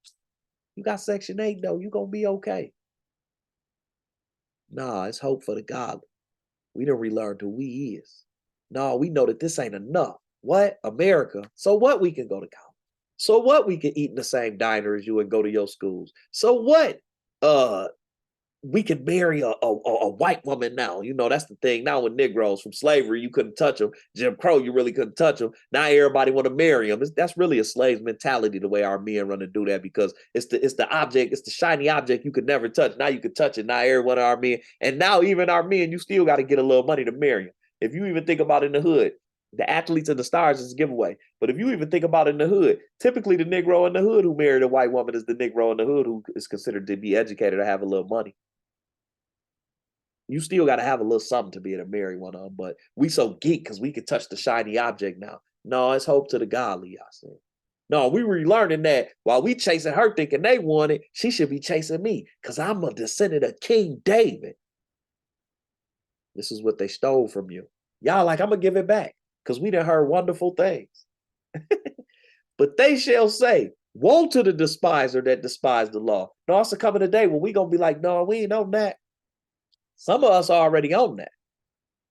Speaker 1: You got Section 8 though. You gonna be okay. Nah, it's hope for the godly. We done relearned who we is. No, we know that this ain't enough. What? America. So what? We can go to college. So what? We can eat in the same diner as you and go to your schools. So what? We can marry a white woman now. You know, that's the thing now with Negroes. From slavery, you couldn't touch them. Jim Crow, you really couldn't touch them. Now everybody want to marry them. That's really a slave's mentality, the way our men run to do that, because it's the object, it's the shiny object you could never touch. Now you can touch it. Now every one of our men, and now even our men, you still got to get a little money to marry them. If you even think about it in the hood, the athletes and the stars is a giveaway. But if you even think about it in the hood, typically the Negro in the hood who married a white woman is the Negro in the hood who is considered to be educated or have a little money. You still got to have a little something to be able to marry one of them, but we so geek because we can touch the shiny object now. No, it's hope to the godly, I said. No, we were learning that while we chasing her thinking they want it, she should be chasing me because I'm a descendant of King David. This is what they stole from you. Y'all like, I'm going to give it back because we done heard wonderful things. But they shall say, woe to the despiser that despise the law. No, it's coming a day when we going to be like, no, we ain't on that. Some of us are already on that.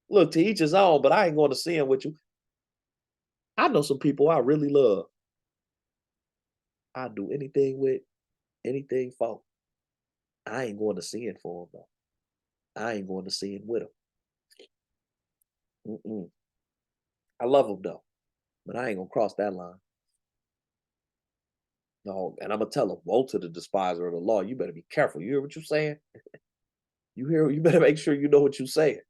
Speaker 1: Look, to each his own, but I ain't going to sin with you. I know some people I really love. I'd do anything with, anything for. I ain't going to sin for them, though. I ain't going to sin with them. I love them, though, but I ain't going to cross that line. No, and I'm going to tell them, woe to the despiser of the law. You better be careful. You hear what you're saying? You better make sure you know what you're saying.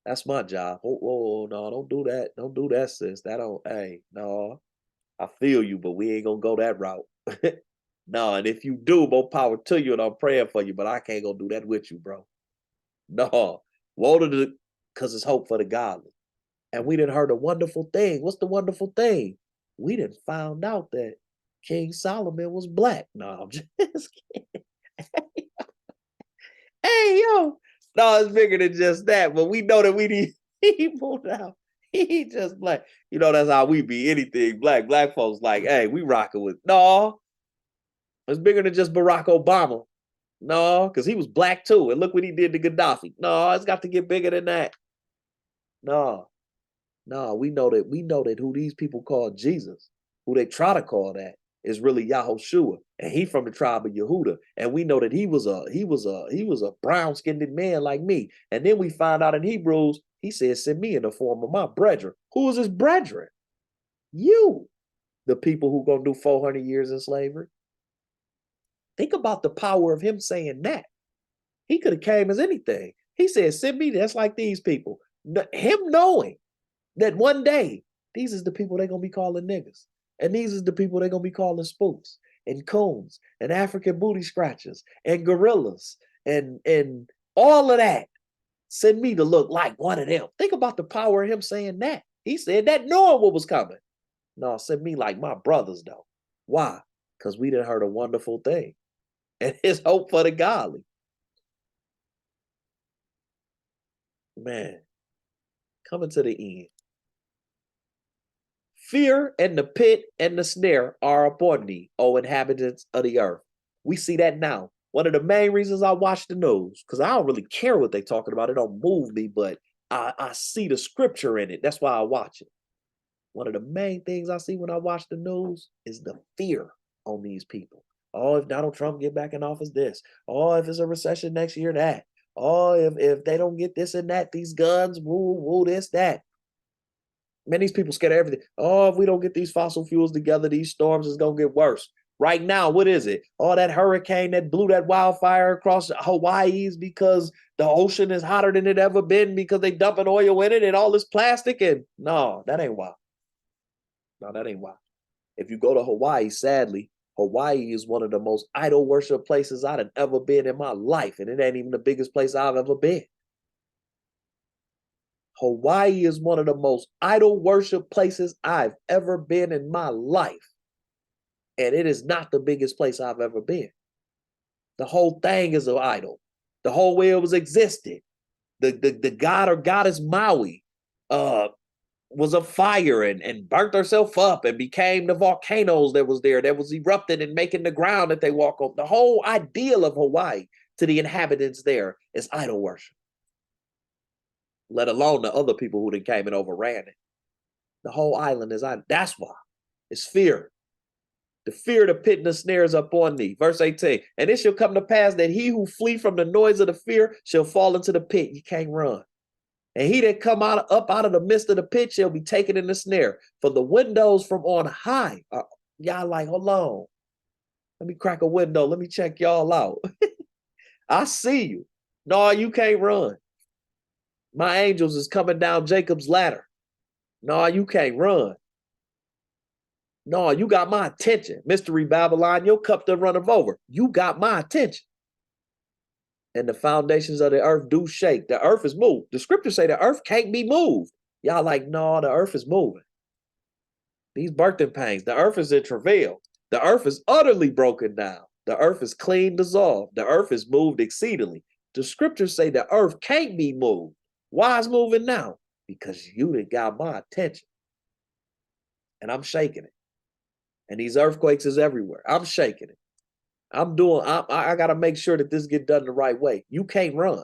Speaker 1: That's my job. Oh, no, don't do that. Don't do that, sis. That don't, hey, no. I feel you, but we ain't gonna go that route. No, and if you do, more power to you, and I'm praying for you, but I can't go do that with you, bro. No. Woe to the, because it's hope for the godly. And we didn't heard a wonderful thing. What's the wonderful thing? We didn't found out that King Solomon was black. No, I'm just kidding. Hey, yo. No, it's bigger than just that, but we know that we need people now. He just black. You know, that's how we be. Anything black. Black folks like, hey, we rocking with. No, it's bigger than just Barack Obama. No, because he was black too. And look what he did to Gaddafi. No, it's got to get bigger than that. No, we know that who these people call Jesus, who they try to call that, is really YeshaYahu, and he from the tribe of Yehuda. And we know that he was a brown-skinned man like me. And then we find out in Hebrews, he said, send me in the form of my brethren. Who is his brethren? You, the people who gonna do 400 years in slavery. Think about the power of him saying that. He could have came as anything. He said, send me, that's like these people. Him knowing that one day, these is the people they're gonna be calling niggas. And these is the people they're gonna be calling spooks and coons and African booty scratchers and gorillas and all of that. Send me to look like one of them. Think about the power of him saying that. He said that knowing what was coming. No, send me like my brothers, though. Why? Because we done heard a wonderful thing. And it's hope for the godly. Man, coming to the end. Fear and the pit and the snare are upon thee, O inhabitants of the earth. We see that now. One of the main reasons I watch the news, because I don't really care what they're talking about. It don't move me, but I see the scripture in it. That's why I watch it. One of the main things I see when I watch the news is the fear on these people. Oh, if Donald Trump get back in office, this. Oh, if it's a recession next year, that. Oh, if they don't get this and that, these guns, woo, this, that. Man, these people scared of everything. Oh, if we don't get these fossil fuels together, these storms is going to get worse. Right now, what is it? Oh, that hurricane that blew that wildfire across Hawaii is because the ocean is hotter than it ever been because they dumping oil in it and all this plastic. And no, that ain't why. No, that ain't why. If you go to Hawaii, sadly, Hawaii is one of the most idol worship places I'd ever been in my life. And it ain't even the biggest place I've ever been. Hawaii is one of the most idol worship places I've ever been in my life. And it is not the biggest place I've ever been. The whole thing is an idol. The whole way it was existed. The god or goddess Maui was a fire and burnt herself up and became the volcanoes that was there, that was erupting and making the ground that they walk on. The whole ideal of Hawaii to the inhabitants there is idol worship. Let alone the other people who then came and overran it. The whole island is idol. That's why. It's fear. The fear of the pit and the snares upon thee. Verse 18. And it shall come to pass that he who flee from the noise of the fear shall fall into the pit. You can't run. And he that come up out of the midst of the pit shall be taken in the snare. For the windows from on high. Y'all like, hold on. Let me crack a window. Let me check y'all out. I see you. No, you can't run. My angels is coming down Jacob's ladder. No, you can't run. No, you got my attention. Mystery Babylon, your cup done runneth over. You got my attention. And the foundations of the earth do shake. The earth is moved. The scriptures say the earth can't be moved. Y'all like, no, the earth is moving. These birthing pains, the earth is in travail. The earth is utterly broken down. The earth is clean, dissolved. The earth is moved exceedingly. The scriptures say the earth can't be moved. Why is moving now? Because you done got my attention. And I'm shaking it. And these earthquakes is everywhere. I'm shaking it. I got to make sure that this get done the right way. You can't run.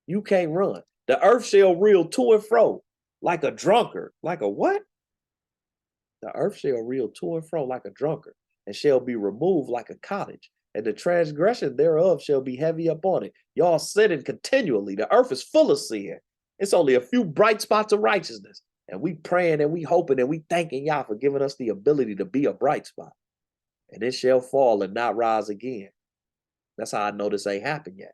Speaker 1: You can't run. The earth shall reel to and fro like a drunkard. Like a what? The earth shall reel to and fro like a drunkard, and shall be removed like a cottage, and the transgression thereof shall be heavy upon it. Y'all sinning continually. The earth is full of sin. It's only a few bright spots of righteousness. And we praying and we hoping and we thanking y'all for giving us the ability to be a bright spot. And it shall fall and not rise again. That's how I know this ain't happened yet.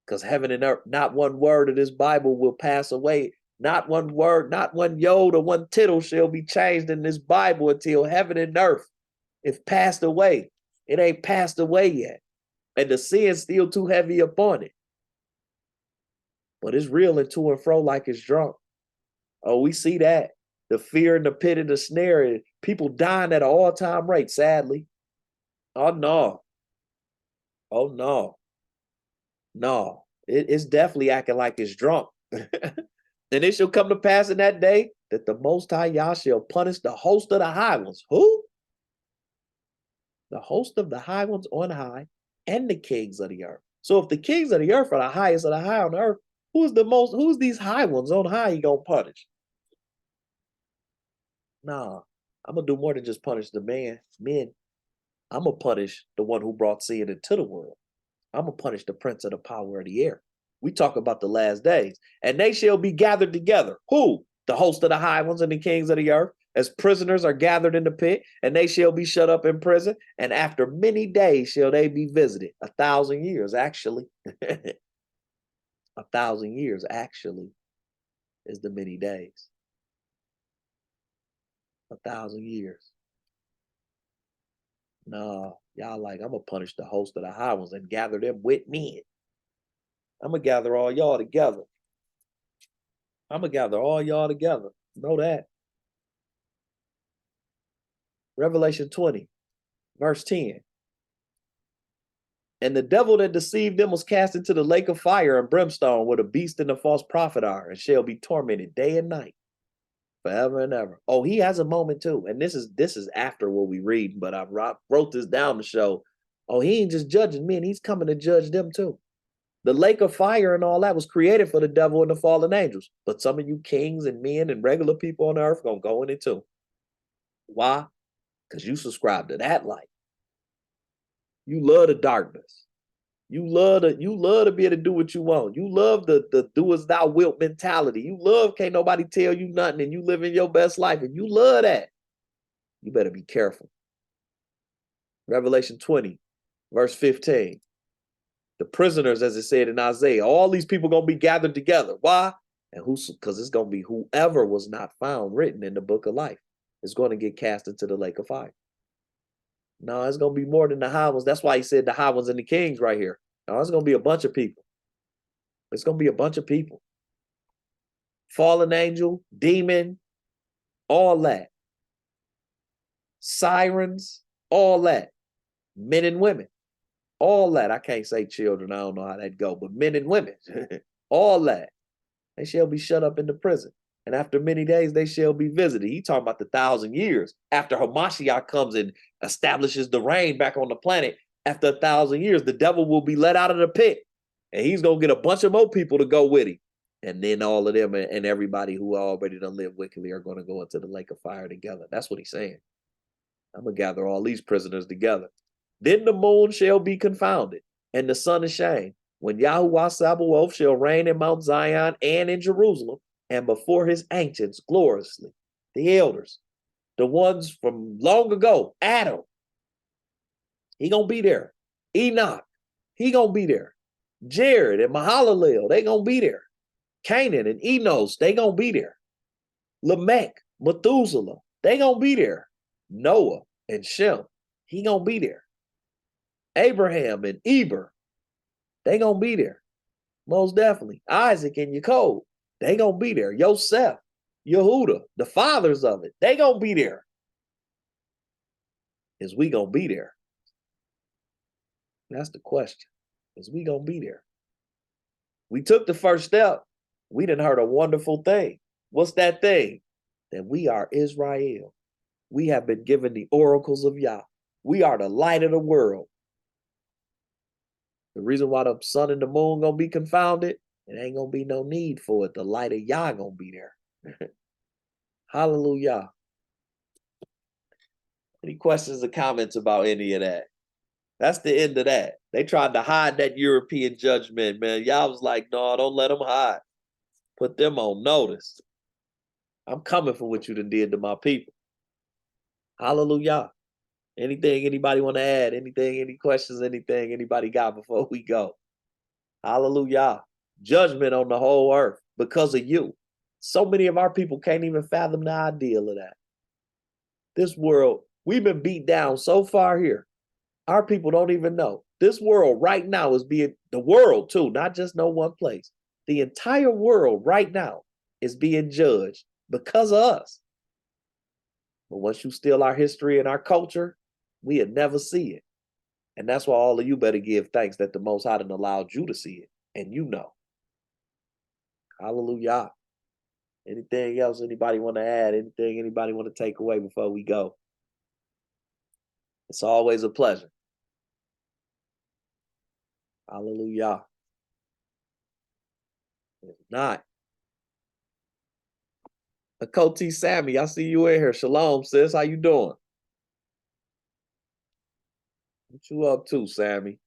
Speaker 1: Because heaven and earth, not one word of this Bible will pass away. Not one word, not one yod or one tittle shall be changed in this Bible until heaven and earth is passed away. It ain't passed away yet. And the sin's still too heavy upon it. But it's reeling to and fro like it's drunk. Oh, we see that. The fear and the pit and the snare, people dying at an all-time rate, sadly. Oh, no. Oh, no. No. It's definitely acting like it's drunk. And it shall come to pass in that day that the Most High Yah shall punish the host of the high ones. Who? The host of the high ones on high and the kings of the earth. So if the kings of the earth are the highest of the high on the earth, who's these high ones on high he gonna punish? Nah, I'm gonna do more than just punish the men. I'm gonna punish the one who brought sin into the world. I'm gonna punish the prince of the power of the air. We talk about the last days. And they shall be gathered together. Who? The host of the high ones and the kings of the earth, as prisoners are gathered in the pit, and they shall be shut up in prison. And after many days shall they be visited. 1,000 years, actually. 1,000 years, actually, is the many days. 1,000 years. No, y'all like, I'm going to punish the host of the high ones and gather them with me. I'm going to gather all y'all together. I'm going to gather all y'all together. Know that. Revelation 20, verse 10. And the devil that deceived them was cast into the lake of fire and brimstone where the beast and the false prophet are, and shall be tormented day and night forever and ever. Oh, he has a moment too. And this is after what we read, but I wrote this down to show, oh, he ain't just judging men, he's coming to judge them too. The lake of fire and all that was created for the devil and the fallen angels. But some of you kings and men and regular people on the earth gonna go in it too. Why? Because you subscribe to that light. You love the darkness. You love to be able to do what you want. You love the do as thou wilt mentality. You love can't nobody tell you nothing and you living your best life. And you love that. You better be careful. Revelation 20, verse 15. The prisoners, as it said in Isaiah, all these people gonna be gathered together. Why? And because it's gonna be whoever was not found written in the book of life is going to get cast into the lake of fire. No, it's going to be more than the high ones. That's why he said the high ones and the kings right here. No, it's going to be a bunch of people. It's going to be a bunch of people. Fallen angel, demon, all that. Sirens, all that. Men and women. all that. I can't say children, I don't know how that go, but men and women, all that, they shall be shut up in the prison. And after many days, they shall be visited. He talking about the 1,000 years. After Hamashiach comes and establishes the reign back on the planet, after 1,000 years, the devil will be let out of the pit. And he's going to get a bunch of more people to go with him. And then all of them and everybody who already done lived wickedly are going to go into the lake of fire together. That's what he's saying. I'm going to gather all these prisoners together. Then the moon shall be confounded, and the sun ashamed, when Yahuwah Sabaoth shall reign in Mount Zion and in Jerusalem, and before his ancients gloriously, the elders, the ones from long ago, Adam, he gonna be there. Enoch, he gonna be there. Jared and Mahalalel, they gonna be there. Canaan and Enos, they gonna be there. Lamech, Methuselah, they gonna be there. Noah and Shem, he gonna be there. Abraham and Eber, they gonna be there. Most definitely. Isaac and Jacob, they gonna be there. Yosef, Yehuda, the fathers of it, they gonna be there. Is we gonna be there? That's the question. Is we gonna be there? We took the first step. We done heard a wonderful thing. What's that thing? That we are Israel. We have been given the oracles of Yah. We are the light of the world. The reason why the sun and the moon gonna be confounded, it ain't gonna be no need for it. The light of Yah gonna be there. Hallelujah. Any questions or comments about any of that? That's the end of that. They tried to hide that European judgment, man. Y'all was like, no, don't let them hide. Put them on notice. I'm coming for what you done did to my people. Hallelujah. Anything anybody want to add? Anything, any questions, anything anybody got before we go? Hallelujah. Judgment on the whole earth because of you. So many of our people can't even fathom the ideal of that. This world, we've been beat down so far here. Our people don't even know. This world right now is being, the world too, not just no one place. The entire world right now is being judged because of us. But once you steal our history and our culture, we'll never see it. And that's why all of you better give thanks that the Most High done allowed you to see it. And you know. Hallelujah. Anything else anybody want to add? Anything anybody want to take away before we go? It's always a pleasure. Hallelujah. If not, Akoti Sammy, I see you in here. Shalom, sis. How you doing? What you up to, Sammy?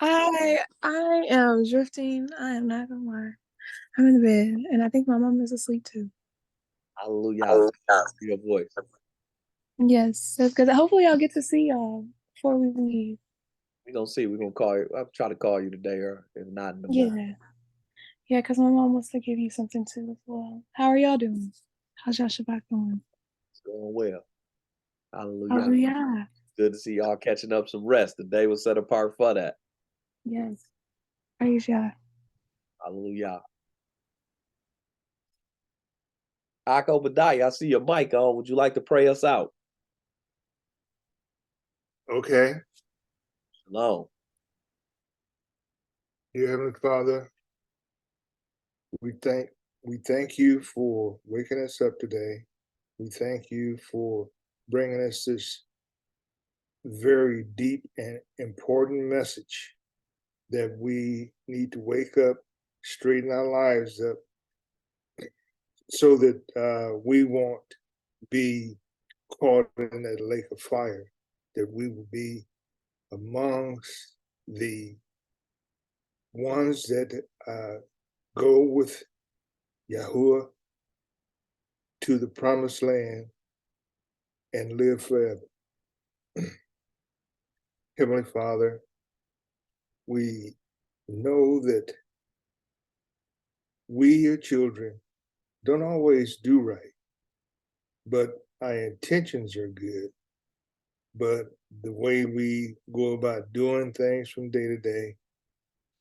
Speaker 7: I am drifting. I am not gonna lie. I'm in the bed, and I think my mom is asleep too.
Speaker 1: Hallelujah. Your voice.
Speaker 7: Yes, that's good. Hopefully, I'll get to see y'all before we leave.
Speaker 1: We're gonna see. We're gonna call you. I'll try to call you today, or if not in the
Speaker 7: Yeah,
Speaker 1: morning.
Speaker 7: yeah, because my mom wants to give you something too as well. How are y'all doing? How's y'all Shabbat going?
Speaker 1: It's going well. Hallelujah.
Speaker 7: Hallelujah.
Speaker 1: Good to see y'all catching up some rest. The day was set apart for that.
Speaker 7: Yes. Praise y'all.
Speaker 1: Hallelujah. Ak Obadiah, I see your mic on. Would you like to pray us out?
Speaker 8: Okay.
Speaker 1: Shalom.
Speaker 8: Dear Heavenly Father, we thank you for waking us up today. We thank you for bringing us this very deep and important message that we need to wake up, straighten our lives up, so that we won't be caught in that lake of fire, that we will be amongst the ones that go with Yahuwah to the promised land and live forever. Heavenly Father, we know that we, your children, don't always do right, but our intentions are good. But the way we go about doing things from day to day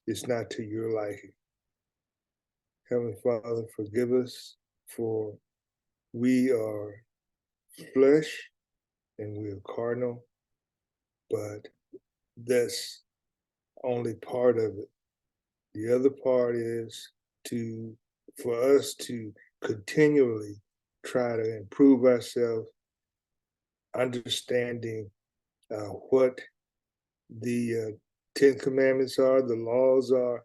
Speaker 8: is not to your liking. Heavenly Father, forgive us, for we are flesh and we're cardinal, but that's only part of it. The other part is for us to continually try to improve ourselves, understanding what the 10 Commandments are, the laws are,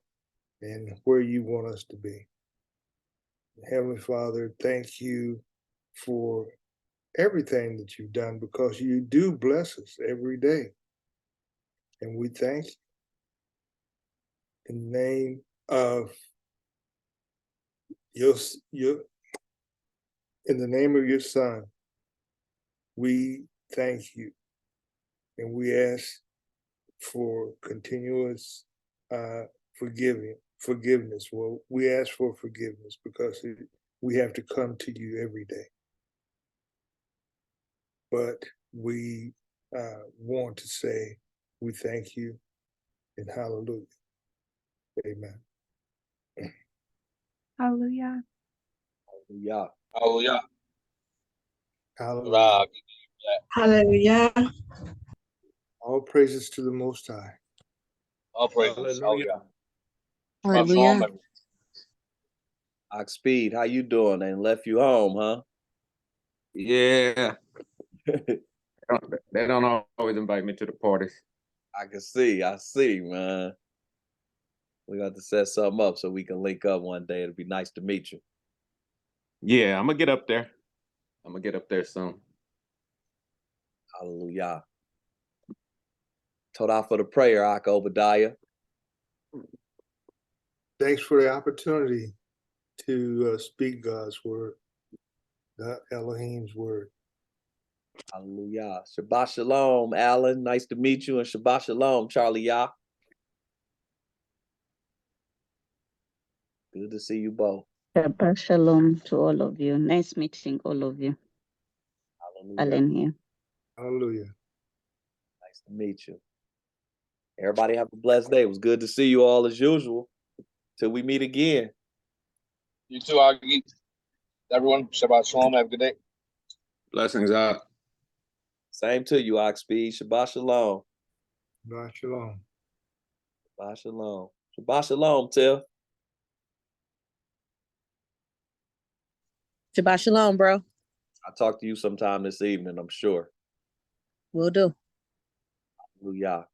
Speaker 8: and where you want us to be. Heavenly Father, thank you for everything that you've done, because you do bless us every day. And we thank you. In the name of your in the name of your Son, we thank you. And we ask for continuous forgiveness. Well, we ask for forgiveness because we have to come to you every day. But we want to say we thank you and hallelujah. Amen.
Speaker 7: Hallelujah.
Speaker 1: Hallelujah.
Speaker 5: Hallelujah.
Speaker 8: Hallelujah.
Speaker 7: Hallelujah.
Speaker 8: All praises to the Most High.
Speaker 5: All praises.
Speaker 1: Hallelujah.
Speaker 5: Shabbat shalom, everyone.
Speaker 1: Oxpeed, how you doing? They left you home, huh?
Speaker 9: Yeah, they don't always invite me to the parties.
Speaker 1: I see, man. We got to set something up so we can link up one day. It'll be nice to meet you.
Speaker 9: Yeah, I'm gonna get up there. I'm gonna get up there soon.
Speaker 1: Hallelujah. Told out for the prayer, Ak Obadiah.
Speaker 8: Thanks for the opportunity to speak God's word, not Elohim's word.
Speaker 1: Hallelujah. Shabbat shalom, Alan. Nice to meet you. And Shabbat shalom, Charlie Yah. Good to see you both.
Speaker 10: Shabbat shalom to all of you. Nice meeting all of you.
Speaker 1: Hallelujah.
Speaker 10: Alan here.
Speaker 8: Hallelujah.
Speaker 1: Nice to meet you. Everybody have a blessed day. It was good to see you all as usual. Till we meet again.
Speaker 5: You too, Agi. Everyone, Shabbat shalom. Have a good day.
Speaker 9: Blessings out.
Speaker 1: Same to you, Oxpeed. Shabbat shalom.
Speaker 8: Shabbat shalom.
Speaker 1: Shabbat shalom. Shabbat shalom, Tiff.
Speaker 11: Shabbat shalom, bro.
Speaker 1: I'll talk to you sometime this evening, I'm sure.
Speaker 11: Will do.
Speaker 1: Hallelujah.